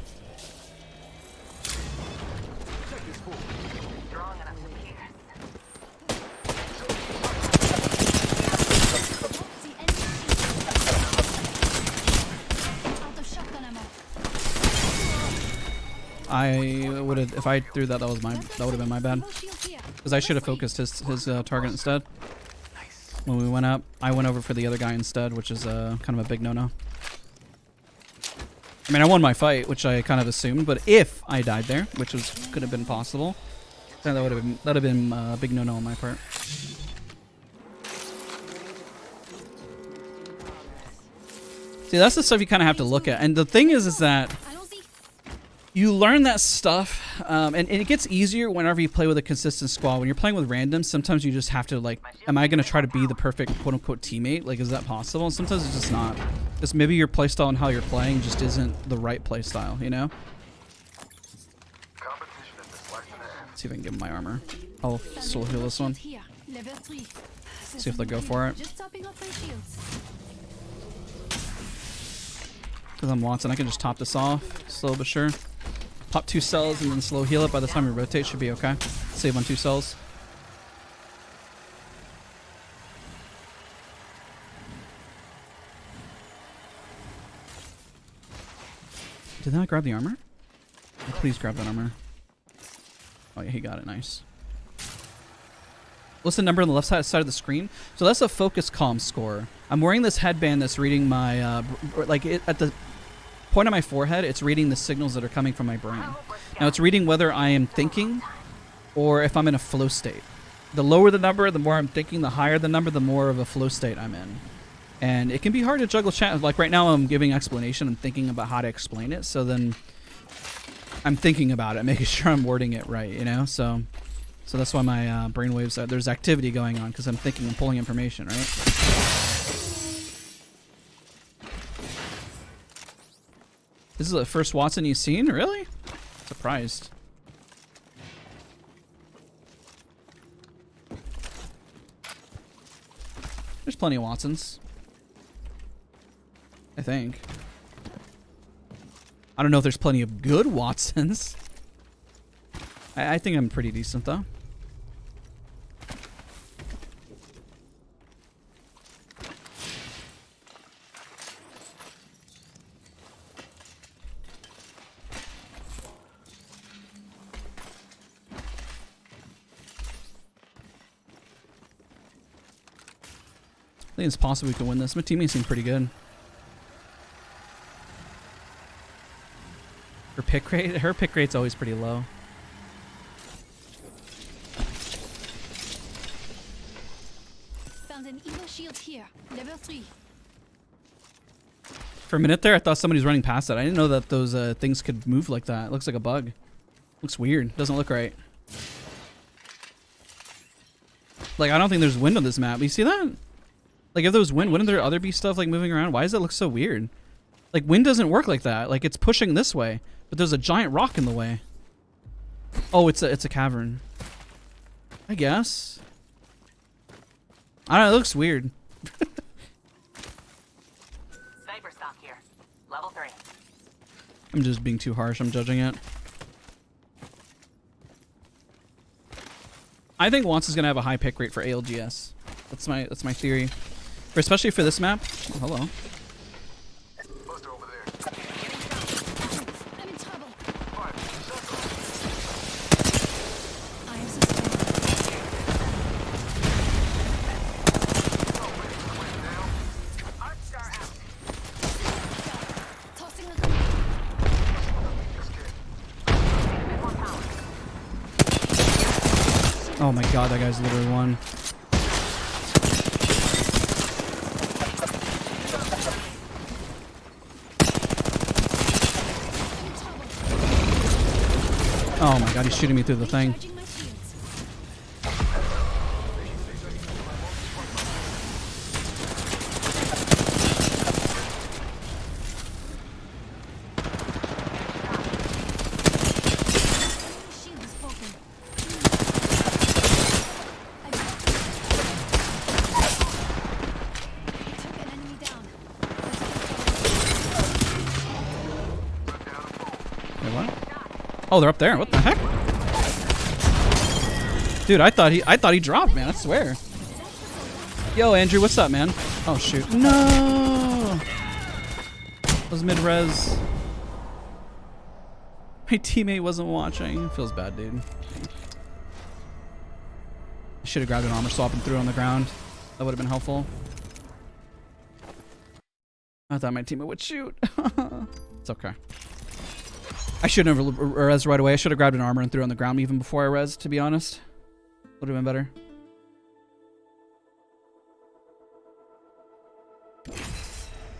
I would have, if I threw that, that would have been my bad. Because I should have focused his target instead. When we went up, I went over for the other guy instead, which is kind of a big no-no. I mean, I won my fight, which I kind of assumed, but if I died there, which could have been possible, then that would have been a big no-no on my part. See, that's the stuff you kind of have to look at, and the thing is that You learn that stuff, and it gets easier whenever you play with a consistent squad. When you're playing with randoms, sometimes you just have to, like, am I going to try to be the perfect quote-unquote teammate? Like, is that possible? And sometimes it's just not. Because maybe your playstyle and how you're playing just isn't the right playstyle, you know? Let's see if I can give him my armor. I'll still heal this one. Here, level 3. See if they'll go for it. Just topping up my shields. Because I'm Watson, I can just top this off, slow but sure. Pop 2 cells and then slow heal it. By the time we rotate, should be okay. Save on 2 cells. Did that grab the armor? Oh, please grab that armor. Oh yeah, he got it. Nice. What's the number on the left side of the screen? So that's a FocusCalm score. I'm wearing this headband that's reading my, at the point on my forehead, it's reading the signals that are coming from my brain. Now it's reading whether I am thinking or if I'm in a flow state. The lower the number, the more I'm thinking. The higher the number, the more of a flow state I'm in. And it can be hard to juggle chat. Like right now I'm giving explanation. I'm thinking about how to explain it. So then I'm thinking about it, making sure I'm wording it right, you know? So that's why my brainwaves, there's activity going on because I'm thinking and pulling information, right? This is the first Wattson you've seen? Really? Surprised. There's plenty of Wattsons. I think. I don't know if there's plenty of good Wattsons. I think I'm pretty decent though. I think it's possible we can win this. My teammates seem pretty good. Her pick rate's always pretty low. Found an evil shield here, level 3. For a minute there, I thought somebody's running past it. I didn't know that those things could move like that. It looks like a bug. Looks weird. Doesn't look right. Like, I don't think there's wind on this map. You see that? Like, if there was wind, wouldn't there other be stuff, like, moving around? Why does it look so weird? Like, wind doesn't work like that. Like, it's pushing this way, but there's a giant rock in the way. Oh, it's a cavern. I guess. I don't know, it looks weird. Sniper stock here. Level 3. I'm just being too harsh. I'm judging it. I think Watts is gonna have a high pick rate for ALGS. That's my theory. Especially for this map. Oh, hello. Buster over there. I'm in trouble. I am suspended. Arc star out. Tossing a grenade. More power. Oh my god, that guy's literally one. Oh my god, he's shooting me through the thing. Recharging my shields. Shield is broken. I took an enemy down. Wait, what? Oh, they're up there. What the heck? Dude, I thought he dropped, man. I swear. Yo, Andrew, what's up, man? Oh shoot. No. That was mid-res. My teammate wasn't watching. It feels bad, dude. I should have grabbed an armor swap and threw it on the ground. That would have been helpful. I thought my teammate would shoot. It's okay. I shouldn't have rezzed right away. I should have grabbed an armor and threw it on the ground even before I rezzed, to be honest. Would have been better.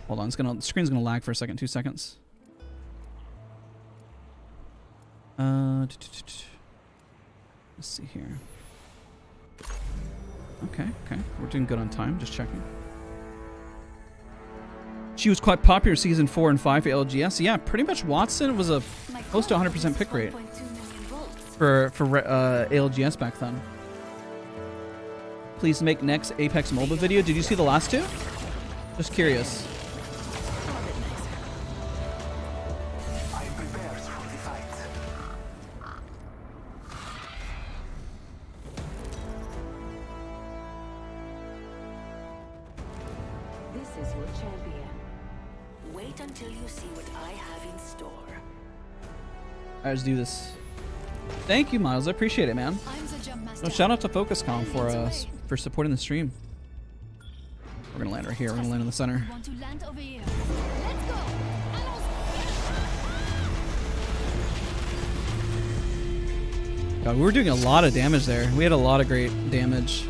Hold on, the screen's gonna lag for a second. 2 seconds. Let's see here. Okay, we're doing good on time. Just checking. She was quite popular season 4 and 5 for LGS. Yeah, pretty much Wattson was a close to 100% pick rate for ALGS back then. Please make next Apex MOBA video. Did you see the last two? Just curious. I am prepared for the fight. This is your champion. Wait until you see what I have in store. All right, let's do this. Thank you, Miles. I appreciate it, man. I'm the jump master. No, shout out to FocusCalm for supporting the stream. We're gonna land right here. We're gonna land in the center. Want to land over here. Let's go. God, we were doing a lot of damage there. We had a lot of great damage.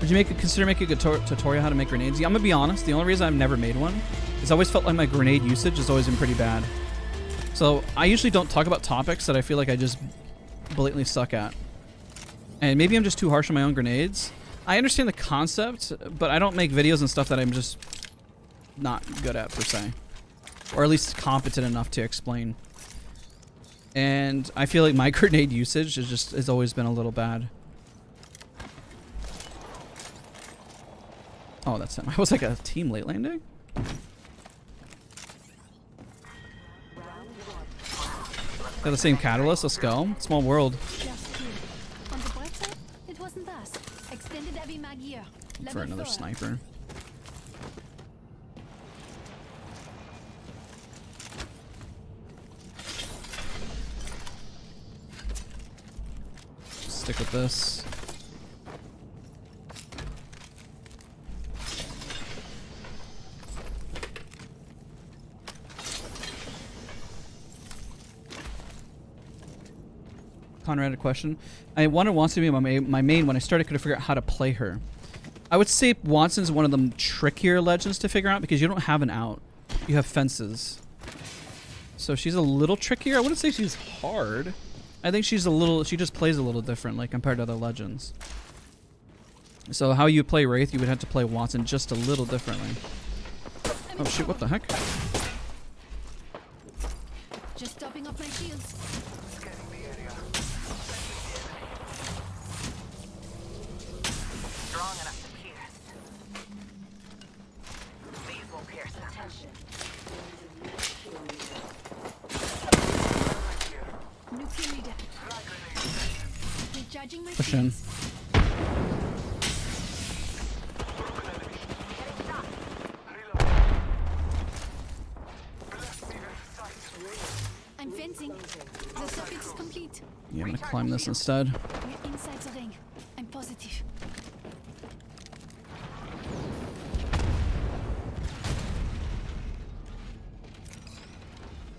Would you consider making a tutorial how to make grenades? Yeah, I'm gonna be honest. The only reason I've never made one is I always felt like my grenade usage has always been pretty bad. So I usually don't talk about topics that I feel like I just blatantly suck at. And maybe I'm just too harsh on my own grenades. I understand the concept, but I don't make videos and stuff that I'm just not good at per se, or at least competent enough to explain. And I feel like my grenade usage has always been a little bad. Oh, that's him. I was like a team late landing. They're the same catalyst. Let's go. Small world. On the bright side, it wasn't us. Extended heavy mag here. For another sniper. Stick with this. Conrad, a question. I wanted Watson to be my main. When I started, could I figure out how to play her? I would say Watson's one of the trickier legends to figure out because you don't have an out. You have fences. So she's a little trickier. I wouldn't say she's hard. I think she just plays a little differently compared to other legends. So how you play Wraith, you would have to play Wattson just a little differently. Oh shoot, what the heck? Just topping up my shields. Scanning the area. Strong enough to pierce. These will pierce them. Attention. New kill leader. Recharging my Push in. shields. I'm fencing. The circuit is complete. Yeah, I'm gonna climb this instead. We're inside the ring. I'm positive.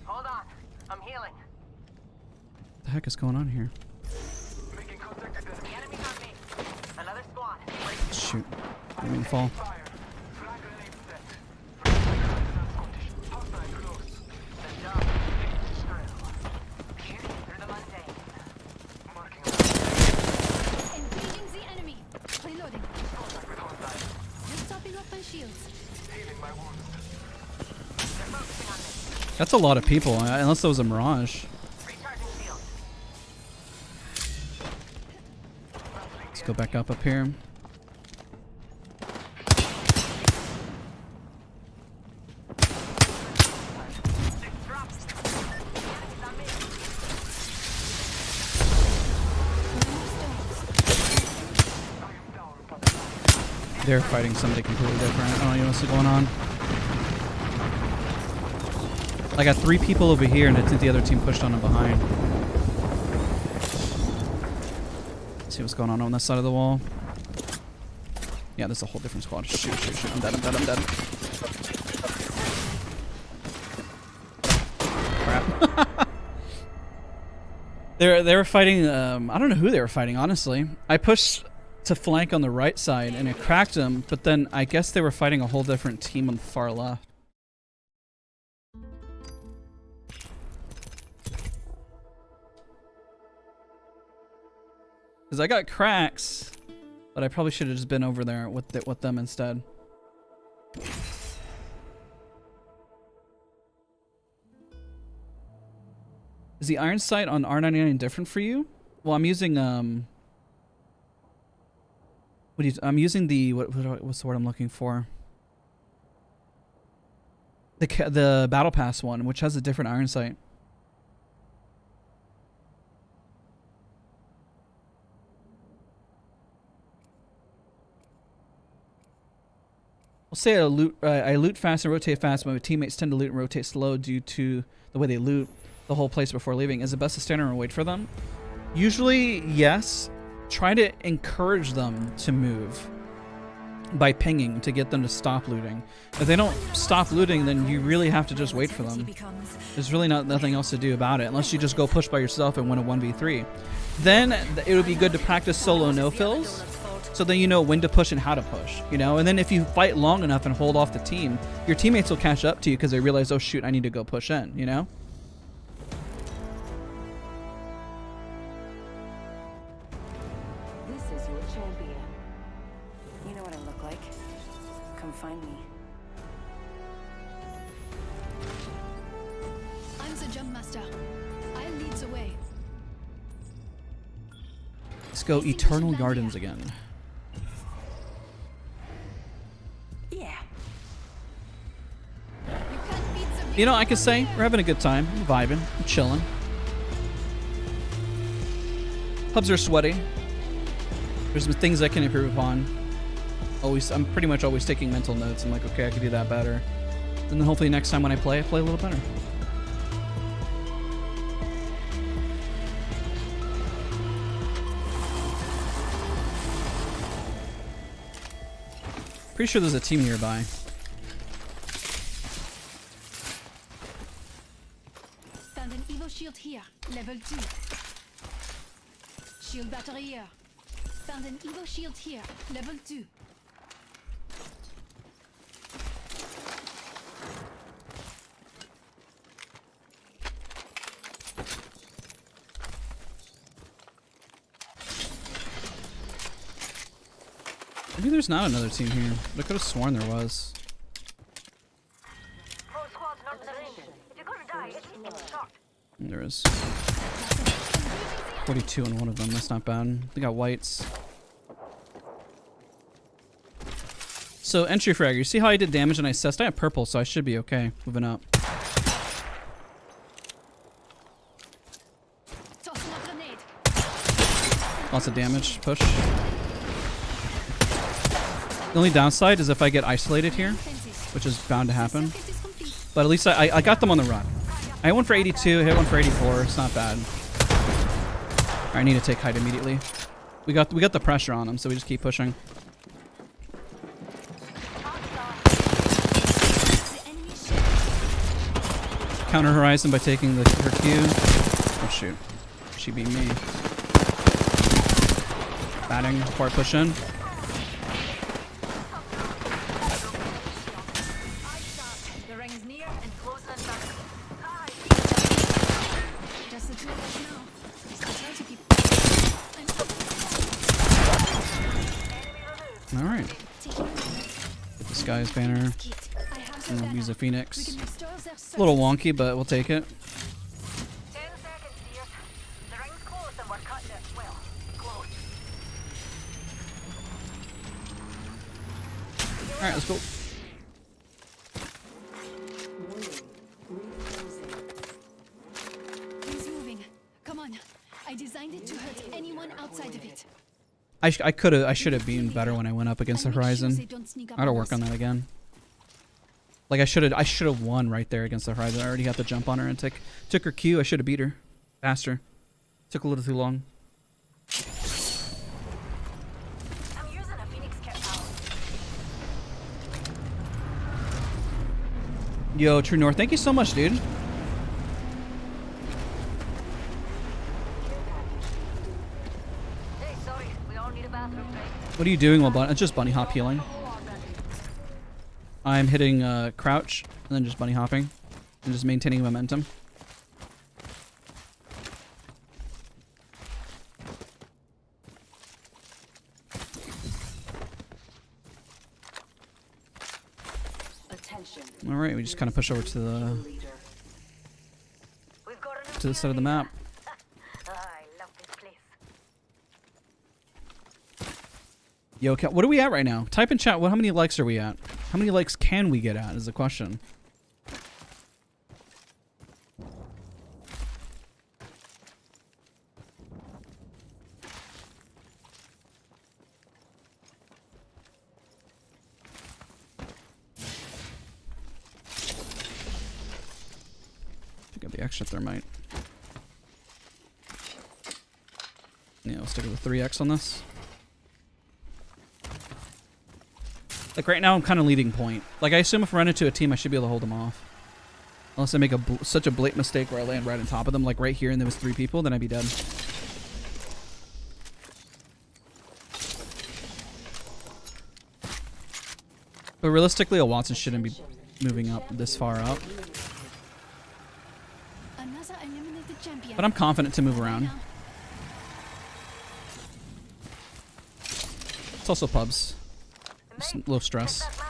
Hold on. I'm healing. What the heck is going on here? Making contact with The enemy's on me. Another squad. Shoot. I didn't mean to fall. fire. Frag grenade set. Hostile close. The job is through. Shooting through the mundane. Marking Engaging the enemy. Reloading. contact with hostile. Just topping up my shields. Healing my wounds. They're focusing on me. That's a lot of people, unless there was a mirage. Recharging shield. Let's go back up here. Six drops. The enemy's on me. They're fighting somebody completely different. I don't know what's going on. I got 3 people over here, and I think the other team pushed on them behind. Let's see what's going on that side of the wall. Yeah, this is a whole different squad. Shoot, shoot, shoot. I'm dead, I'm dead, I'm dead. Crap. They were fighting, I don't know who they were fighting, honestly. I pushed to flank on the right side, and it cracked them, but then I guess they were fighting a whole different team on the far left. Because I got cracks, but I probably should have just been over there with them instead. Is the iron sight on R99 different for you? Well, I'm using I'm using the what's the word I'm looking for? The battle pass one, which has a different iron sight. I'll say I loot fast and rotate fast, but my teammates tend to loot and rotate slow due to the way they loot the whole place before leaving. Is it best to stand around and wait for them? Usually, yes. Try to encourage them to move by pinging to get them to stop looting. If they don't stop looting, then you really have to just wait for them. There's really nothing else to do about it, unless you just go push by yourself and win a 1v3. Then it would be good to practice solo no-fills, so then you know when to push and how to push, you know? And then if you fight long enough and hold off the team, your teammates will catch up to you because they realize, oh shoot, I need to go push in, you know? This is your champion. You know what I look like. Come find me. I'm the jump master. I lead the way. Let's go Eternal Gardens again. Yeah. You know, I could say we're having a good time. I'm vibing. I'm chilling. Hubs are sweaty. There's some things I can improve upon. I'm pretty much always taking mental notes. I'm like, okay, I could do that better. And then hopefully next time when I play a little better. Pretty sure there's a team nearby. Found an Evo shield here, level 2. Shield battery here. Found an Evo shield here, level 2. Maybe there's not another team here, but I could have sworn there was. Whole squad's not in the range. If you're gonna die, hit me in the shot. There is 42 on one of them. That's not bad. They got whites. So entry frag. You see how I did damage and I assessed? I have purple, so I should be okay. Moving up. Tossing a grenade. Lots of damage. Push. The only downside is if I get isolated here, which is bound to happen. But at least I got them on the run. I hit one for 82, hit one for 84. It's not bad. I need to take height immediately. We got the pressure on them, so we just keep pushing. Counter Horizon by taking her Q. Oh shoot. She beat me. Batting before I push in. The ring is near and close and back. Just the two of us now. Try to keep Alright. Get this guy's banner. I have And the we'll use a banner. We Phoenix. can restore their A little wonky, but we'll take it. 10 seconds, dears. The ring's close and we're cutting it. Well, close. Alright, let's go. He's moving. Come on. I designed it to hurt anyone outside of it. I should have been better when I went up against the Horizon. I gotta work on that again. Like I should have won right there against the Horizon. I already got the jump on her and took her Q. I should have beat her faster. Took a little too long. I'm using a Phoenix kit now. Yo, True North, thank you so much, dude. Hey, sorry. We all need a bathroom break. What are you doing while just bunny hop healing? I'm hitting crouch and then just bunny hopping and just maintaining momentum. All right, we just kind of push over to the We've got a new side of the map. I love this place. Yo, what are we at right now? Type in chat. How many likes are we at? How many likes can we get at? Is the question. Pick up the extra thermite. Yeah, we'll stick with the 3x on this. Like right now, I'm kind of leading point. Like I assume if I run into a team, I should be able to hold them off. Unless I make such a blatant mistake where I land right on top of them, like right here, and there was 3 people, then I'd be dead. But realistically, a Wattson shouldn't be moving up this far up. Another eliminated champion. But I'm confident to move around. It's also pubs. Just low stress. That map,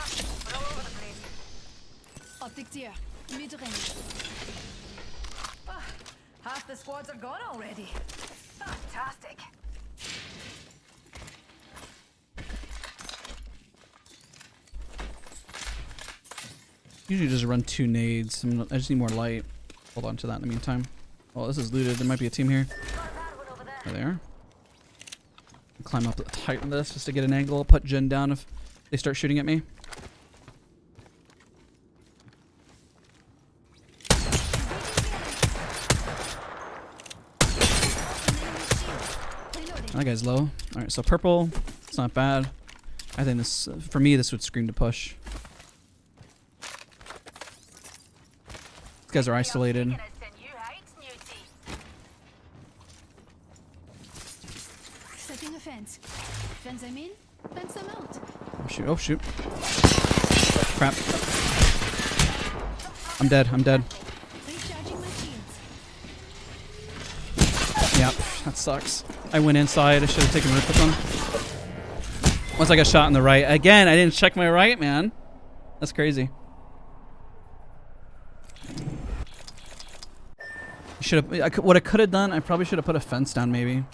we're all over the place. Optics here. Mid-range. Half the squads are gone already. Fantastic. Usually just run 2 nades. I just need more light. Hold on to that in the meantime. Oh, this is looted. There might be a team here. Got a bad one over there. There they are. Climb up the height of this just to get an angle. I'll put Jin down if they start shooting at me. That guy's low. Alright, so purple. It's not bad. I think this, for me, this would scream to push. These guys are isolated. Setting a fence. Fence them in, fence them out. Oh shoot, oh shoot. Crap. I'm dead, I'm dead. Recharging my shields. Yep, that sucks. I went inside, I should have taken rip with them. Once I got shot in the right. Again, I didn't check my right, man. That's crazy. Should have. What I could have done, I probably should have put a fence down, maybe.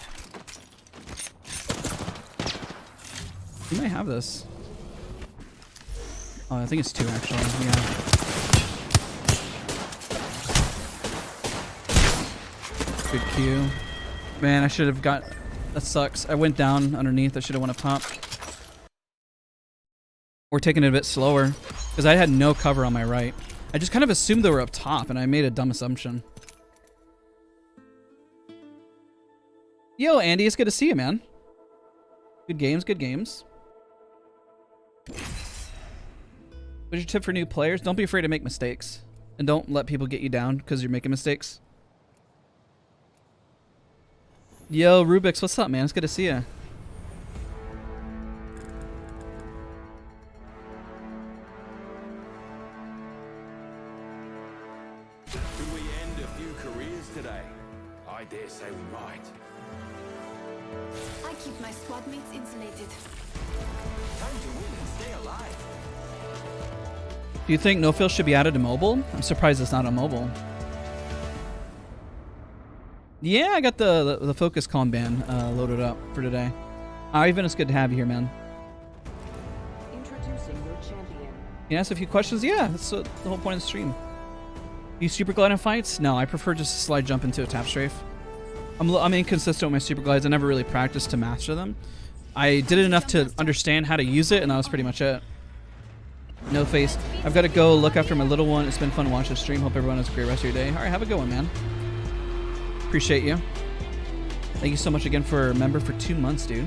You might have this. Oh, I think it's 2 actually. Yeah. Good Q. Man, I should have got. That sucks. I went down underneath. I should have won a pop. We're taking it a bit slower because I had no cover on my right. I just kind of assumed they were up top, and I made a dumb assumption. Yo, Andy, it's good to see you, man. Good games, good games. What's your tip for new players? Don't be afraid to make mistakes. And don't let people get you down because you're making mistakes. Yo, Rubik's, what's up, man? It's good to see you. Could we end a few careers today? I dare say we might. I keep my squad mates insulated. Time to win and stay alive. Do you think no-fill should be added to mobile? I'm surprised it's not on mobile. Yeah, I got the FocusCalm ban loaded up for today. Ivan, it's good to have you here, man. Introducing your champion. You asked a few questions? Yeah, that's the whole point of the stream. You super glide in fights? No, I prefer just to slide jump into a tap strafe. I'm inconsistent with my super glides. I never really practiced to master them. I did it enough to understand how to use it, and that was pretty much it. No face. I've got to go look after my little one. It's been fun to watch the stream. Hope everyone has a great rest of your day. All right, have a good one, man. Appreciate you. Thank you so much again for a member for 2 months, dude.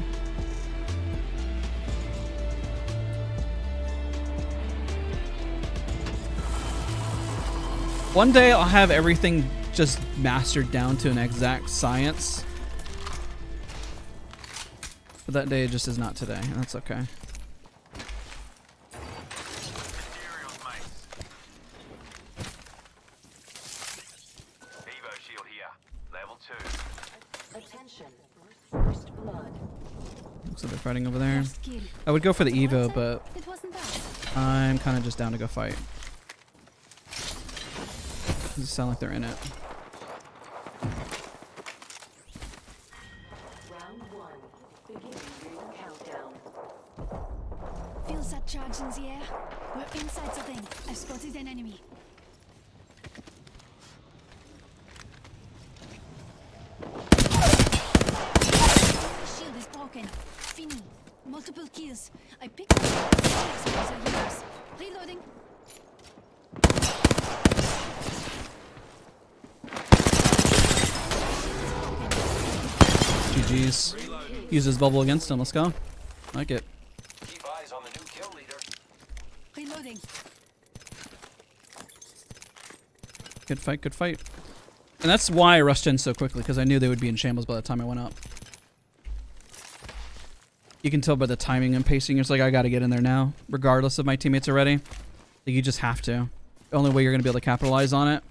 One day I'll have everything just mastered down to an exact science. But that day just is not today, and that's okay. Materials, mate. Evo shield here. Level 2. Attention. First blood. Looks like they're fighting over there. Skill. I would go for the Evo, but It wasn't bad. I'm kind of just down to go fight. Doesn't sound like they're in it. Round 1. Beginning ring countdown. Feels that charge in the air. We're inside the thing. I've spotted an enemy. The shield is broken. Fini. Multiple kills. I picked up the heroes. Reloading. GG's. Use his bubble against him. Let's go. Like it. Keep eyes on the new kill leader. Reloading. Good fight, good fight. And that's why I rushed in so quickly, because I knew they would be in shambles by the time I went up. You can tell by the timing and pacing. It's like, I got to get in there now, regardless of my teammates are ready. Like, you just have to. The only way you're going to be able to capitalize on it.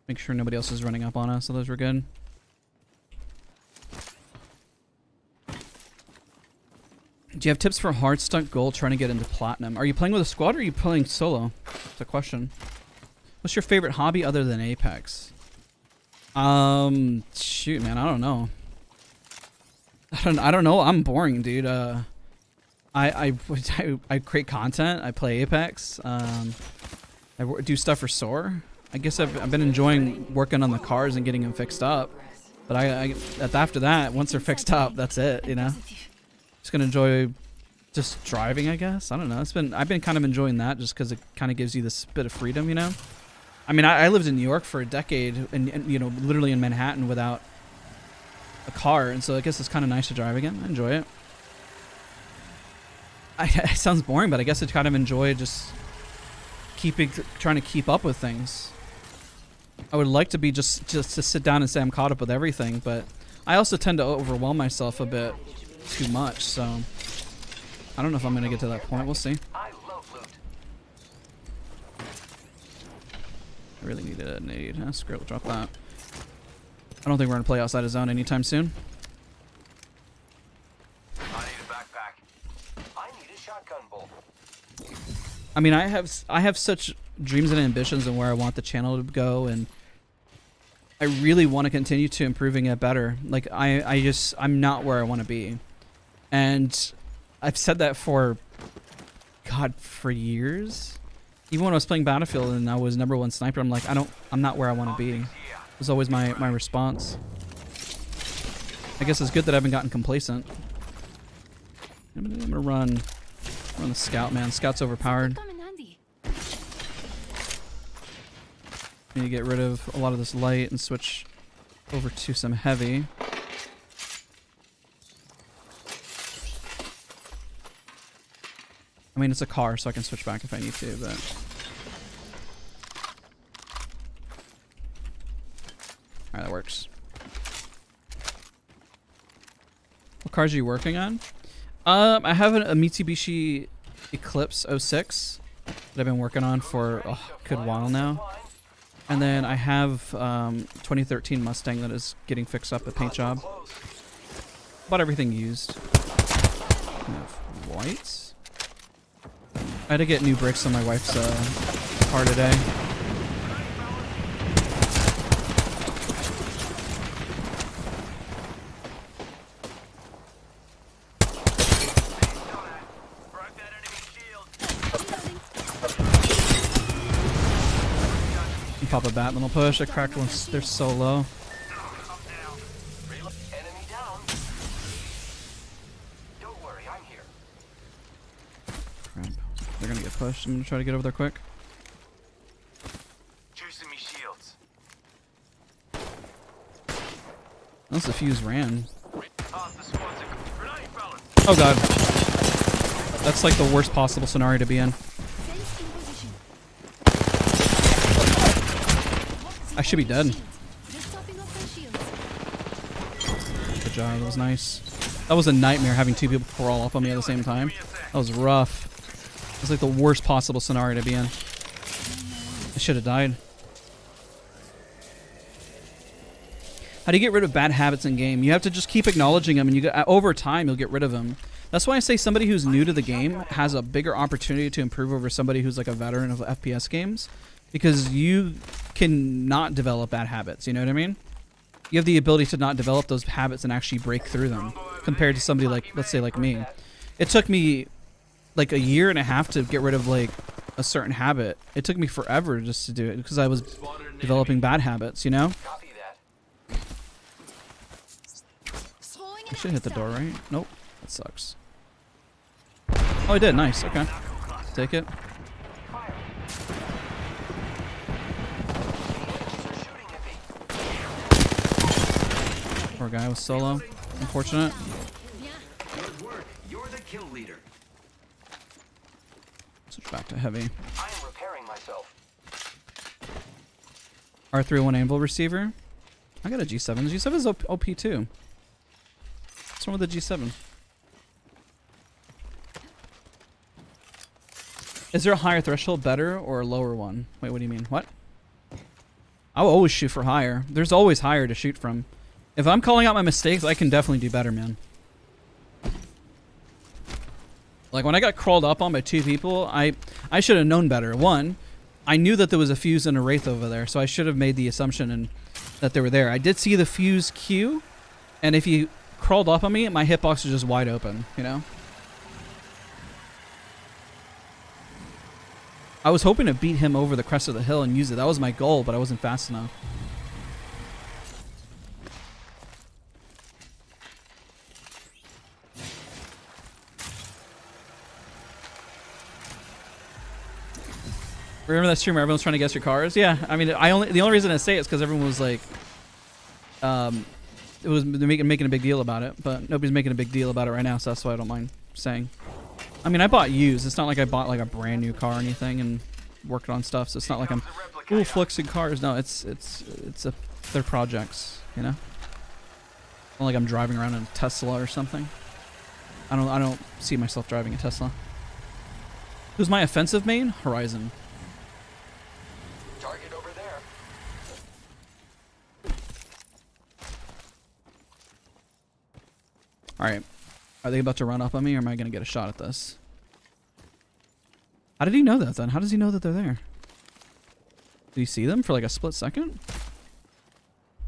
Make sure nobody else is running up on us, so those were good. Do you have tips for hard stuck gold trying to get into platinum? Are you playing with a squad or are you playing solo? That's a question. What's your favorite hobby other than Apex? Shoot, man, I don't know. I don't know. I'm boring, dude. I create content. I play Apex. I do stuff for SOAR. I guess I've been enjoying working on the cars and getting them fixed up. But after that, once they're fixed up, that's it, you know? Just gonna enjoy just driving, I guess. I don't know. I've been kind of enjoying that just because it kind of gives you this bit of freedom, you know? I mean, I lived in New York for a decade and you know, literally in Manhattan without a car. And so I guess it's kind of nice to drive again. I enjoy it. It sounds boring, but I guess I kind of enjoy just trying to keep up with things. I would like to be just to sit down and say I'm caught up with everything, but I also tend to overwhelm myself a bit too much, so I don't know if I'm gonna get to that point. We'll see. I love loot. I really needed a nade. Screw it, we'll drop that. I don't think we're gonna play outside of zone anytime soon. I need a backpack. I need a shotgun bolt. I mean, I have such dreams and ambitions and where I want the channel to go, and I really want to continue to improving it better. Like I'm not where I want to be, and I've said that for years. Even when I was playing Battlefield and I was #1 sniper, I'm like, I'm not where I want to be. It was always my response. I guess it's good that I haven't gotten complacent. I'm gonna run the scout, man. Scout's overpowered. Come in handy. Need to get rid of a lot of this light and switch over to some heavy. I mean, it's a car, so I can switch back if I need to, but... Alright, that works. What cars are you working on? I have a Mitsubishi Eclipse 06 that I've been working on for a good while now. And then I have 2013 Mustang that is getting fixed up at paint job. Bought everything used. I have whites. I had to get new brakes on my wife's car today. Pop a bat, then I'll push. I cracked once. They're so low. Enemy down. Don't worry, I'm here. Crap. They're gonna get pushed. I'm gonna try to get over there quick. Juicing me shields. Unless the fuse ran. Half the squad's a grenade, fellas. Oh god. That's like the worst possible scenario to be in. Fence in position. I should be dead. Just topping off their shields. Good job. That was nice. That was a nightmare having two people crawl up on me at the same time. That was rough. It was like the worst possible scenario to be in. I should have died. How do you get rid of bad habits in game? You have to just keep acknowledging them, and over time you'll get rid of them. That's why I say somebody who's new to the game has a bigger opportunity to improve over somebody who's like a veteran of FPS games, because you can not develop bad habits. You know what I mean? You have the ability to not develop those habits and actually break through them, compared to somebody like, let's say, like me. It took me like a year and a half to get rid of like a certain habit. It took me forever just to do it because I was developing bad habits, you know? Copy that. Throwing I an should hit the axe door, down. right? Nope. That sucks. Oh, I did. Nice. Okay. Take it. Fire. They're shooting at me. Poor guy was solo. Unfortunate. Good work. You're the kill leader. Switch back to heavy. I am repairing myself. R301 anvil receiver. I got a G7. The G7 is OP too. What's wrong with the G7? Is there a higher threshold better or a lower one? Wait, what do you mean? What? I will always shoot for higher. There's always higher to shoot from. If I'm calling out my mistakes, I can definitely do better, man. Like when I got crawled up on by 2 people, I should have known better. One, I knew that there was a fuse and a wraith over there, so I should have made the assumption that they were there. I did see the fuse queue, and if he crawled up on me, my hitbox was just wide open, you know? I was hoping to beat him over the crest of the hill and use it. That was my goal, but I wasn't fast enough. Remember that stream where everyone's trying to guess your cars? Yeah, I mean, the only reason I say it is because everyone was like, they're making a big deal about it, but nobody's making a big deal about it right now, so that's why I don't mind saying. I mean, I bought used. It's not like I bought like a brand new car or anything and worked on stuff, so it's not like I'm flexing cars. No, they're projects, you know. Not like I'm driving around in a Tesla or something. I don't see myself driving a Tesla. Who's my offensive main? Horizon. Target over there. All right. Are they about to run up on me, or am I going to get a shot at this? How did he know that, then? How does he know that they're there? Did he see them for like a split second?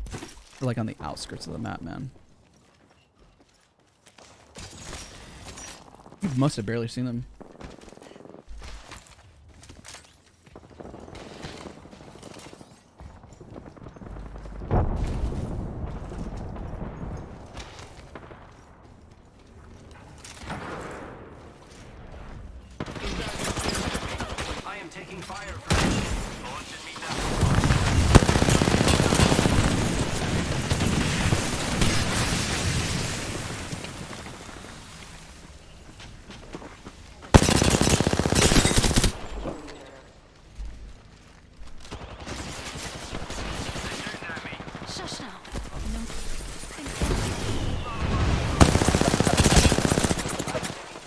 They're like on the outskirts of the map, man. You must have barely seen them. I am taking fire from launching me down. Shush now. No.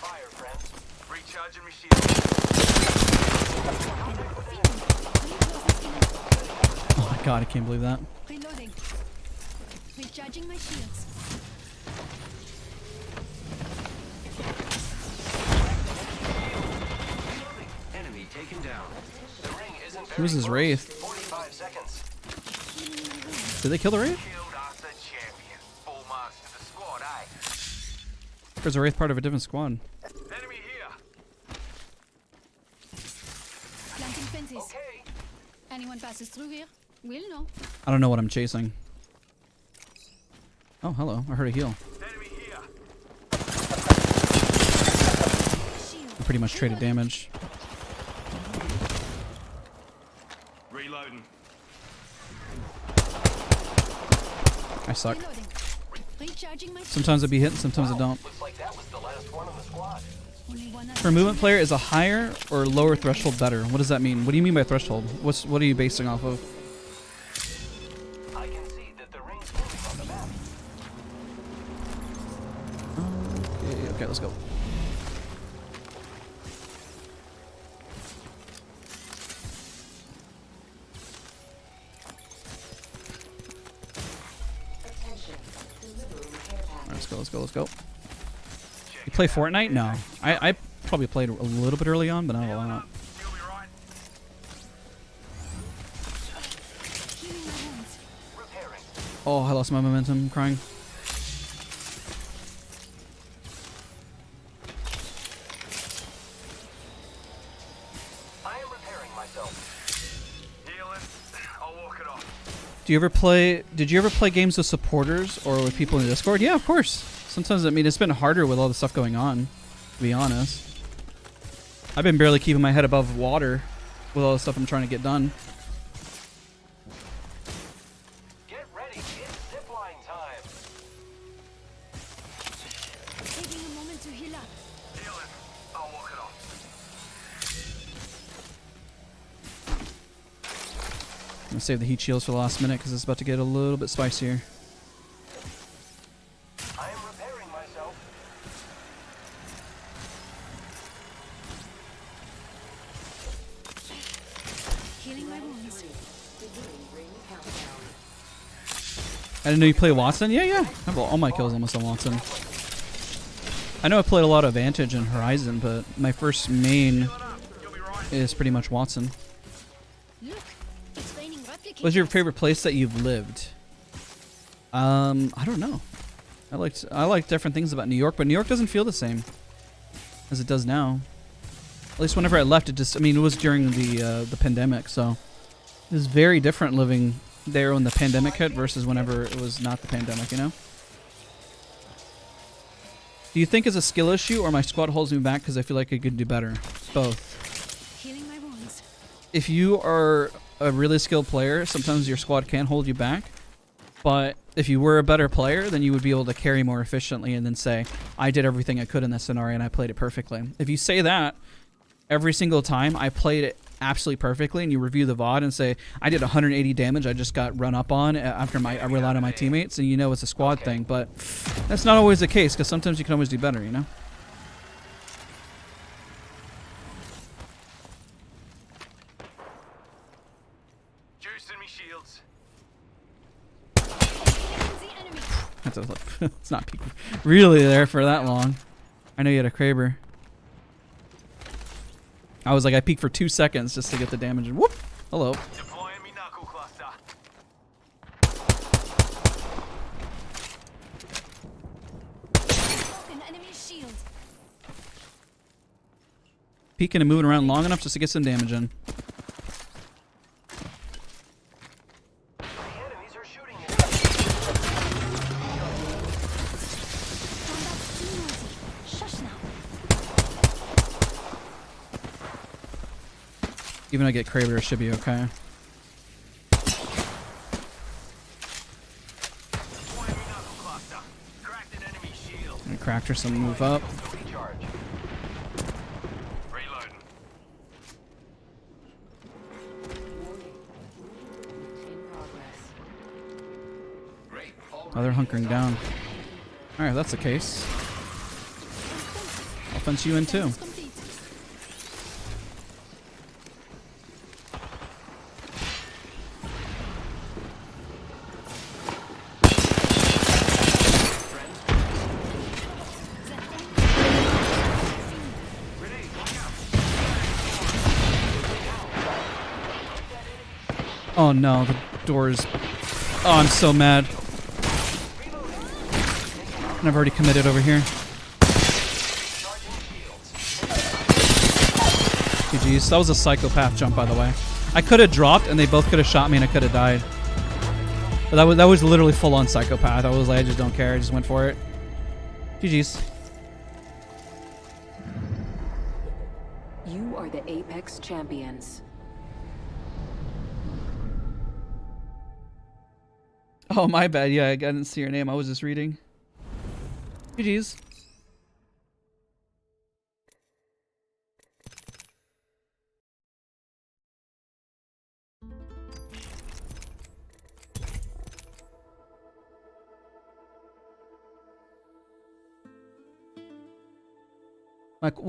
Fire, friends. Recharging my shield. Oh my god, I can't believe that. Reloading. Recharging my shields. Enemy taken down. The ring isn't very Who's his close. wraith? 45 seconds. Did they kill the wraith? Killed us a champion. Full marks to the squad, eh? Or is the wraith part of a different squad? Enemy here. Planting fences. Okay. Anyone passes through here, we'll know. I don't know what I'm chasing. Oh, hello. I heard a heal. Enemy here. Shield. I pretty much traded damage. Reloading. I suck. Reloading. Recharging my Sometimes I be hit, sometimes I don't. Looks like that was the last one on the squad. Only one For a movement player, is a higher or lower threshold better? What does that mean? What do you mean by threshold? What are you basing off of? I can see that the ring's moving on the map. Okay, let's go. Alright, let's go. play Fortnite? No. I probably played a little bit early on, but not a lot. You'll be right. Healing my wounds. Repairing. Oh, I lost my momentum. I'm crying. I am repairing myself. Healing. I'll walk it off. Do you ever play? Did you ever play games with supporters or with people in the Discord? Yeah, of course. Sometimes, I mean, it's been harder with all the stuff going on, to be honest. I've been barely keeping my head above water with all the stuff I'm trying to get done. Get ready. It's zipline time. Taking a moment to heal up. Healing. I'll walk it off. I'm gonna save the heat shields for the last minute because it's about to get a little bit spicier. I am repairing myself. Healing my wounds. I didn't know you play Wattson? Yeah, yeah. I have all my kills almost on Wattson. I know I played a lot of Vantage and Horizon, but my first main You'll be right. is pretty much Wattson. Look, it's raining replicators. What's your favorite place that you've lived? I don't know. I like different things about New York, but New York doesn't feel the same as it does now. At least whenever I left, it just, I mean, it was during the pandemic, so it was very different living there when the pandemic hit versus whenever it was not the pandemic, you know? Do you think it's a skill issue or my squad holds me back because I feel like I could do better? Both. Healing my wounds. If you are a really skilled player, sometimes your squad can hold you back. But if you were a better player, then you would be able to carry more efficiently and then say, I did everything I could in this scenario and I played it perfectly. If you say that every single time I played it absolutely perfectly and you review the VOD and say, I did 180 damage, I just got run up on after I relied on my teammates, and you know it's a squad thing. But that's not always the case because sometimes you can always do better, you know? Juicing me shields. The enemy. That's it's not peak really there for that long. I know you had a Kraber. I was like, I peeked for 2 seconds just to get the damage, and whoop! Hello. Deploying me knuckle cluster. Broken enemy shield. Peeking and moving around long enough just to get some damage in. The enemies are shooting at Combat's too noisy. Shush now. Even if I get Kraber, it should be okay. Deploying me knuckle cluster. Cracked an enemy shield. I cracked her some move up. recharge. Reloading. Great. Oh, they're hunkering down. Alright, if that's the case. I'll fence you in too. It's complete. Oh no, the doors. Oh, I'm so mad. And I've already committed over here. GG's. That was a psychopath jump, by the way. I could have dropped, and they both could have shot me, and I could have died. But that was literally full-on psychopath. I was like, I just don't care. I just went for it. GG's. You are the Apex champions. Oh, my bad. Yeah, I didn't see your name. I was just reading. GG's.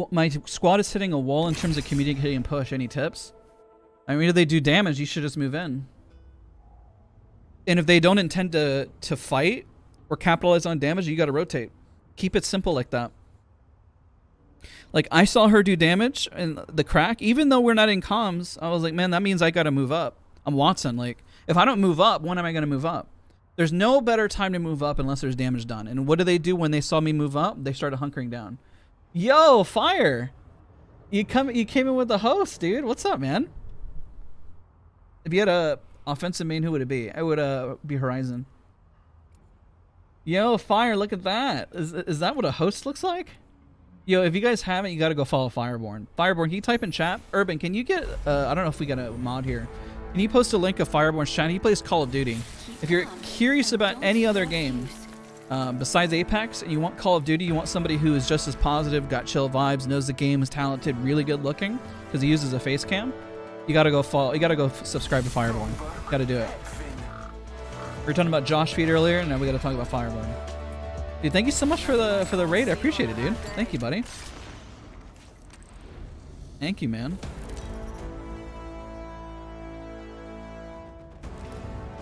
My squad is hitting a wall in terms of communicating and push. Any tips? I mean, if they do damage, you should just move in. And if they don't intend to fight or capitalize on damage, you got to rotate. Keep it simple like that. Like, I saw her do damage in the crack. Even though we're not in comms, I was like, man, that means I got to move up. I'm Watson. Like, if I don't move up, when am I going to move up? There's no better time to move up unless there's damage done. And what do they do when they saw me move up? They started hunkering down. Yo, Fire! You came in with the host, dude. What's up, man? If you had a offensive main, who would it be? It would be Horizon. Yo, Fire, look at that. Is that what a host looks like? Yo, if you guys haven't, you got to go follow Fireborn. Fireborn, can you type in chat? Urban, can you get, I don't know if we got a mod here. Can you post a link of Fireborn's channel? He plays Call of Duty. If you're curious about any other game besides Apex and you want Call of Duty, you want somebody who is just as positive, got chill vibes, knows the game, is talented, really good looking, because he uses a face cam, you got to go follow, you got to go subscribe to Fireborn. Got to do it. We were talking about Josh Feed earlier, and now we got to talk about Fireborn. Dude, thank you so much for the raid. I appreciate it, dude. Thank you, buddy. Thank you, man.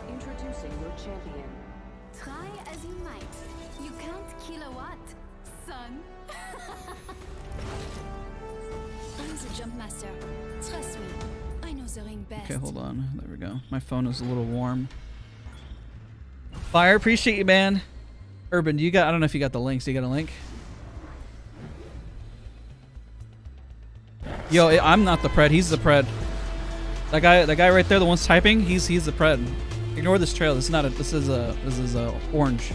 Introducing your champion. Try as you might. You can't kill a what, son? I'm the jump master. Trust me. I know the ring best. Okay, hold on. There we go. My phone is a little warm. Fire, appreciate you, man. Urban, do you got? I don't know if you got the links. Do you got a link? Yo, I'm not the pred. He's the pred. That guy right there, the one's typing. He's the pred. Ignore this trail. This is not a. This is orange.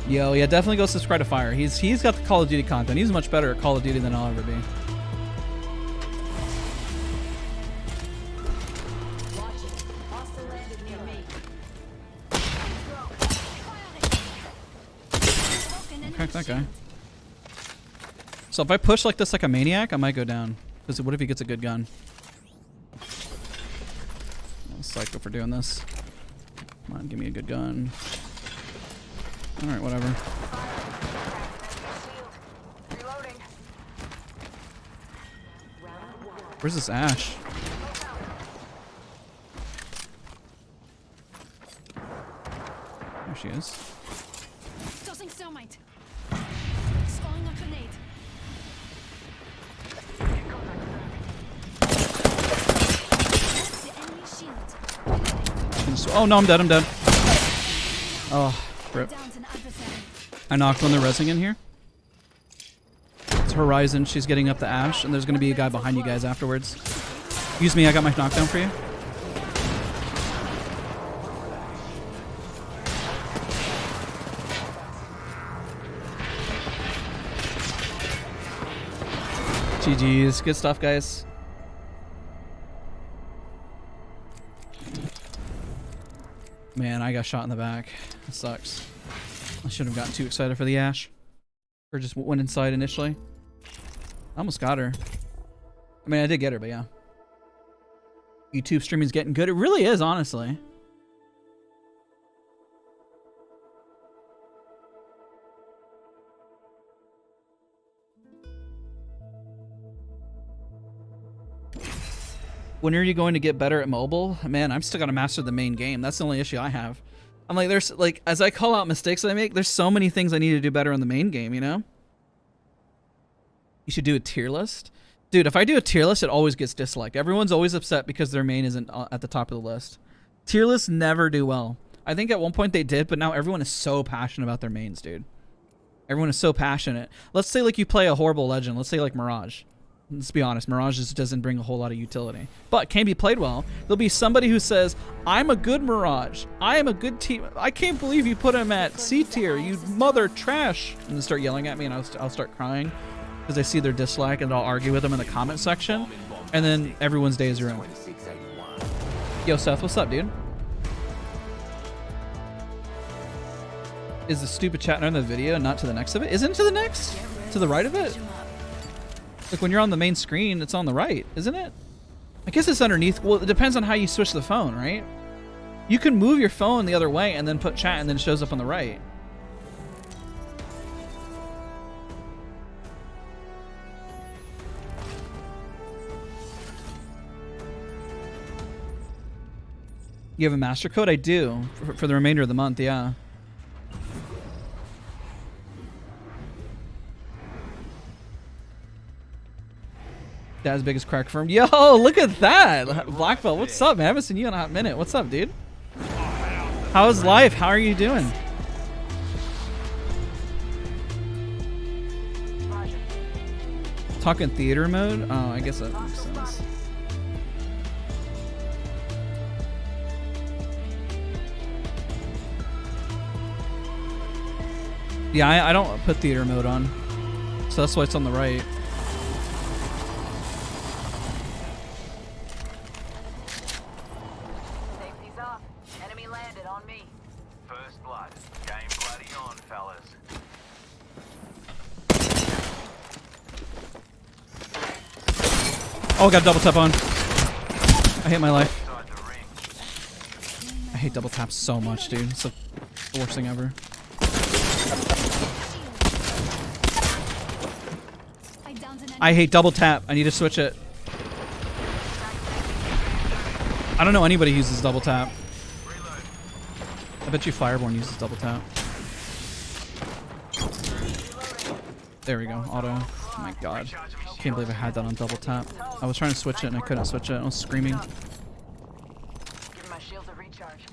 Yo, yeah, definitely go subscribe to Fire. He's got the Call of Duty content. He's much better at Call of Duty than I'll ever be. Crack that guy. So if I push like this like a maniac, I might go down. Because what if he gets a good gun? I'm psycho for doing this. Come on, give me a good gun. Alright, whatever. Where's this Ash? There she is. Tossing thermite. Throwing a grenade. That's the enemy shield. Oh no, I'm dead. I'm dead. Oh, rip. Down to an adversary. I knocked on the resing in here. It's Horizon. She's getting up the Ash, and there's going to be a guy behind you guys afterwards. Excuse me, I got my knockdown for you. GG's. Good stuff, guys. Man, I got shot in the back. That sucks. I shouldn't have gotten too excited for the Ash. Or just went inside initially. I almost got her. I mean, I did get her, but yeah. YouTube streaming's getting good. It really is, honestly. When are you going to get better at mobile? Man, I'm still gonna master the main game. That's the only issue I have. I'm like, there's like, as I call out mistakes that I make, there's so many things I need to do better on the main game, you know? You should do a tier list. Dude, if I do a tier list, it always gets disliked. Everyone's always upset because their main isn't at the top of the list. Tier lists never do well. I think at one point they did, but now everyone is so passionate about their mains, dude. Everyone is so passionate. Let's say like you play a horrible legend. Let's say like Mirage. Let's be honest, Mirage just doesn't bring a whole lot of utility, but can be played well. There'll be somebody who says, I'm a good Mirage. I am a good team. I can't believe you put him at C tier, you mother trash. And then start yelling at me and I'll start crying because I see their dislike and I'll argue with them in the comment section. And then everyone's day is ruined. Yo, Seth, what's up, dude? Is the stupid chat in the video and not to the next of it? Isn't it to the next? To the right of it? Like when you're on the main screen, it's on the right, isn't it? I guess it's underneath. Well, it depends on how you switch the phone, right? You can move your phone the other way and then put chat and then it shows up on the right. You have a master code? I do. For the remainder of the month, yeah. Dad's biggest crack firm. Yo, look at that. Black belt, what's up, man? I haven't seen you in a hot minute. What's up, dude? How's life? How are you doing? Talking theater mode? Oh, I guess that makes sense. Yeah, I don't put theater mode on. So that's why it's on the right. Safety's off. Enemy landed on me. First blood. Game bloody on, fellas. Oh, got double tap on. I hate my life. Inside the ring. I hate double tap so much, dude. It's the worst thing ever. I downed an enemy. I hate double tap. I need to switch it. I don't know anybody who uses double tap. I bet you Fireborn uses double tap. There we go. Auto. Oh my god. Can't believe I had that on double tap. I was trying to switch it and I couldn't switch it. I was screaming. Give my shields a recharge.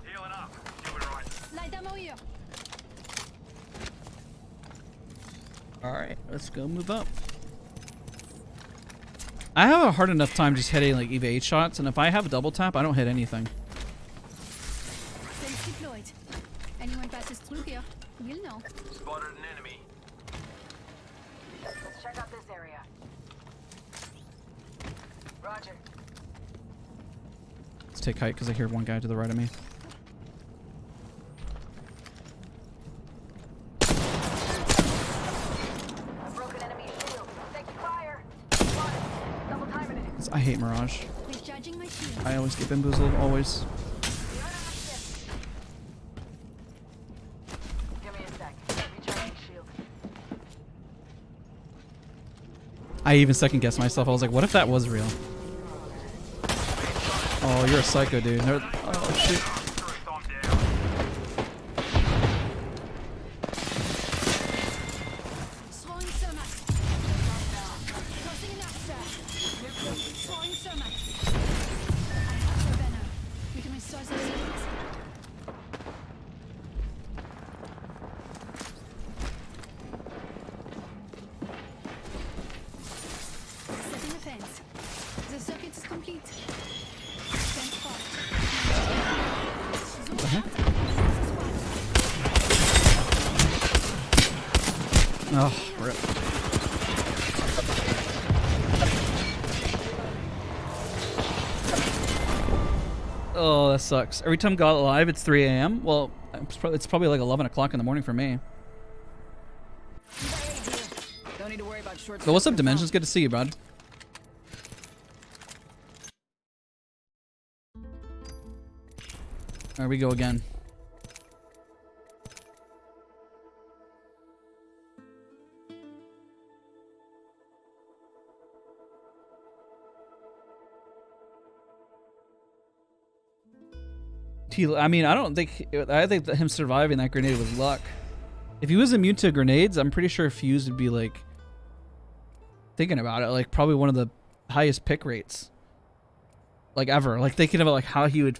Healing up. Doing right. Light ammo here. Alright, let's go move up. I have a hard enough time just hitting like EVA shots, and if I have double tap, I don't hit anything. Fence deployed. Anyone passes through here, you'll know. Spotted an enemy. Let's check out this area. Roger. Let's take height because I hear one guy to the right of me. A broken enemy shield. Take fire. Double timing it. I hate Mirage. Recharging my shield. I always get bamboozled, always. Give me a sec. Recharging shield. I even second guessed myself. I was like, what if that was real? Oh, you're a psycho, dude. Oh, shit. First I'm down. Throwing thermite. Crossing an after. Throwing thermite. I have your banner. We can restore the sequence. Setting a fence. The circuit is complete. Fence fought. The heck? Oh, rip. Oh, that sucks. Every time got live, it's 3 a.m. Well, it's probably like 11 o'clock in the morning for me. Don't need to worry about short. But what's up, Dimensions? Good to see you, bud. There we go again. I mean, I think that him surviving that grenade was luck. If he was immune to grenades, I'm pretty sure Fuse would be like, thinking about it, like probably one of the highest pick rates, like ever. Like thinking about like how he would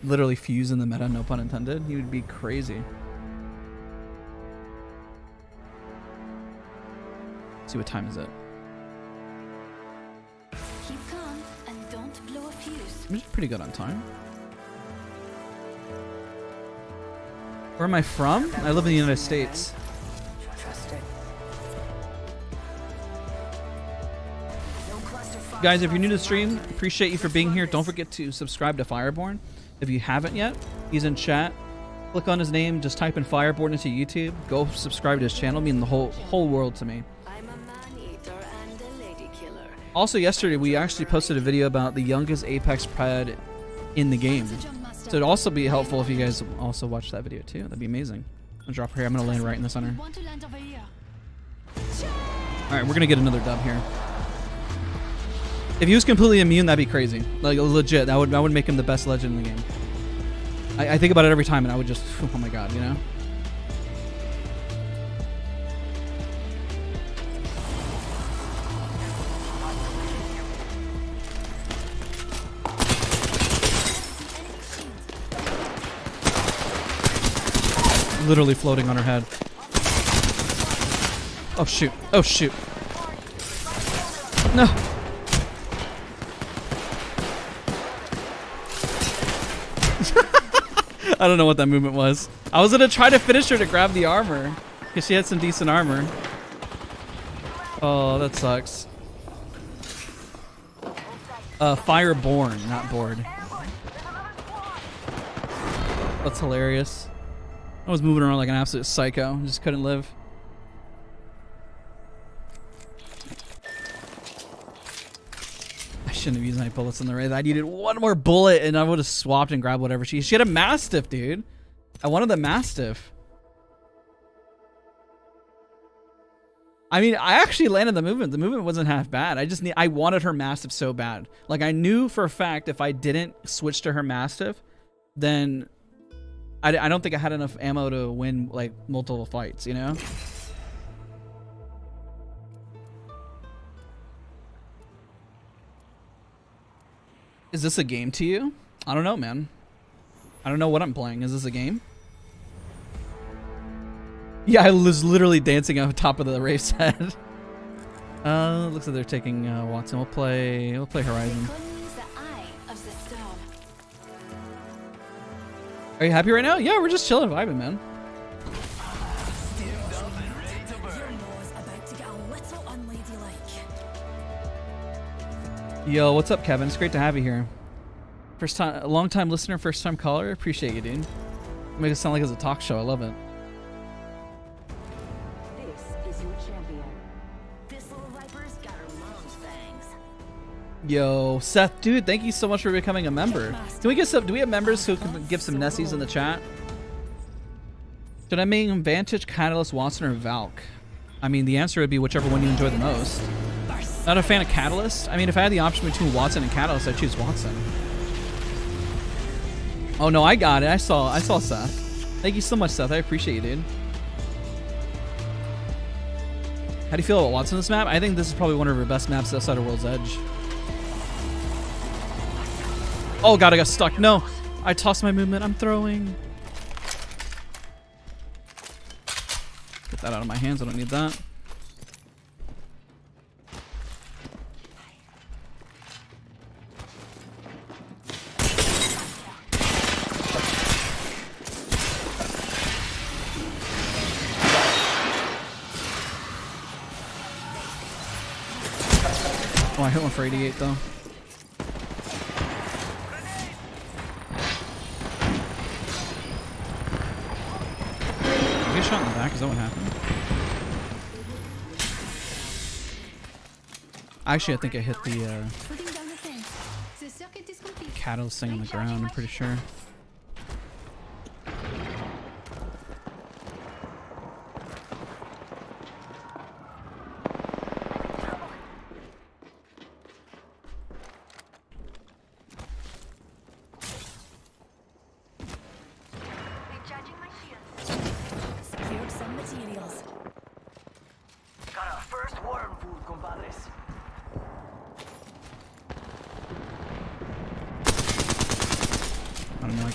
literally fuse in the meta, no pun intended. He would be crazy. Let's see, what time is it? Keep calm and don't blow a fuse. I'm just pretty good on time. Where am I from? I live in the United States. Trust it. Guys, if you're new to the stream, appreciate you for being here. Don't forget to subscribe to Fireborn. If you haven't yet, he's in chat. Click on his name, just type in Fireborn into YouTube. Go subscribe to his channel, mean the whole world to me. I'm a man-eater and a lady killer. Also, yesterday we actually posted a video about the youngest Apex Pred in the game. So it'd also be helpful if you guys also watch that video too. That'd be amazing. I'm gonna drop her here. I'm gonna land right in the center. Want to land over here. Alright, we're gonna get another dub here. If he was completely immune, that'd be crazy. Like legit, that would make him the best legend in the game. I think about it every time and I would just, oh my god, you know? literally floating on her head. Oh shoot. Oh shoot. No. I don't know what that movement was. I was gonna try to finish her to grab the armor because she had some decent armor. Oh, that sucks. Fireborn, not bored. That's hilarious. I was moving around like an absolute psycho. Just couldn't live. I shouldn't have used my bullets in the raid. I needed one more bullet and I would have swapped and grabbed whatever she had a Mastiff, dude. I wanted the Mastiff. I mean, I actually landed the movement. The movement wasn't half bad. I wanted her Mastiff so bad. Like, I knew for a fact if I didn't switch to her Mastiff, then I don't think I had enough ammo to win, like, multiple fights, you know? Is this a game to you? I don't know, man. I don't know what I'm playing. Is this a game? Yeah, I was literally dancing on top of the race head. Looks like they're taking Wattson. We'll play Horizon. Are you happy right now? Yeah, we're just chilling, vibing, man. Yo, what's up, Kevin? It's great to have you here. First time, long time listener, first time caller. Appreciate you, dude. Make it sound like it's a talk show. I love it. This is your champion. This little viper's got her mom's fangs. Yo, Seth, dude, thank you so much for becoming a member. Can we get some? Do we have members who can give some Nessies in the chat? Should I main Vantage, Catalyst, Wattson, or Valk? I mean, the answer would be whichever one you enjoy the most. Not a fan of Catalyst. I mean, if I had the option between Wattson and Catalyst, I'd choose Wattson. Oh no, I got it. I saw Seth. Thank you so much, Seth. I appreciate you, dude. How do you feel about Wattson this map? I think this is probably one of her best maps outside of World's Edge. Oh god, I got stuck. No, I tossed my movement. I'm throwing. Get that out of my hands. I don't need that. Oh, I hit one for 88 though. Did I get shot in the back? Is that what happened? Actually, I think I hit the catalyst thing on the ground, I'm pretty sure.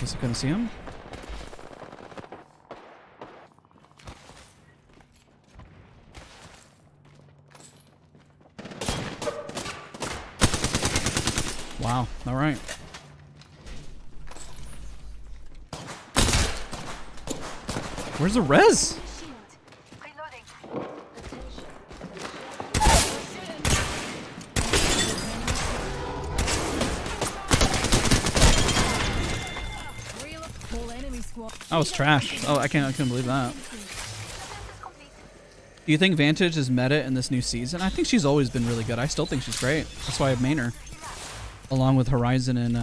I couldn't see him. Wow. All right. Where's the res? That was trash. Oh, I couldn't believe that. Do you think Vantage is meta in this new season? I think she's always been really good. I still think she's great. That's why I main her, along with Horizon and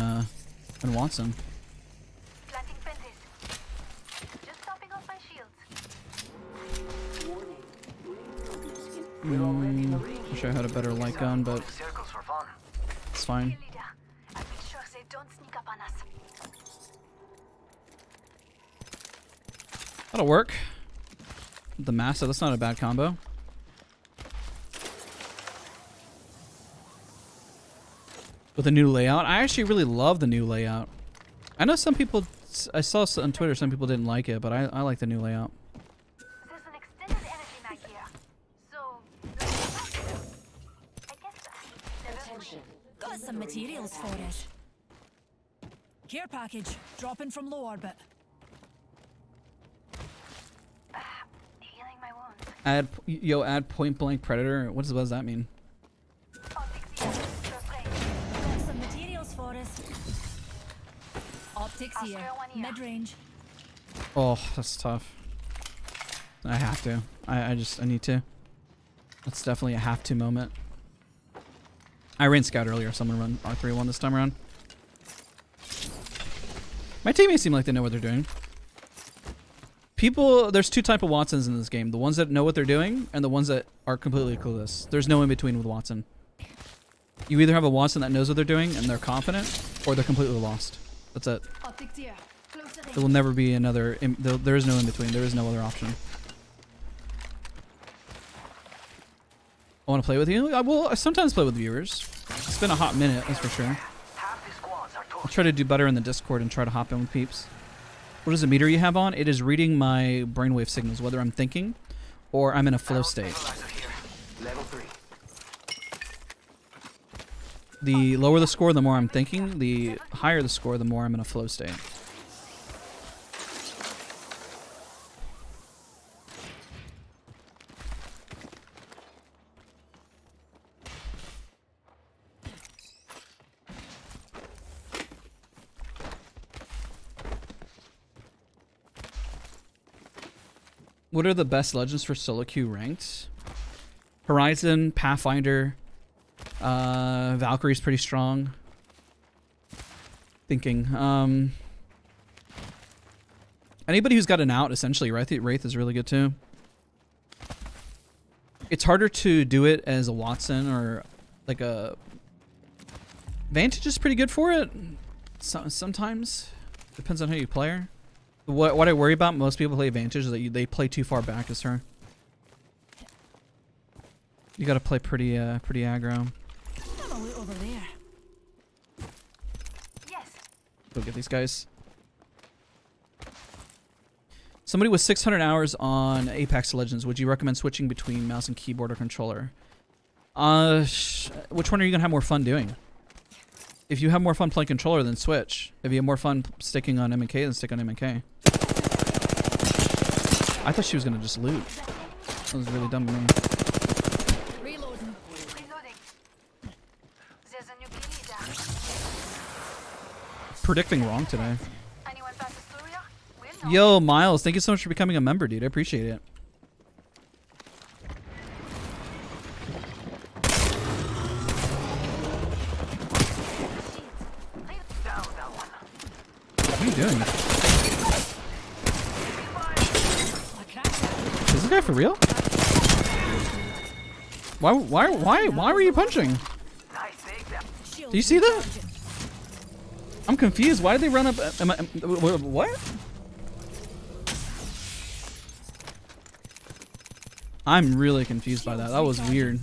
Wattson. Wish I had a better light gun, but it's fine. That'll work. The Massa, that's not a bad combo. With the new layout, I actually really love the new layout. I know some people I saw on Twitter some people didn't like it, but I like the new layout. There's an extended energy mag here. So, I guess Attention. Got some materials for us. Care package dropping from low orbit. healing my wounds. Add point blank predator. What does that mean? Optics here. First rate. Got some materials for us. Optics I'll here. spare one here. Mid range. Oh, that's tough. I have to. I need to. That's definitely a have to moment. I ran scout earlier, so I'm gonna run R3-1 this time around. My teammates seem like they know what they're doing. There's two type of Watsons in this game. The ones that know what they're doing and the ones that are completely clueless. There's no in between with Watson. You either have a Watson that knows what they're doing and they're confident, or they're completely lost. That's it. Optics here. Closer There will never be another, there is no in between. There is no other option. I want to play with you? I sometimes play with viewers. It's been a hot minute, that's for sure. Half the squads are I'll try to do better in the Discord and try to hop in with peeps. What is the meter you have on? It is reading my brainwave signals, whether I'm thinking or I'm in a flow state. Level 3. The lower the score, the more I'm thinking. The higher the score, the more I'm in a flow state. What are the best legends for solo queue ranked? Horizon, Pathfinder, Valkyrie's pretty strong. Thinking. Anybody who's got an out, essentially. Wraith is really good too. It's harder to do it as a Wattson or like a... Vantage is pretty good for it. Sometimes. Depends on how you play her. What I worry about, most people play Vantage, is that they play too far back as her. You gotta play pretty aggro. I'm a loot over there. Yes. Go get these guys. Somebody with 600 hours on Apex Legends, would you recommend switching between mouse and keyboard or controller? Which one are you gonna have more fun doing? If you have more fun playing controller, then switch. If you have more fun sticking on M&K, then stick on M&K. I thought she was gonna just loot. That was really dumb of me. Reloading. Reloading. There's a new kill down. Predicting wrong today. Anyone passes through here? We'll know. Yo, Miles, thank you so much for becoming a member, dude. I appreciate it. Down that one. What are you doing? I cracked it. Is this guy for real? Why were you punching? Nice take that. Shield Do you see that? recharging. I'm confused. Why did they run up? What? I'm really confused by that. That was weird.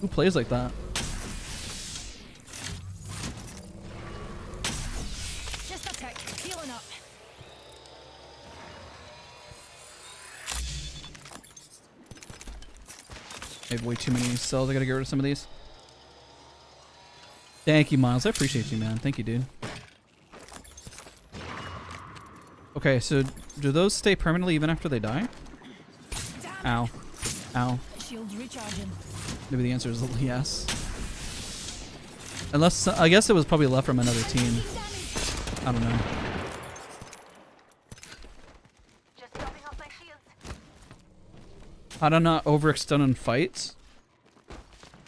Who plays like that? Just a tick. Healing up. I have way too many cells. I gotta get rid of some of these. Thank you, Miles. I appreciate you, man. Thank you, dude. Okay, so do those stay permanently even after they die? Ow. Ow. Shields recharging. Maybe the answer is yes. Unless, I guess it was probably left from another team. I don't know. Just topping off my shields. How to not overextend in fights?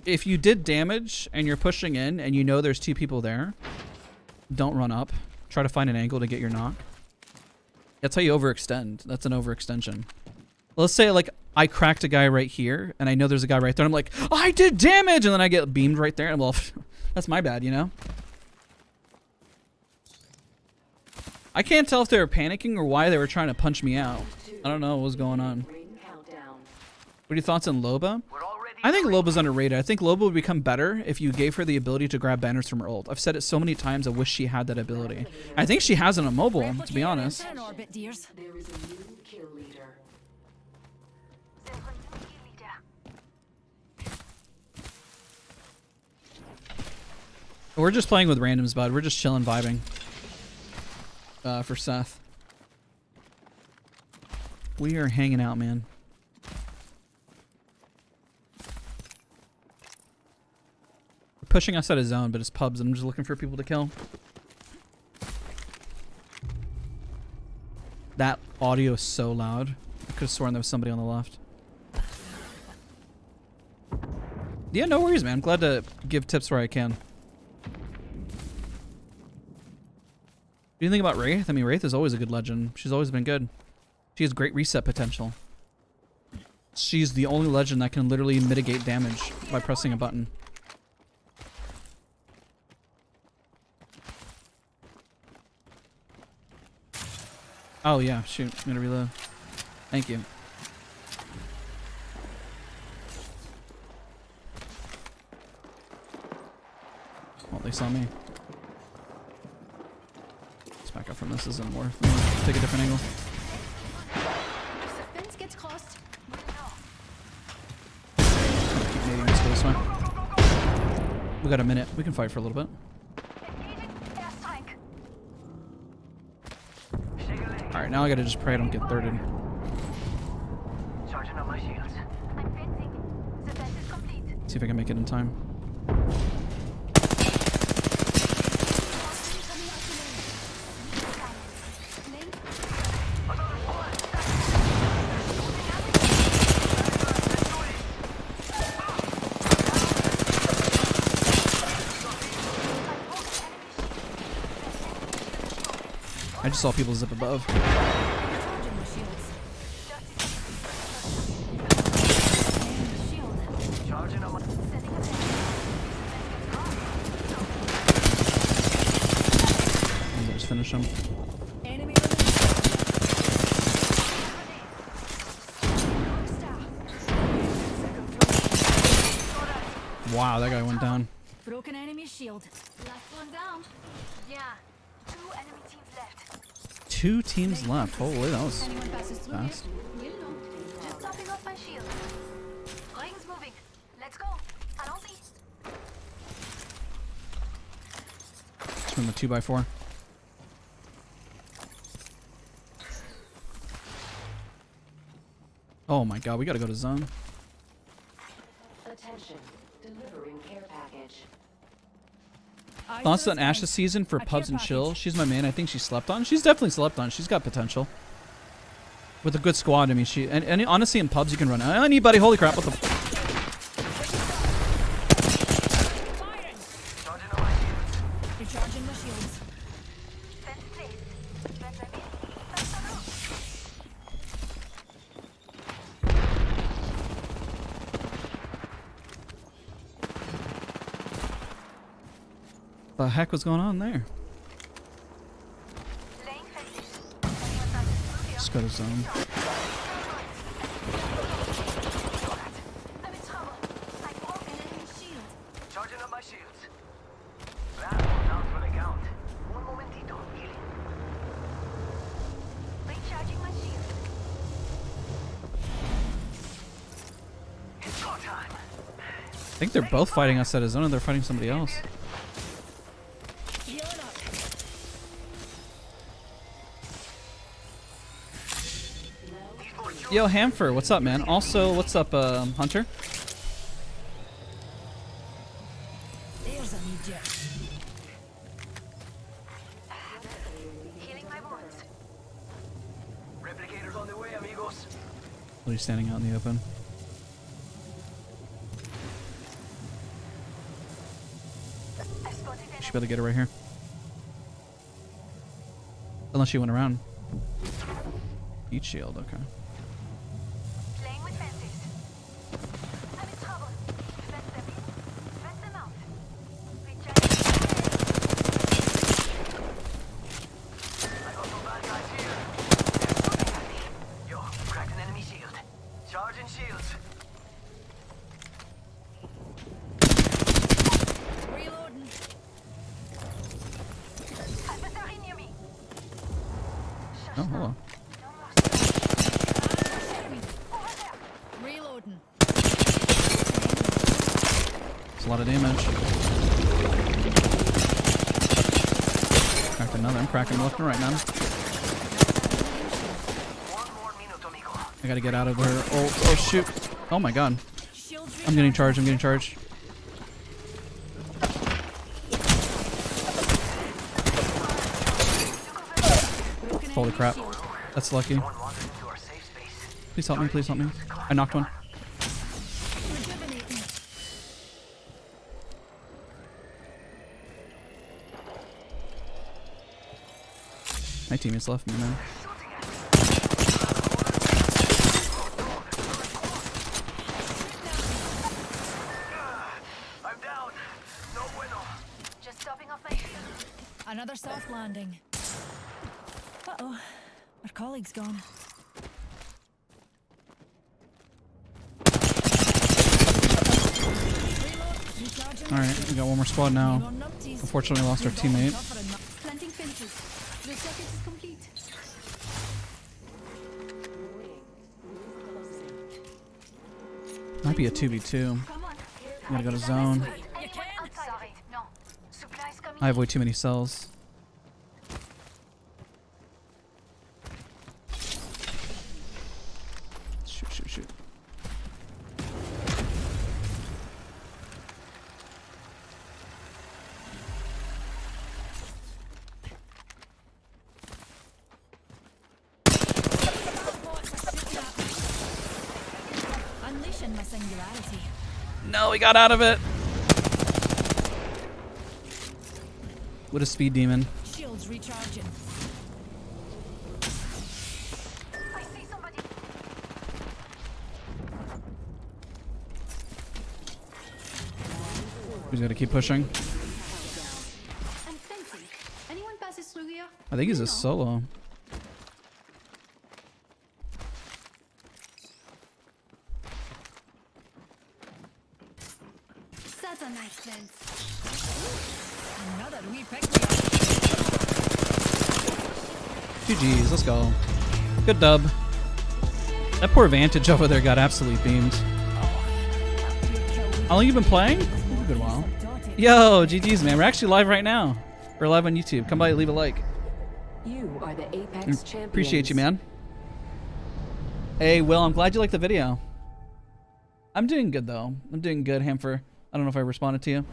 If you did damage and you're pushing in and you know there's two people there, don't run up. Try to find an angle to get your knock. That's how you overextend. That's an overextension. Let's say like I cracked a guy right here and I know there's a guy right there. I'm like, I did damage, and then I get beamed right there. And well, that's my bad, you know? I can't tell if they were panicking or why they were trying to punch me out. I don't know what was going on. What are your thoughts on Loba? We're already I think Loba's underrated. I think Loba would become better if you gave her the ability to grab banners from her ult. I've said it so many times, I wish she had that ability. I think she has it on mobile, to be honest. In orbit, dears. There's a new kill leader. We're just playing with randoms, bud. We're just chilling, vibing. For Seth. We are hanging out, man. We're pushing us out of zone, but it's pubs, and I'm just looking for people to kill. That audio is so loud. I could have sworn there was somebody on the left. Yeah, no worries, man. I'm glad to give tips where I can. What do you think about Wraith? I mean, Wraith is always a good legend. She's always been good. She has great reset potential. She's the only legend that can literally mitigate damage by pressing a button. Oh yeah, shoot. I'm gonna reload. Thank you. Well, they saw me. Let's back up from this. This isn't worth. Let me take a different angle. If the fence gets crossed, Keep nading, let's go this way. We got a minute. We can fight for a little bit. Alright, now I gotta just pray I don't get thirded. Charging on my shields. I'm fencing. The fence is complete. See if I can make it in time. I just saw people zip above. charging my shields. Enemy shield. Charging on my... Setting a fence. I'm gonna just finish him. Enemy Wow, that guy went down. broken enemy shield. Last one down. Yeah. 2 enemy teams left. 2 teams left. Holy, that was Anyone passes through fast. We'll know. Just topping off my shield. Ring's moving. Let's go. Allons-y. Just from the 2x4. Oh my god, we gotta go to zone. Attention. Delivering care package. Thoughts on Ash's season for pubs and chill? She's my man. I think she slept on. She's definitely slept on. She's got potential. With a good squad, I mean, and honestly, in pubs you can run anybody. Holy crap! What the? Firing. Charging on my shields. Recharging my shields. Fence placed. Fence I mean. Fence on off. The heck was going on there? Laying fences. Anyone passes through here? Let's go to zone. I'm in trouble. I broke an enemy shield. Charging up my shields. Last one down for the count. Un momentito. Healing. Recharging my shield. It's go time. I think they're both fighting us at a zone, and they're fighting somebody else. Healing up. Yo, Hamfer, what's up, man? Also, what's up, Hunter? There's a new jet. Healing my wounds. Replicators on the way, amigos. Are you standing out in the open? I spotted You enemy. should be able to get her right here. Unless she went around. Heat shield, okay. Playing with fences. I'm in trouble. Fence them in. Fence them out. Recharging. I got some bad guys here. They're shooting at me. Yo, cracked an enemy shield. Charging shields. Oh, hello. Reloading. It's a lot of damage. Cracked another. I'm cracking left and right now. I gotta get out of her ult. Oh shoot. Oh my god. I'm getting charged. I'm getting charged. Holy crap. That's lucky. Please help me. Please help me. I knocked one. My teammates left me, man. I'm down. No bueno. Just stopping off my shield. Another soft landing. Uh-oh. Our colleague's gone. Alright, we got one more squad now. Unfortunately, lost our teammate. Planting fences. The circuit is complete. Might be a 2v2. Come on. I'm gonna go to zone. Anyone outside? No. Supplies coming. I have way too many cells. Shoot, shoot, shoot. Unleashing my singularity. No, we got out of it. What a speed demon. Shields recharging. I see somebody. He's gotta keep pushing. And fencing. Anyone passes through here? I think he's a solo. That's a nice fence. Another wee pick me up. GG's, let's go. Good dub. That poor Vantage over there got absolutely beamed. How long you been playing? A good while. Yo, GG's, man. We're actually live right now. We're live on YouTube. Come by, leave a like. You are the Apex champions. Appreciate you, man. Hey, Will, I'm glad you liked the video. I'm doing good, though. I'm doing good, Hamfer. I don't know if I responded to you.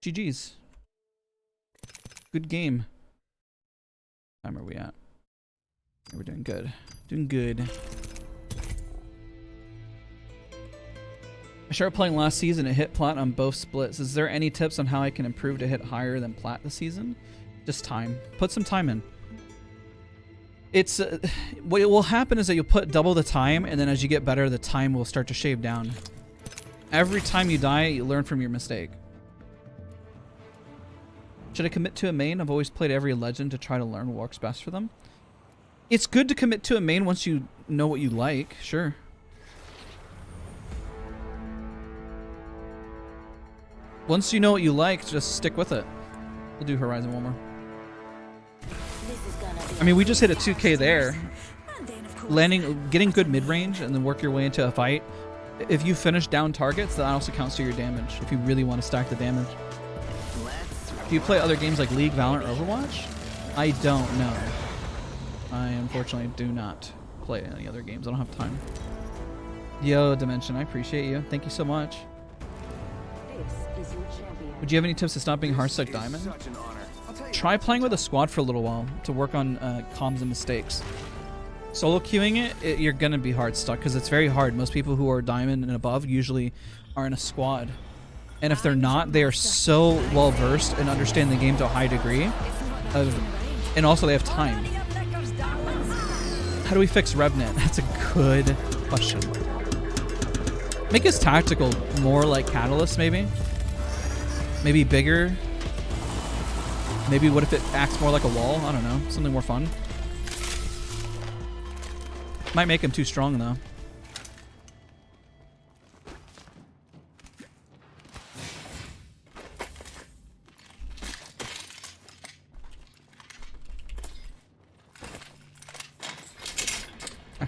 GG's. Good game. What time are we at? Yeah, we're doing good. Doing good. I started playing last season and hit plat on both splits. Is there any tips on how I can improve to hit higher than plat this season? Just time. Put some time in. It's what will happen is that you'll put double the time, and then as you get better, the time will start to shave down. Every time you die, you learn from your mistake. Should I commit to a main? I've always played every legend to try to learn what works best for them. It's good to commit to a main once you know what you like, sure. Once you know what you like, just stick with it. We'll do Horizon one more. I mean, we just hit a 2K there. Getting good mid-range and then work your way into a fight. If you finish down targets, that also counts to your damage, if you really want to stack the damage. Do you play other games like League, Valorant, or Overwatch? I don't know. I unfortunately do not play any other games. I don't have time. Yo, Dimension, I appreciate you. Thank you so much. This is your champion. Would you have any tips to stop being hardstuck diamond? Try playing with a squad for a little while to work on comms and mistakes. Solo queuing it, you're gonna be hard stuck because it's very hard. Most people who are diamond and above usually are in a squad, and if they're not, they are so well versed and understand the game to a high degree, and also they have time. How do we fix RevNet? That's a good question. Make his tactical more like Catalyst, maybe. Maybe bigger. Maybe what if it acts more like a wall? I don't know. Something more fun. Might make him too strong, though.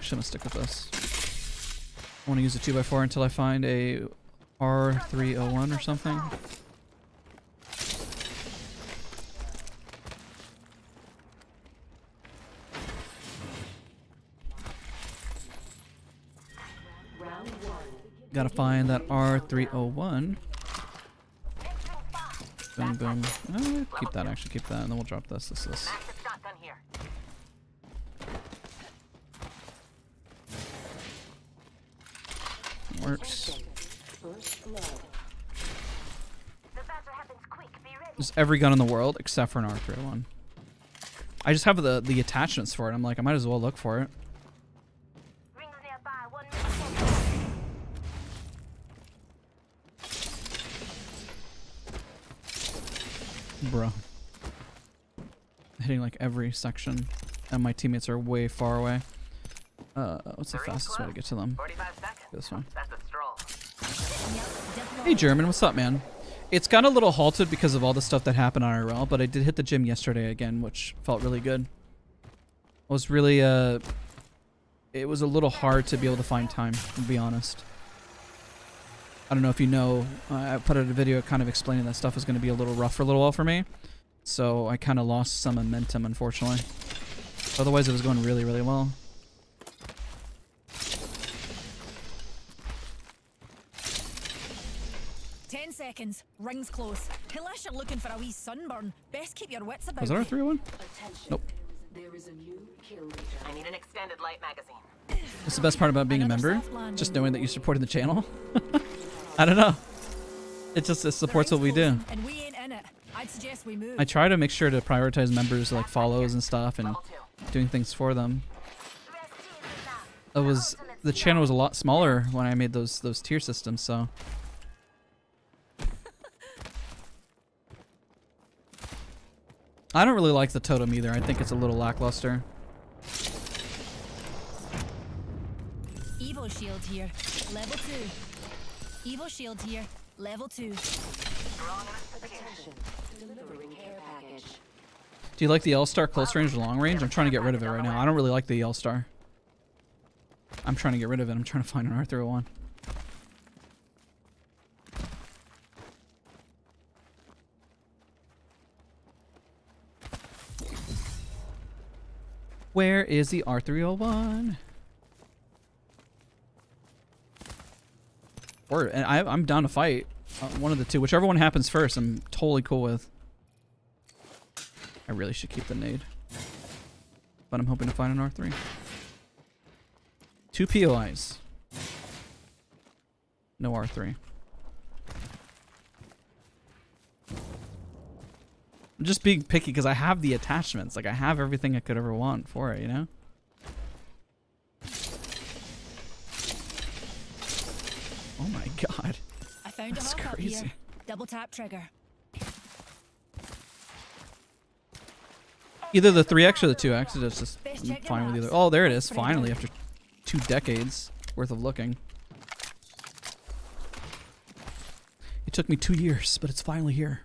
Actually, I'm gonna stick with this. I want to use a 2x4 until I find a R301 or something. Gotta find that R301. Boom, boom. Keep that, actually, keep that, and then we'll drop this. Massive shotgun here. Works. The battle happens quick. Be ready. Just every gun in the world except for an R301. I just have the attachments for it. I'm like, I might as well look for it. Rings nearby. 1 minute. Bro. Hitting like every section. And my teammates are way far away. What's the fastest way to get to them? 45 seconds. This one. That's a stroll. Hey German, what's up, man? It's got a little halted because of all the stuff that happened on IRL, but I did hit the gym yesterday again, which felt really good. It was really, it was a little hard to be able to find time, to be honest. I don't know if you know, I put out a video kind of explaining that stuff is going to be a little rough for a little while for me. So I kind of lost some momentum, unfortunately. Otherwise, it was going really, really well. Seconds. Rings close. Unless you're looking for a wee sunburn, best keep your wits about Was that our 301? Nope. I need an extended light magazine. That's the best part about being a member. Just knowing that you supported the channel. I don't know. It supports what we do. And we ain't in it. I'd suggest we move. I try to make sure to prioritize members like follows and stuff and doing things for them. The channel was a lot smaller when I made those tier systems, so. I don't really like the totem either. I think it's a little lackluster. Evo shield here. Level 2. Evo shield here. Level 2. Do you like the L-Star close range or long range? I'm trying to get rid of it right now. I don't really like the L-Star. I'm trying to get rid of it. I'm trying to find an R301. Where is the R301? I'm down to fight one of the two. Whichever one happens first, I'm totally cool with. I really should keep the nade. But I'm hoping to find an R3. 2 POIs. No R3. I'm just being picky because I have the attachments. Like, I have everything I could ever want for it, you know? Oh my god. I found That's a hookup crazy. here. Double tap trigger. Either the 3X or the 2X. It's just I'm fine with either. Oh, there it is. Finally, after 2 decades worth of looking. It took me 2 years, but it's finally here.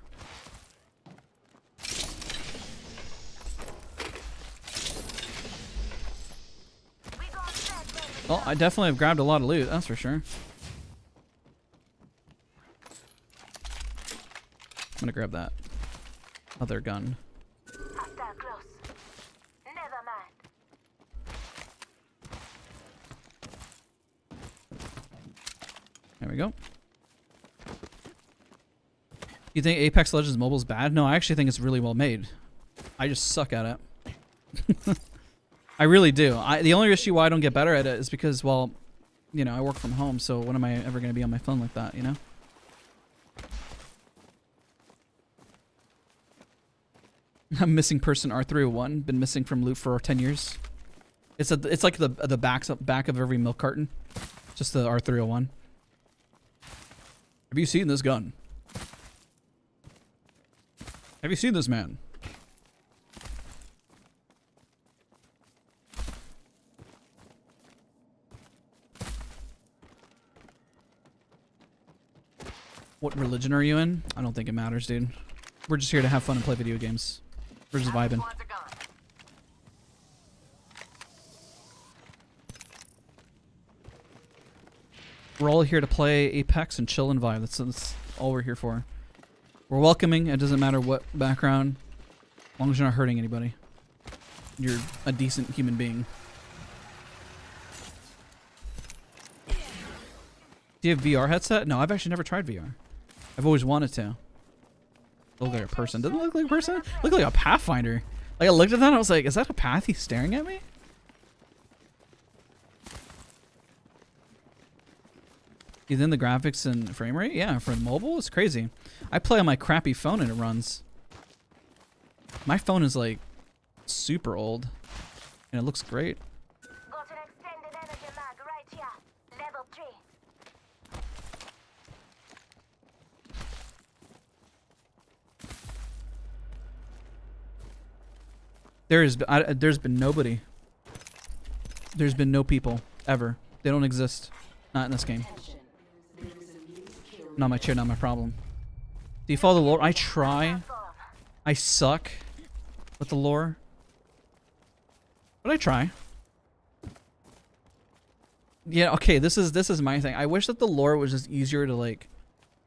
Well, I definitely have grabbed a lot of loot, that's for sure. I'm gonna grab that other gun. There we go. You think Apex Legends Mobile is bad? No, I actually think it's really well made. I just suck at it. I really do. The only issue why I don't get better at it is because, well, you know, I work from home, so when am I ever going to be on my phone like that, you know? I'm missing person R301. Been missing from loot for 10 years. It's like the back of every milk carton. Just the R301. Have you seen this gun? Have you seen this man? What religion are you in? I don't think it matters, dude. We're just here to have fun and play video games. We're just vibing. We're all here to play Apex and chill and vibe. That's all we're here for. We're welcoming. It doesn't matter what background, as long as you're not hurting anybody. You're a decent human being. Do you have VR headset? No, I've actually never tried VR. I've always wanted to. Look like a person. Doesn't it look like a person? Look like a Pathfinder. Like I looked at that and I was like, is that a path he's staring at me? Even the graphics and frame rate? Yeah, for mobile, it's crazy. I play on my crappy phone and it runs. My phone is like super old and it looks great. Got an extended energy mag right here. Level 3. There's been nobody. There's been no people ever. They don't exist. Not in this game. Not my chair, not my problem. Do you follow the lore? I try. I suck with the lore. But I try. Yeah, okay, this is my thing. I wish that the lore was just easier to like.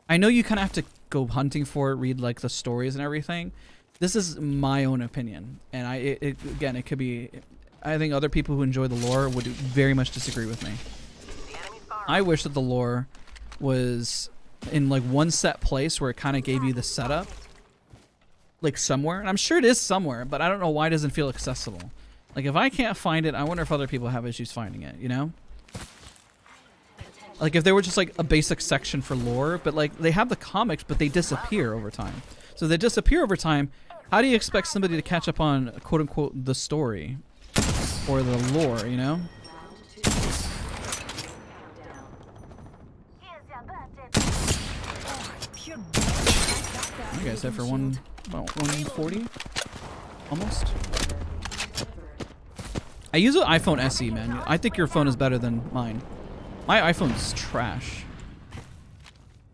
I know you kind of have to go hunting for it, read like the stories and everything. This is my own opinion, and again, it could be. I think other people who enjoy the lore would very much disagree with me. I wish that the lore was in like one set place where it kind of gave you the setup, like somewhere. And I'm sure it is somewhere, but I don't know why it doesn't feel accessible. Like if I can't find it, I wonder if other people have issues finding it. You know? Like if there were just like a basic section for lore, but like they have the comics, but they disappear over time. So they disappear over time. How do you expect somebody to catch up on quote unquote the story or the lore, you know? You guys have for about 140 almost. I use an iPhone SE, man. I think your phone is better than mine. My iPhone's trash.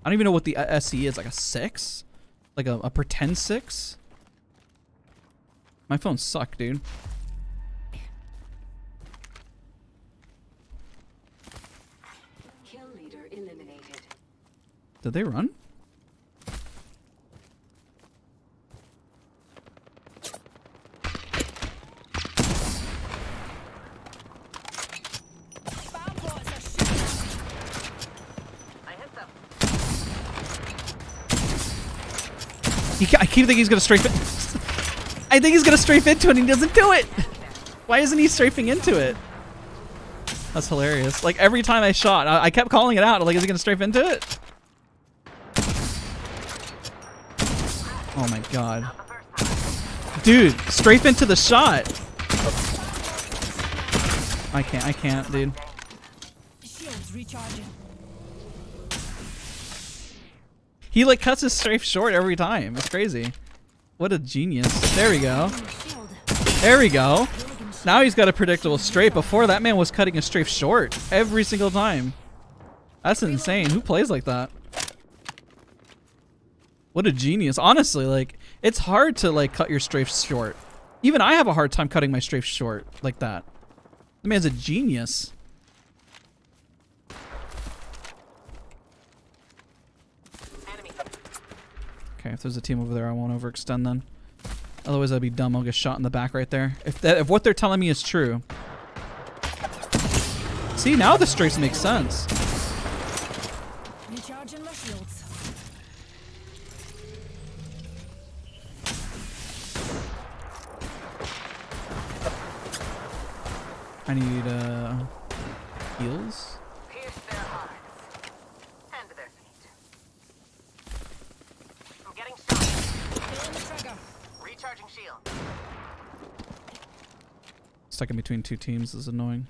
I don't even know what the SE is, like a 6? Like a pretend 6? My phones suck, dude. Kill leader eliminated. Did they run? I keep thinking he's gonna strafe it. I think he's gonna strafe into it and he doesn't do it. Why isn't he strafing into it? That's hilarious. Like every time I shot, I kept calling it out. Like, is he gonna strafe into it? Oh my god. Dude, strafe into the shot. I can't, dude. Shields recharging. He like cuts his strafe short every time. It's crazy. What a genius. There we go. There we go. Now he's got a predictable strafe. Before, that man was cutting his strafe short every single time. That's insane. Who plays like that? What a genius. Honestly, like, it's hard to like cut your strafe short. Even I have a hard time cutting my strafe short like that. The man's a genius. Okay, if there's a team over there, I won't overextend then. Otherwise, that'd be dumb. I'll get shot in the back right there. If what they're telling me is true. See, now the strafes make sense. Recharging my shields. I need heals. Pierce their hearts. And their feet. I'm getting shot. Pulling the trigger. Recharging shield. Stuck in between two teams is annoying.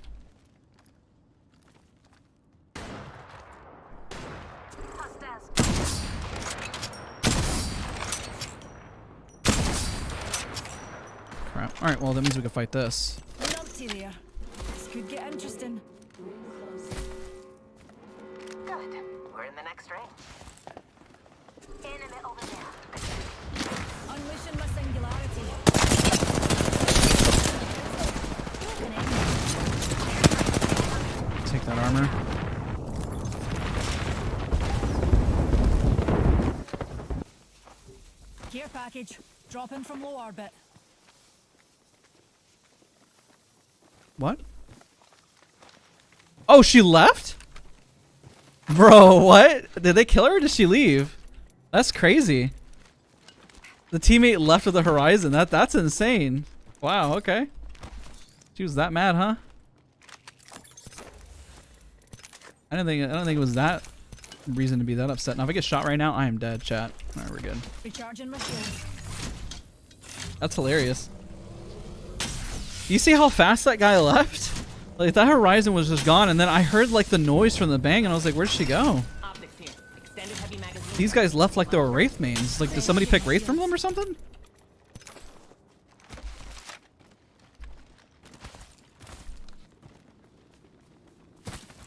Crap. Alright, well that means we can fight this. Numpty there. This could get interesting. Good. We're in the next ring. Enemy over there. Unleashing my singularity. Take that armor. package. Dropping from low orbit. What? Oh, she left? Bro, what? Did they kill her or did she leave? That's crazy. The teammate left with the horizon. That's insane. Wow, okay. She was that mad, huh? I don't think it was that reason to be that upset. Now if I get shot right now, I am dead, chat. Alright, we're good. Recharging my shield. That's hilarious. You see how fast that guy left? Like that horizon was just gone, and then I heard like the noise from the bang, and I was like, where'd she go? These guys left like they were Wraith mains. Like, did somebody pick Wraith from them or something?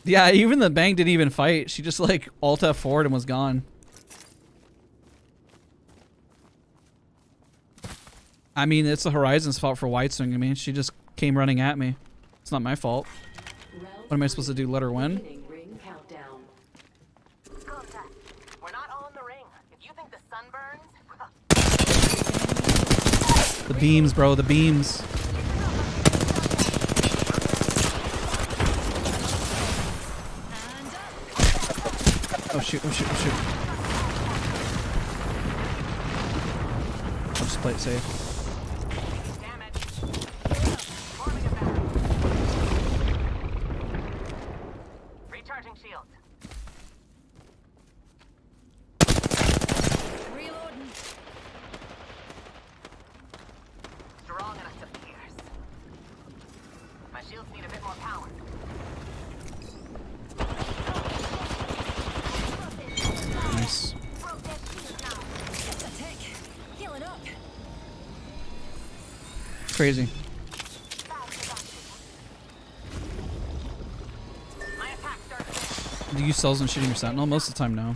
Yeah, even the bang didn't even fight. She just like alt F4'd and was gone. I mean, it's the Horizon's fault for wide swing. I mean, she just came running at me. It's not my fault. What am I supposed to do? Let her win? We're not all in the ring. If you think the sun burns, The beams, bro. The beams. Oh shoot, oh shoot, oh shoot. I'll just play it safe. damn it. Forming a barrel. Recharging shields. Reloading. Strong enough to pierce. My shields need a bit more power. Nice. Broke that shield now. That's a tick. Heal it up. Crazy. My attack starts. Do you use cells when shooting your sentinel? Most of the time, no.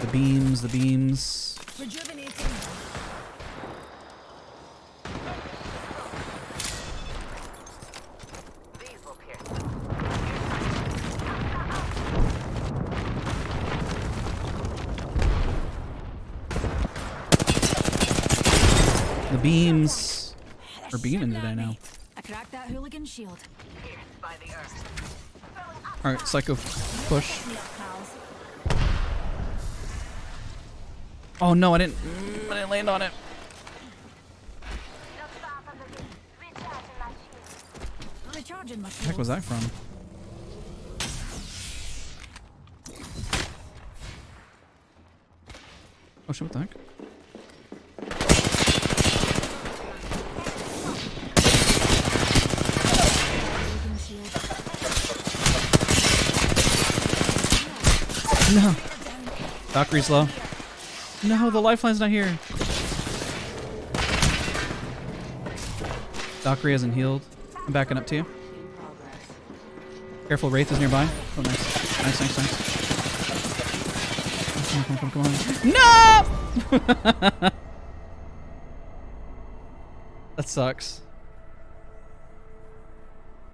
The beams, the beams. Rejuvenating. These will pierce. The beams. Or beaming today now. I cracked that hooligan shield. Pierced by the earth. Alright, Psycho push. Me up, pals. Oh no, I didn't land on it. Recharging my What the shield. heck was that from? Oh shit, what the heck? Hooligan shield. No. Valkyrie's low. No, the lifeline's not here. Valkyrie hasn't healed. I'm backing up to you. Careful, Wraith is nearby. Oh, nice. Nice, nice, nice. Come on, come on, come on. No! That sucks.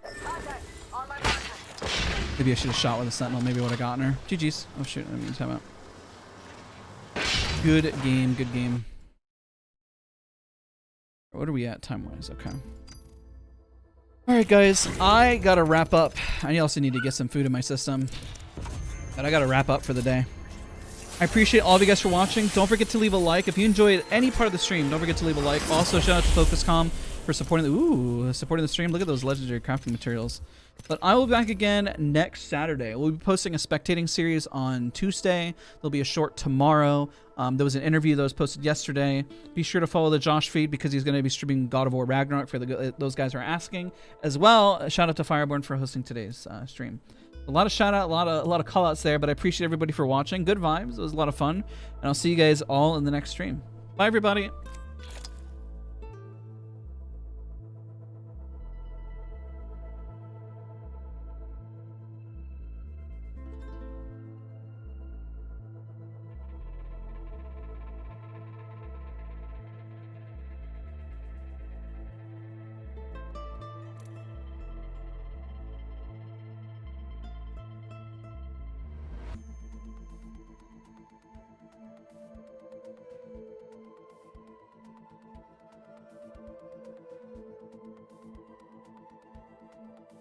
On my marker. Maybe I should have shot with a sentinel. Maybe I would have gotten her. GG's. Oh shoot, I mean, time out. Good game, good game. What are we at time-wise? Okay. Alright guys, I gotta wrap up. I also need to get some food in my system. But I gotta wrap up for the day. I appreciate all of you guys for watching. Don't forget to leave a like. If you enjoyed any part of the stream, don't forget to leave a like. Also, shout out to FocusCalm for supporting the stream. Look at those legendary crafting materials. But I will be back again next Saturday. We'll be posting a spectating series on Tuesday. There'll be a short tomorrow. There was an interview that was posted yesterday. Be sure to follow the Josh feed because he's going to be streaming God of War Ragnarok for those guys who are asking. As well, shout out to Fireborn for hosting today's stream. A lot of shout out, a lot of call outs there, but I appreciate everybody for watching. Good vibes. It was a lot of fun. And I'll see you guys all in the next stream. Bye, everybody.